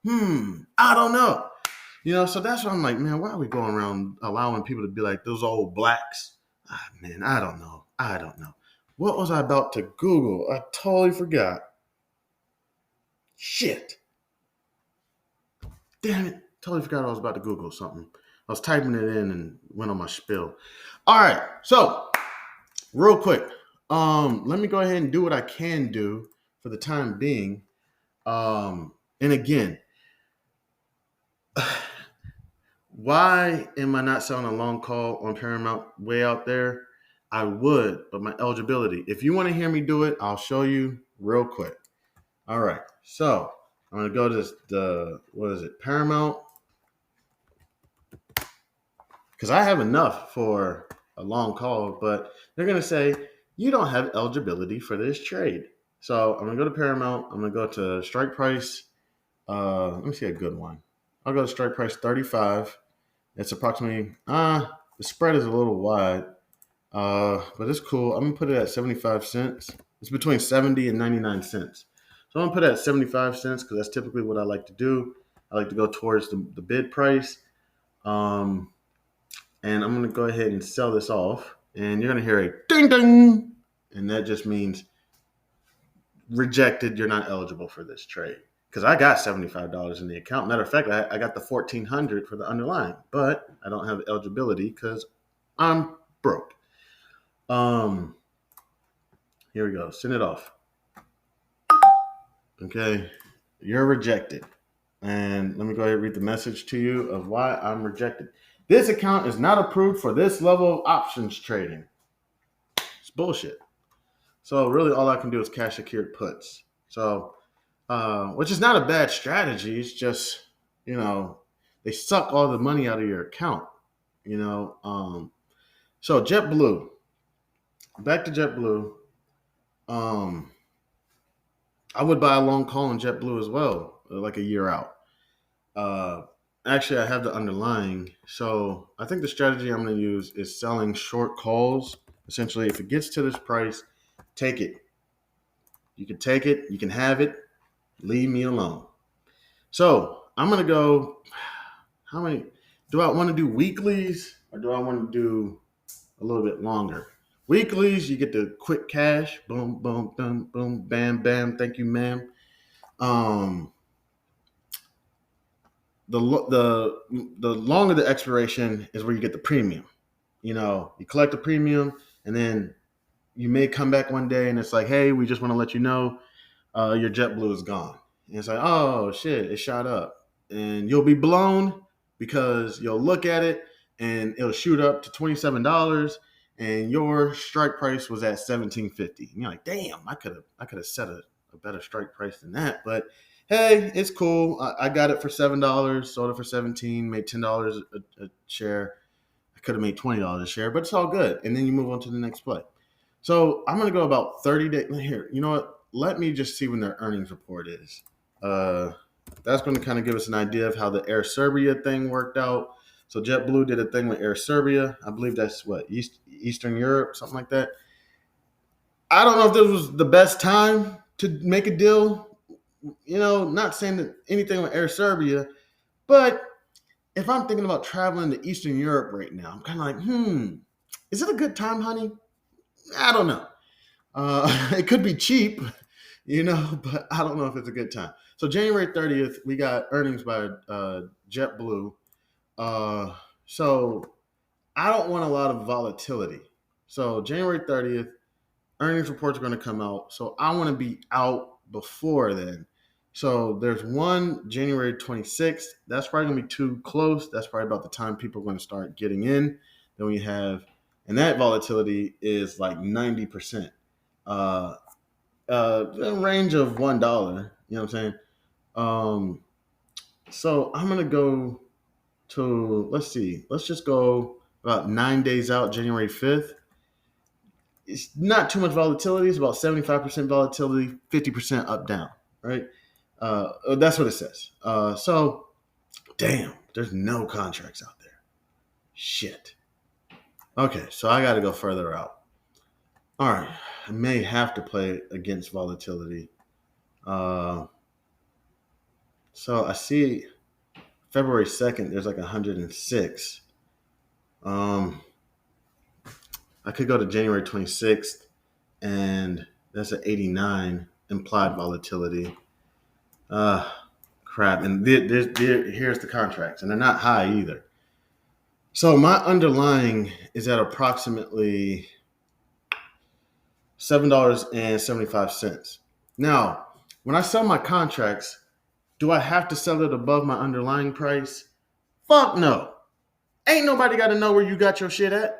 I don't know. So that's why I'm like, man, why are we going around allowing people to be like those old blacks? Man, I don't know. I don't know. What was I about to Google? I totally forgot. Shit. Damn it. Totally forgot I was about to Google something. I was typing it in and went on my spill. All right. So, real quick. Let me go ahead and do what I can do for the time being. And again, why am I not selling a long call on Paramount way out there? I would, but my eligibility. If you want to hear me do it, I'll show you real quick. All right. So I'm going to go to what is it? Paramount. Because I have enough for a long call, but they're going to say, you don't have eligibility for this trade. So I'm going to go to Paramount. I'm going to go to strike price. Let me see a good one. I'll go to strike price 35. It's approximately, the spread is a little wide, but it's cool. I'm going to put it at 75 cents. It's between 70 and 99 cents. So I'm going to put it at 75 cents because that's typically what I like to do. I like to go towards the bid price. And I'm going to go ahead and sell this off. And you're going to hear a ding, ding. And that just means rejected. You're not eligible for this trade. Because I got $75 in the account. Matter of fact, I got the $1,400 for the underlying, but I don't have eligibility because I'm broke. Here we go. Send it off. Okay, you're rejected. And let me go ahead and read the message to you of why I'm rejected. This account is not approved for this level of options trading. It's bullshit. So really all I can do is cash secured puts. So, which is not a bad strategy. It's just, they suck all the money out of your account, So JetBlue, back to JetBlue. I would buy a long call on JetBlue as well, like a year out. Actually, I have the underlying. So I think the strategy I'm going to use is selling short calls. Essentially, if it gets to this price, take it. You can take it. You can have it. Leave me alone. So I'm going to go. How many? Do I want to do weeklies or do I want to do a little bit longer? Weeklies, you get the quick cash. Boom, boom, boom, boom, bam, bam. Thank you, ma'am. The longer the expiration is where you get the premium. You collect the premium and then you may come back one day and it's like, hey, we just want to let you know your JetBlue is gone. And it's like, oh, shit, it shot up. And you'll be blown because you'll look at it and it'll shoot up to $27 and your strike price was at $17.50. And you're like, damn, I could have set a better strike price than that. But hey, it's cool. I got it for $7, sold it for $17, made $10 a share. I could have made $20 a share, but it's all good. And then you move on to the next play. So I'm going to go about 30 days. Here, you know what? Let me just see when their earnings report is. That's going to kind of give us an idea of how the Air Serbia thing worked out. So JetBlue did a thing with Air Serbia. I believe that's Eastern Europe, something like that. I don't know if this was the best time to make a deal. Not saying that anything with Air Serbia, but if I'm thinking about traveling to Eastern Europe right now, I'm kind of like, is it a good time, honey? I don't know. It could be cheap, but I don't know if it's a good time. So January 30th, we got earnings by JetBlue. So I don't want a lot of volatility. So January 30th, earnings reports are going to come out. So I want to be out before then. So there's one January 26th. That's probably going to be too close. That's probably about the time people are going to start getting in. Then we have, and that volatility is like 90%. A range of $1. You know what I'm saying? So I'm going to go to, let's just go about 9 days out, January 5th. It's not too much volatility. It's about 75% volatility, 50% up, down, right? That's what it says. So, damn, there's no contracts out there. Shit. Okay, so I got to go further out. All right, I may have to play against volatility. So I see February 2nd, there's like 106. I could go to January 26th, and that's an 89 implied volatility. Crap. And here's the contracts, and they're not high either. So my underlying is at approximately $7.75. Now, when I sell my contracts, do I have to sell it above my underlying price? Fuck no. Ain't nobody got to know where you got your shit at.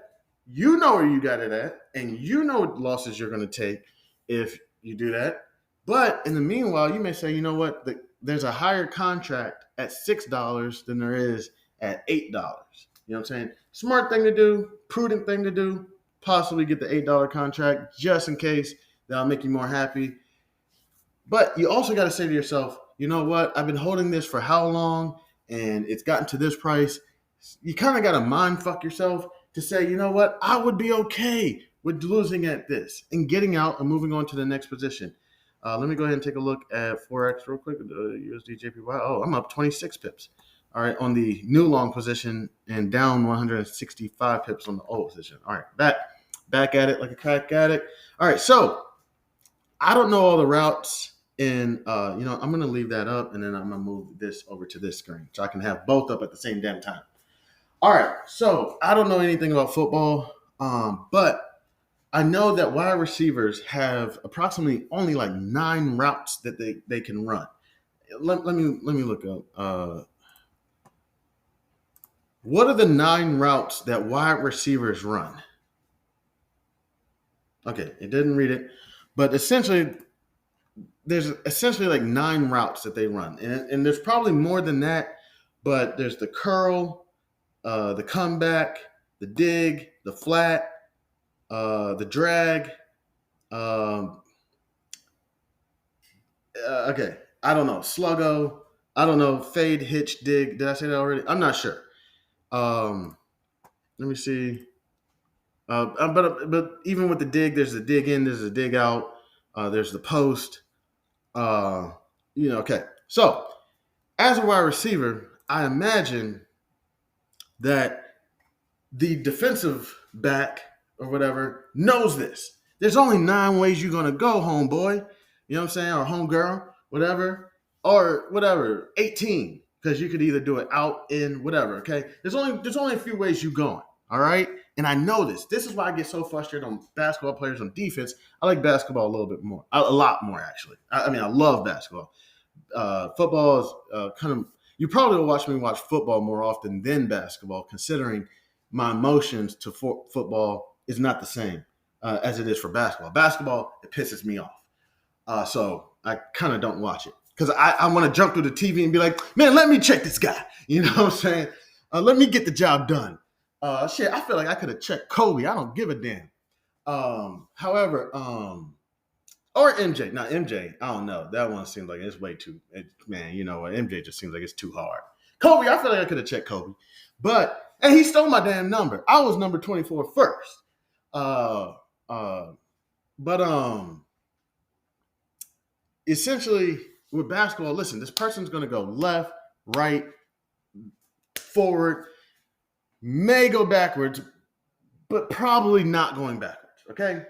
You know where you got it at, and you know what losses you're going to take if you do that. But in the meanwhile, you may say, you know what, there's a higher contract at $6 than there is at $8. You know what I'm saying? Smart thing to do, prudent thing to do, possibly get the $8 contract just in case. That'll make you more happy. But you also got to say to yourself, you know what, I've been holding this for how long, and it's gotten to this price. You kind of got to mind fuck yourself to say, you know what, I would be okay with losing at this and getting out and moving on to the next position. Let me go ahead and take a look at forex real quick. USD JPY. Oh, I'm up 26 pips. All right, on the new long position and down 165 pips on the old position. All right, back at it like a crack addict. All right, so I don't know all the routes, and I'm gonna leave that up, and then I'm gonna move this over to this screen so I can have both up at the same damn time. All right, so I don't know anything about football, but I know that wide receivers have approximately only like 9 routes that they can run. Let me look up. What are the 9 routes that wide receivers run? Okay, it didn't read it, but essentially, there's essentially like 9 routes that they run, and there's probably more than that, but there's the curl, the comeback, the dig, the flat, the drag. Um, okay, I don't know. Sluggo. I don't know. Fade, hitch, dig. Did I say that already? I'm not sure. Let me see. But even with the dig, there's the dig in, there's the dig out, there's the post. Okay. So as a wide receiver, I imagine that the defensive back or whatever knows this. There's only 9 ways you're gonna go, homeboy. You know what I'm saying? Or homegirl, whatever, or whatever. 18, because you could either do it out, in, whatever. Okay. There's only a few ways you going. All right. And I know this. This is why I get so frustrated on basketball players on defense. I like basketball a little bit more, a lot more actually. I mean, I love basketball. Football is kind of. You probably will watch me watch football more often than basketball, considering my emotions to football is not the same as it is for basketball. Basketball, it pisses me off. So I kind of don't watch it because I want to jump through the TV and be like, man, let me check this guy. You know what I'm saying? Let me get the job done. Shit, I feel like I could have checked Kobe. I don't give a damn. However, or MJ. Now, MJ, I don't know. That one seems like it's way too, man, you know what? MJ just seems like it's too hard. Kobe, I feel like I could have checked Kobe. And he stole my damn number. I was number 24 first. Essentially, with basketball, listen, this person's going to go left, right, forward, may go backwards, but probably not going backwards, okay?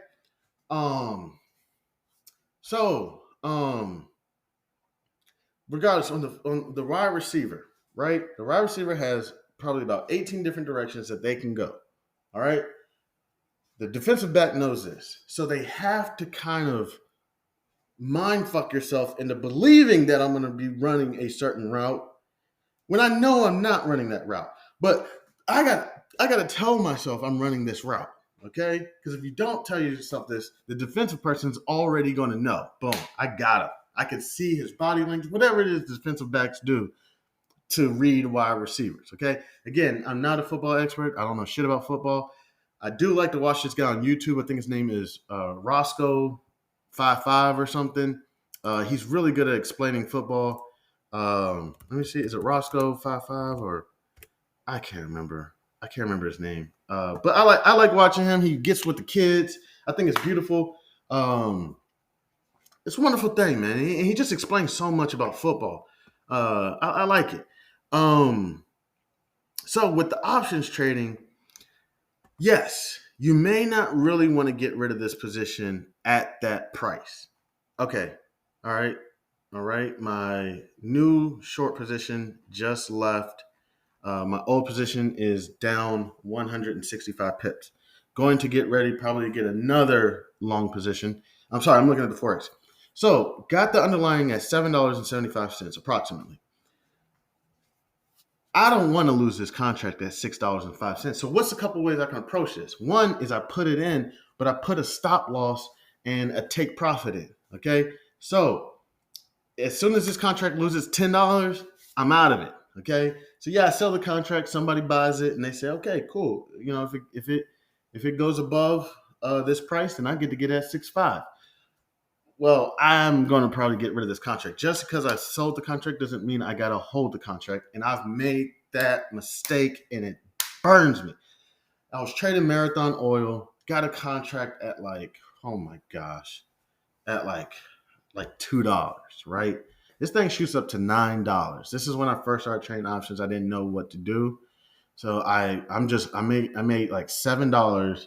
Regardless, on the wide receiver, right? The wide receiver has probably about 18 different directions that they can go. All right. The defensive back knows this. So they have to kind of mind fuck yourself into believing that I'm going to be running a certain route when I know I'm not running that route. But I got to tell myself I'm running this route. Okay? Because if you don't tell yourself this, the defensive person's already going to know. Boom. I got him. I can see his body language, whatever it is defensive backs do to read wide receivers. Okay? Again, I'm not a football expert. I don't know shit about football. I do like to watch this guy on YouTube. I think his name is Roscoe55 or something. He's really good at explaining football. Let me see. Is it Roscoe55 or I can't remember. I can't remember his name. But I like watching him. He gets with the kids. I think it's beautiful. It's a wonderful thing, man. He just explains so much about football. I like it. So with the options trading, yes, you may not really want to get rid of this position at that price. Okay. All right. My new short position just left. My old position is down 165 pips. Going to get ready, probably to get another long position. I'm sorry, I'm looking at the forex. So got the underlying at $7.75 approximately. I don't want to lose this contract at $6.05. So what's a couple ways I can approach this? One is I put it in, but I put a stop loss and a take profit in. Okay. So as soon as this contract loses $10, I'm out of it. Okay. So yeah, I sell the contract, somebody buys it and they say, okay, cool. You know, if it goes above this price, then I get to get at 6.5. Well, I'm going to probably get rid of this contract. Just because I sold the contract doesn't mean I got to hold the contract. And I've made that mistake and it burns me. I was trading Marathon Oil, got a contract at like, oh my gosh, at like $2, right? This thing shoots up to $9. This is when I first started trading options. I didn't know what to do. So I made like $7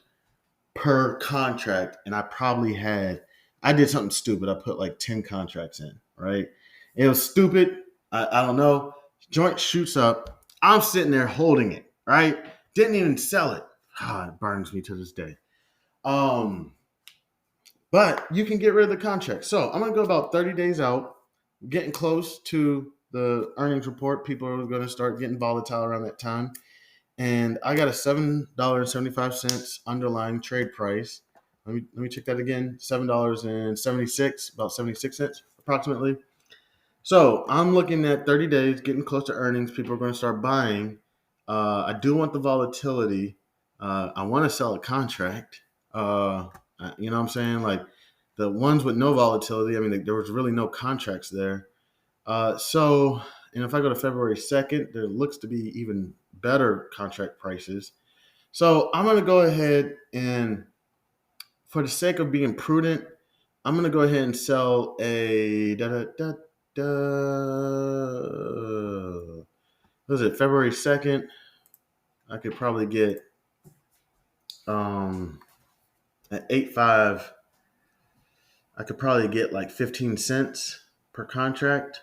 per contract and I probably had I did something stupid. I put like 10 contracts in, right? It was stupid. I don't know. Joint shoots up. I'm sitting there holding it, right? Didn't even sell it. It burns me to this day. But you can get rid of the contract. So I'm gonna go about 30 days out, getting close to the earnings report. People are gonna start getting volatile around that time. And I got a $7.75 underlying trade price. Let me check that again. $7.76, about 76 cents approximately. So I'm looking at 30 days, getting close to earnings. People are going to start buying. I do want the volatility. I want to sell a contract. You know what I'm saying? Like the ones with no volatility, I mean, there was really no contracts there. And if I go to February 2nd, there looks to be even better contract prices. So I'm going to go ahead and, for the sake of being prudent, I'm going to go ahead and sell a what was it, February 2nd? I could probably get at 8.5. I could probably get like 15 cents per contract.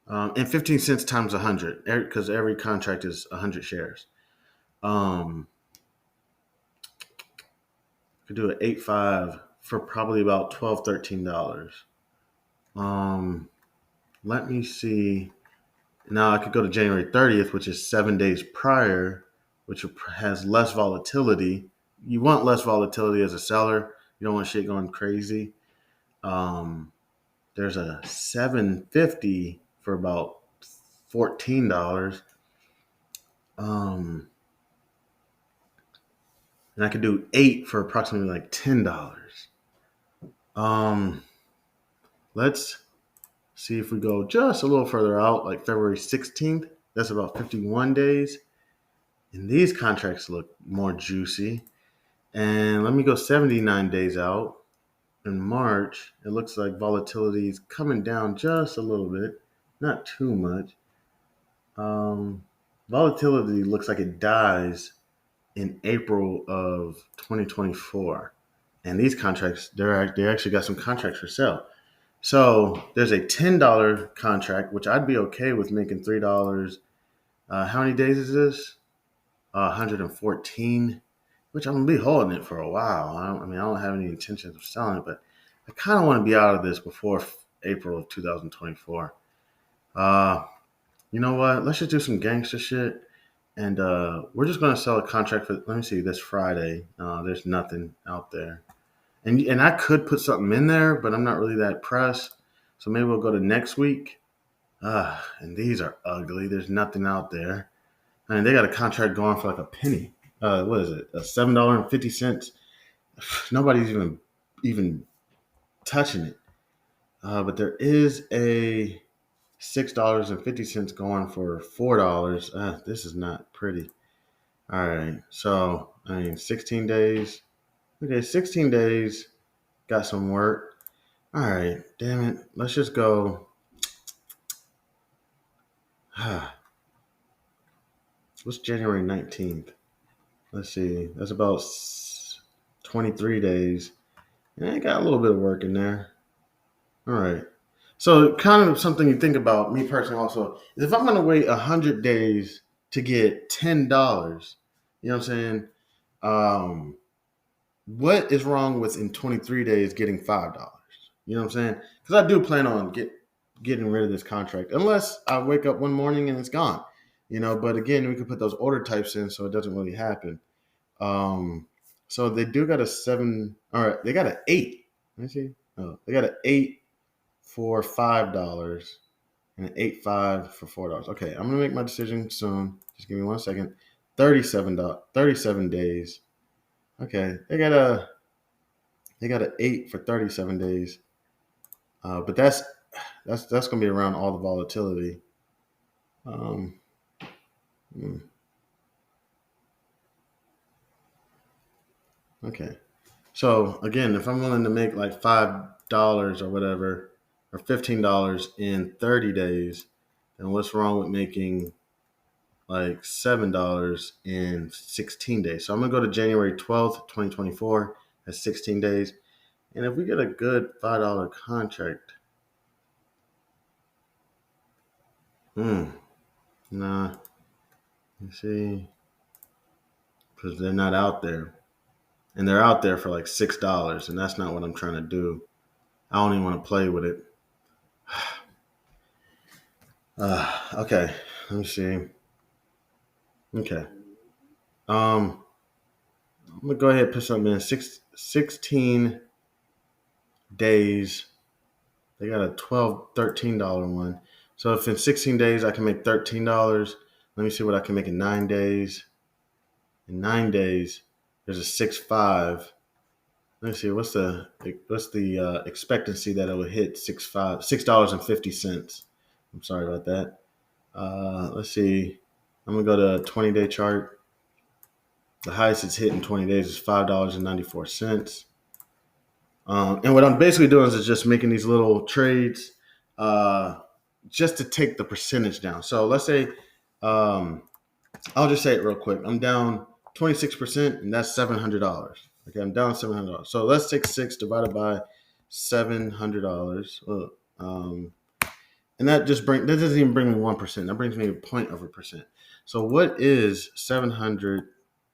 And 15 cents times 100, because every contract is 100 shares. Could do an 8.5 for probably about $12, $13. Let me see. Now I could go to January 30th, which is 7 days prior, which has less volatility. You want less volatility as a seller. You don't want shit going crazy. There's a 750 for about $14. And I could do 8 for approximately like $10. Let's see if we go just a little further out, like February 16th. That's about 51 days. And these contracts look more juicy. And let me go 79 days out. In March, it looks like volatility is coming down just a little bit, not too much. Volatility looks like it dies in April of 2024. And these contracts, they actually got some contracts for sale. So there's a $10 contract, which I'd be okay with making $3. How many days is this? 114, which I'm going to be holding it for a while. I don't have any intentions of selling it, but I kind of want to be out of this before April of 2024. You know what? Let's just do some gangster shit. And we're just going to sell a contract for, let me see, this Friday. There's nothing out there. And I could put something in there, but I'm not really that pressed. So maybe we'll go to next week. And these are ugly. There's nothing out there. I mean, they got a contract going for like a penny. What is it? $7.50. Nobody's even touching it. But there is a $6.50 going for $4. This is not pretty. All right. So, 16 days. Okay, 16 days. Got some work. All right. Damn it. Let's just go. What's January 19th? Let's see. That's about 23 days. And I got a little bit of work in there. All right. So kind of something you think about, me personally also, is if I'm going to wait 100 days to get $10, you know what I'm saying? What is wrong with in 23 days getting $5? You know what I'm saying? Because I do plan on getting rid of this contract unless I wake up one morning and it's gone. But again, we could put those order types in so it doesn't really happen. So they do got a 7. All right, they got an 8. Let me see. Oh, they got an 8 for $5 and an 8.5 for $4. Okay, I'm gonna make my decision soon. Just give me 1 second. 37 days. Okay, they got an 8 for 37 days. But that's gonna be around all the volatility. Okay. So again, if I'm willing to make like $5 or whatever, or $15 in 30 days, then what's wrong with making like $7 in 16 days? So I'm gonna go to January 12th, 2024. That's 16 days. And if we get a good $5 contract, nah, you see, because they're not out there. And they're out there for like $6, and that's not what I'm trying to do. I don't even want to play with it. Okay, let me see. Okay. I'm gonna go ahead and put something in 16 days. They got a $13 one. So if in 16 days I can make $13, let me see what I can make in 9 days. In 9 days, there's a 6.5. Let me see what's the expectancy that it will hit $6.50. I'm sorry about that. Let's see. I'm gonna go to a 20-day chart. The highest it's hit in 20 days is $5.94. And what I'm basically doing is just making these little trades just to take the percentage down. So let's say, I'll just say it real quick. I'm down 26%, and that's $700. Okay, I'm down $700. So let's take 6 divided by $700. And that doesn't even bring me 1%. That brings me a 0.1%. So what is 700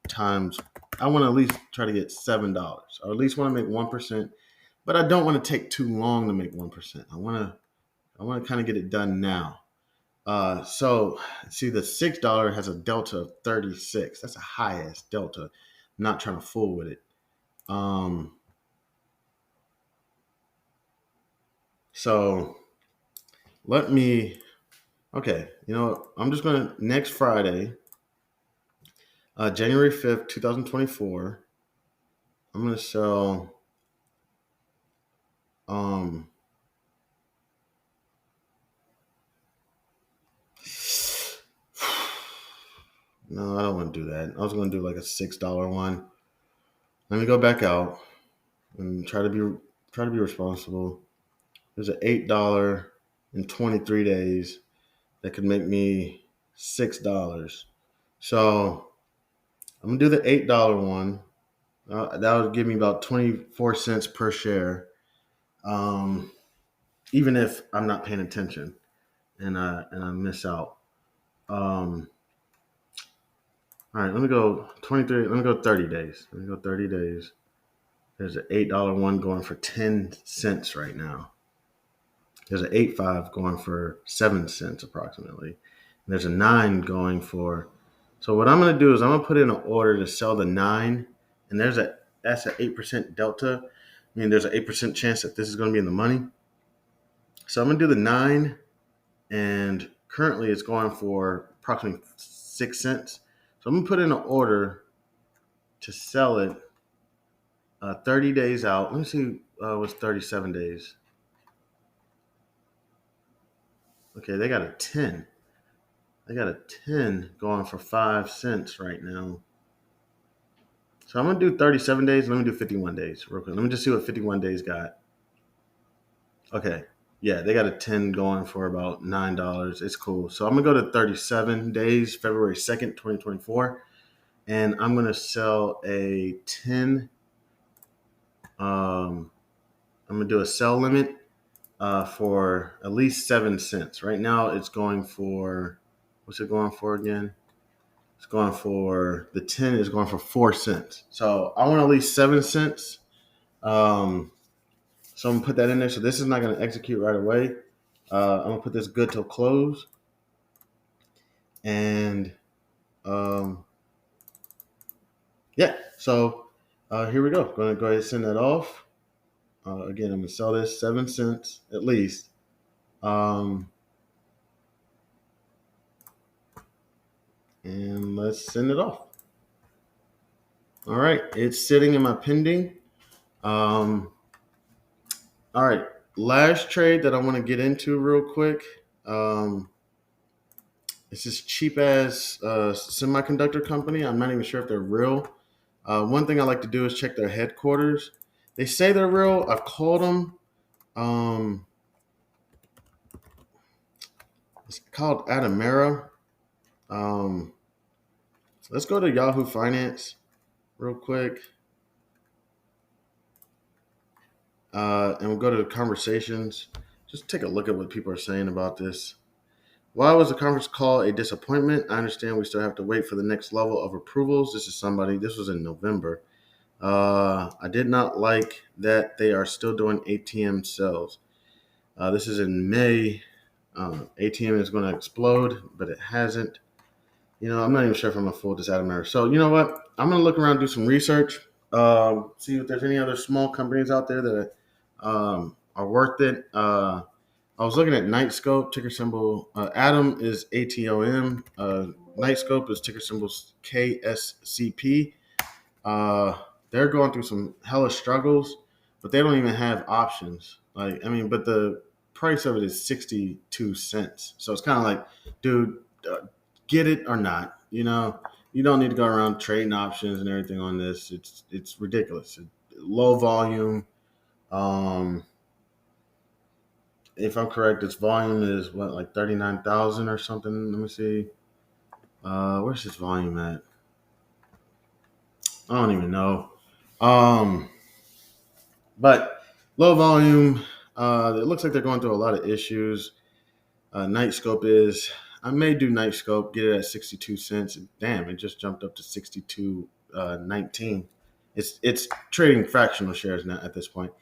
times? I want to at least try to get $7. I at least want to make 1%, but I don't want to take too long to make 1%. I want to kind of get it done now. So see, the $6 has a delta of 36. That's a high-ass delta. I'm not trying to fool with it. So okay, I'm just going to, next Friday, January 5th, 2024, I'm going to sell, no, I don't want to do that. I was going to do like a $6 one. Let me go back out and try to be responsible. There's an $8 in 23 days that could make me $6. So I'm gonna do the $8 one. That would give me about 24 cents per share, even if I'm not paying attention and I miss out. All right, let me go 23. Let me go 30 days. Let me go 30 days. There's an $8 one going for 10 cents right now. There's an 8.5 going for 7 cents approximately. And there's a 9 going for. So what I'm going to do is I'm going to put in an order to sell the 9, and that's an 8% delta. I mean, there's an 8% chance that this is going to be in the money. So I'm going to do the 9, and currently it's going for approximately 6 cents. So I'm going to put in an order to sell it 30 days out. Let me see what's 37 days. Okay, they got a 10. They got a 10 going for 5 cents right now. So I'm going to do 37 days. Let me do 51 days real quick. Let me just see what 51 days got. Okay. Yeah, they got a 10 going for about $9. It's cool. So I'm going to go to 37 days, February 2nd, 2024. And I'm going to sell a 10. I'm going to do a sell limit for at least 7 cents. Right now it's going for, what's it going for again? It's going for, the 10 is going for 4 cents. So I want at least 7 cents. So I'm going to put that in there. So this is not going to execute right away. I'm going to put this good till close. And yeah, so here we go. Going to go ahead and send that off. Again, I'm going to sell this 7 cents at least. And let's send it off. All right, it's sitting in my pending. All right, last trade that I want to get into real quick. It's this cheap ass semiconductor company. I'm not even sure if they're real. One thing I like to do is check their headquarters. They say they're real. I've called them. It's called Atomera. Let's go to Yahoo Finance real quick. and we'll go to the conversations. Just take a look at what people are saying about this. Why was the conference call a disappointment? I understand we still have to wait for the next level of approvals. This was in November. I did not like that they are still doing ATM sales. This is in May. ATM is going to explode, but it hasn't. I'm not even sure if I'm going to fool this atomera. So you know what? I'm going to look around, do some research, see if there's any other small companies out there that are worth it. I was looking at Nightscope, ticker symbol. Atom is ATOM. Nightscope is ticker symbol KSCP. They're going through some hellish struggles, but they don't even have options. But the price of it is 62 cents. So it's kind of like, dude, get it or not. You don't need to go around trading options and everything on this. It's ridiculous. Low volume. If I'm correct, its volume is like 39,000 or something. Let me see. Where's this volume at? I don't even know. But low volume. It looks like they're going through a lot of issues. Nightscope is. I may do Nightscope, get it at 62 cents. Damn, it just jumped up to 62.19. It's trading fractional shares now at this point.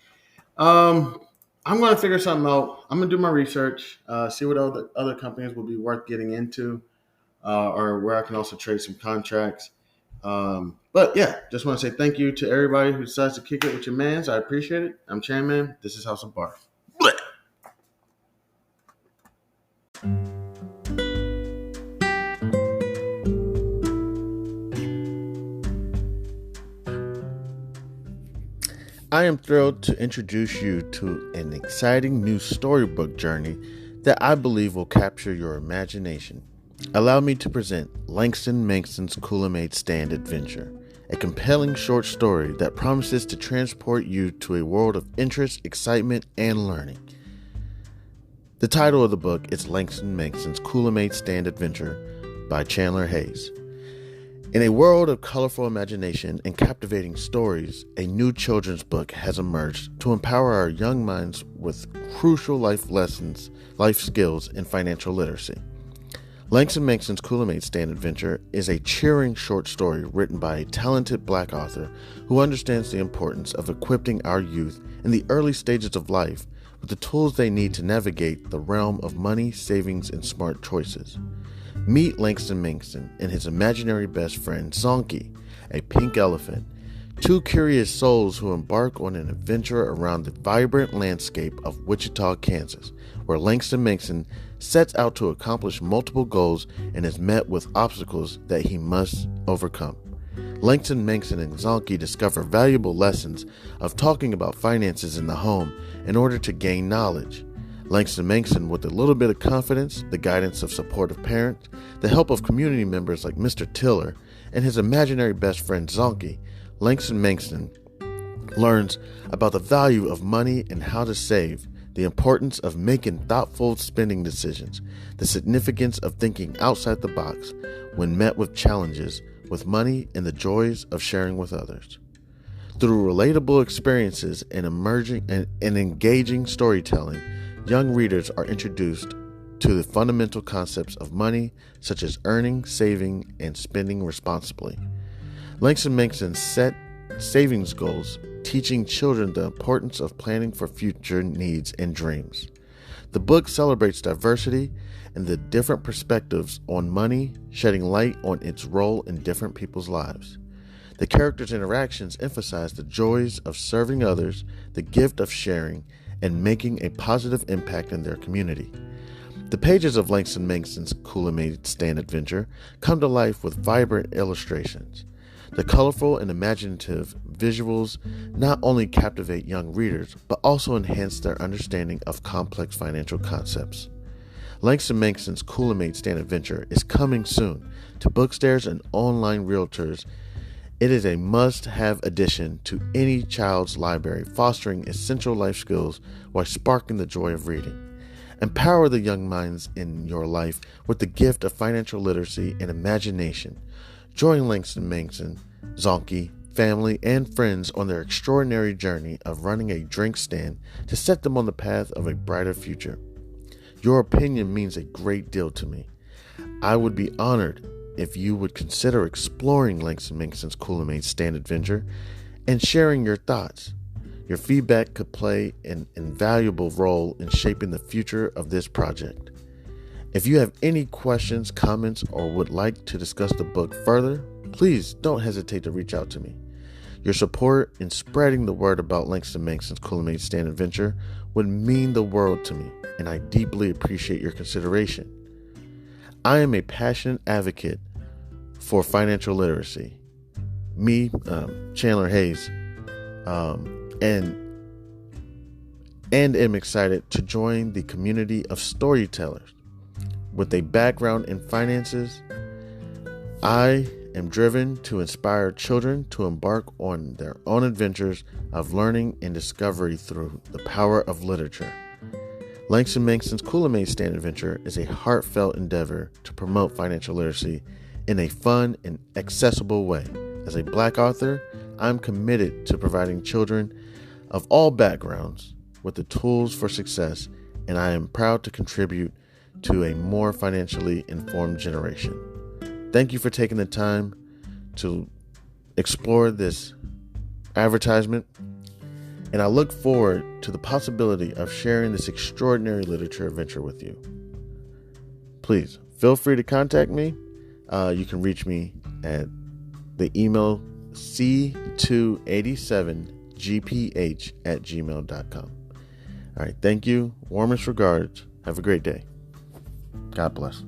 I'm going to figure something out. I'm going to do my research, see what other companies will be worth getting into, or where I can also trade some contracts. But yeah, just want to say thank you to everybody who decides to kick it with your mans. I appreciate it. I'm Chairman. This is House of Barf. I am thrilled to introduce you to an exciting new storybook journey that I believe will capture your imagination. Allow me to present Langston Mankson's Coolamade Stand Adventure, a compelling short story that promises to transport you to a world of interest, excitement, and learning. The title of the book is Langston Mankson's Coolamade Stand Adventure by Chandler Hayes. In a world of colorful imagination and captivating stories, a new children's book has emerged to empower our young minds with crucial life lessons, life skills, and financial literacy. Langston Mankson's Coolamade Stand Adventure is a cheering short story written by a talented Black author who understands the importance of equipping our youth in the early stages of life with the tools they need to navigate the realm of money, savings, and smart choices. Meet Langston Mankson and his imaginary best friend, Zonky, a pink elephant, two curious souls who embark on an adventure around the vibrant landscape of Wichita, Kansas, where Langston Mankson sets out to accomplish multiple goals and is met with obstacles that he must overcome. Langston Mankson and Zonky discover valuable lessons of talking about finances in the home in order to gain knowledge. Langston Mankson, with a little bit of confidence, the guidance of supportive parents, the help of community members like Mr. Tiller, and his imaginary best friend Zonky, Langston Mankson learns about the value of money and how to save, the importance of making thoughtful spending decisions, the significance of thinking outside the box when met with challenges with money, and the joys of sharing with others. Through relatable experiences and engaging storytelling, young readers are introduced to the fundamental concepts of money, such as earning, saving, and spending responsibly. Langston Mankson set savings goals, teaching children the importance of planning for future needs and dreams. The book celebrates diversity and the different perspectives on money, shedding light on its role in different people's lives. The characters' interactions emphasize the joys of serving others, the gift of sharing, and making a positive impact in their community. The pages of Langston Mankson's Coolamade Stand Adventure come to life with vibrant illustrations. The colorful and imaginative visuals not only captivate young readers, but also enhance their understanding of complex financial concepts. Langston Mankson's Coolamade Stand Adventure is coming soon to bookstores and online realtors. It is a must-have addition to any child's library, fostering essential life skills while sparking the joy of reading. Empower the young minds in your life with the gift of financial literacy and imagination. Join Langston Mankson, Zonky, family, and friends on their extraordinary journey of running a drink stand to set them on the path of a brighter future. Your opinion means a great deal to me. I would be honored if you would consider exploring Langston Mankson's Kool-Aid Stand Adventure and sharing your thoughts. Your feedback could play an invaluable role in shaping the future of this project. If you have any questions, comments, or would like to discuss the book further, please don't hesitate to reach out to me. Your support in spreading the word about Langston Mankson's Kool-Aid Stand Adventure would mean the world to me, and I deeply appreciate your consideration. I am a passionate advocate for financial literacy. Me, Chandler Hayes, and am excited to join the community of storytellers. With a background in finances, I am driven to inspire children to embark on their own adventures of learning and discovery through the power of literature. Langston Mankson's Kool-Aid Stand Adventure is a heartfelt endeavor to promote financial literacy in a fun and accessible way. As a Black author, I'm committed to providing children of all backgrounds with the tools for success, and I am proud to contribute to a more financially informed generation. Thank you for taking the time to explore this advertisement, and I look forward to the possibility of sharing this extraordinary literature adventure with you. Please feel free to contact me. You can reach me at the email c287gph@gmail.com. All right, thank you. Warmest regards. Have a great day. God bless.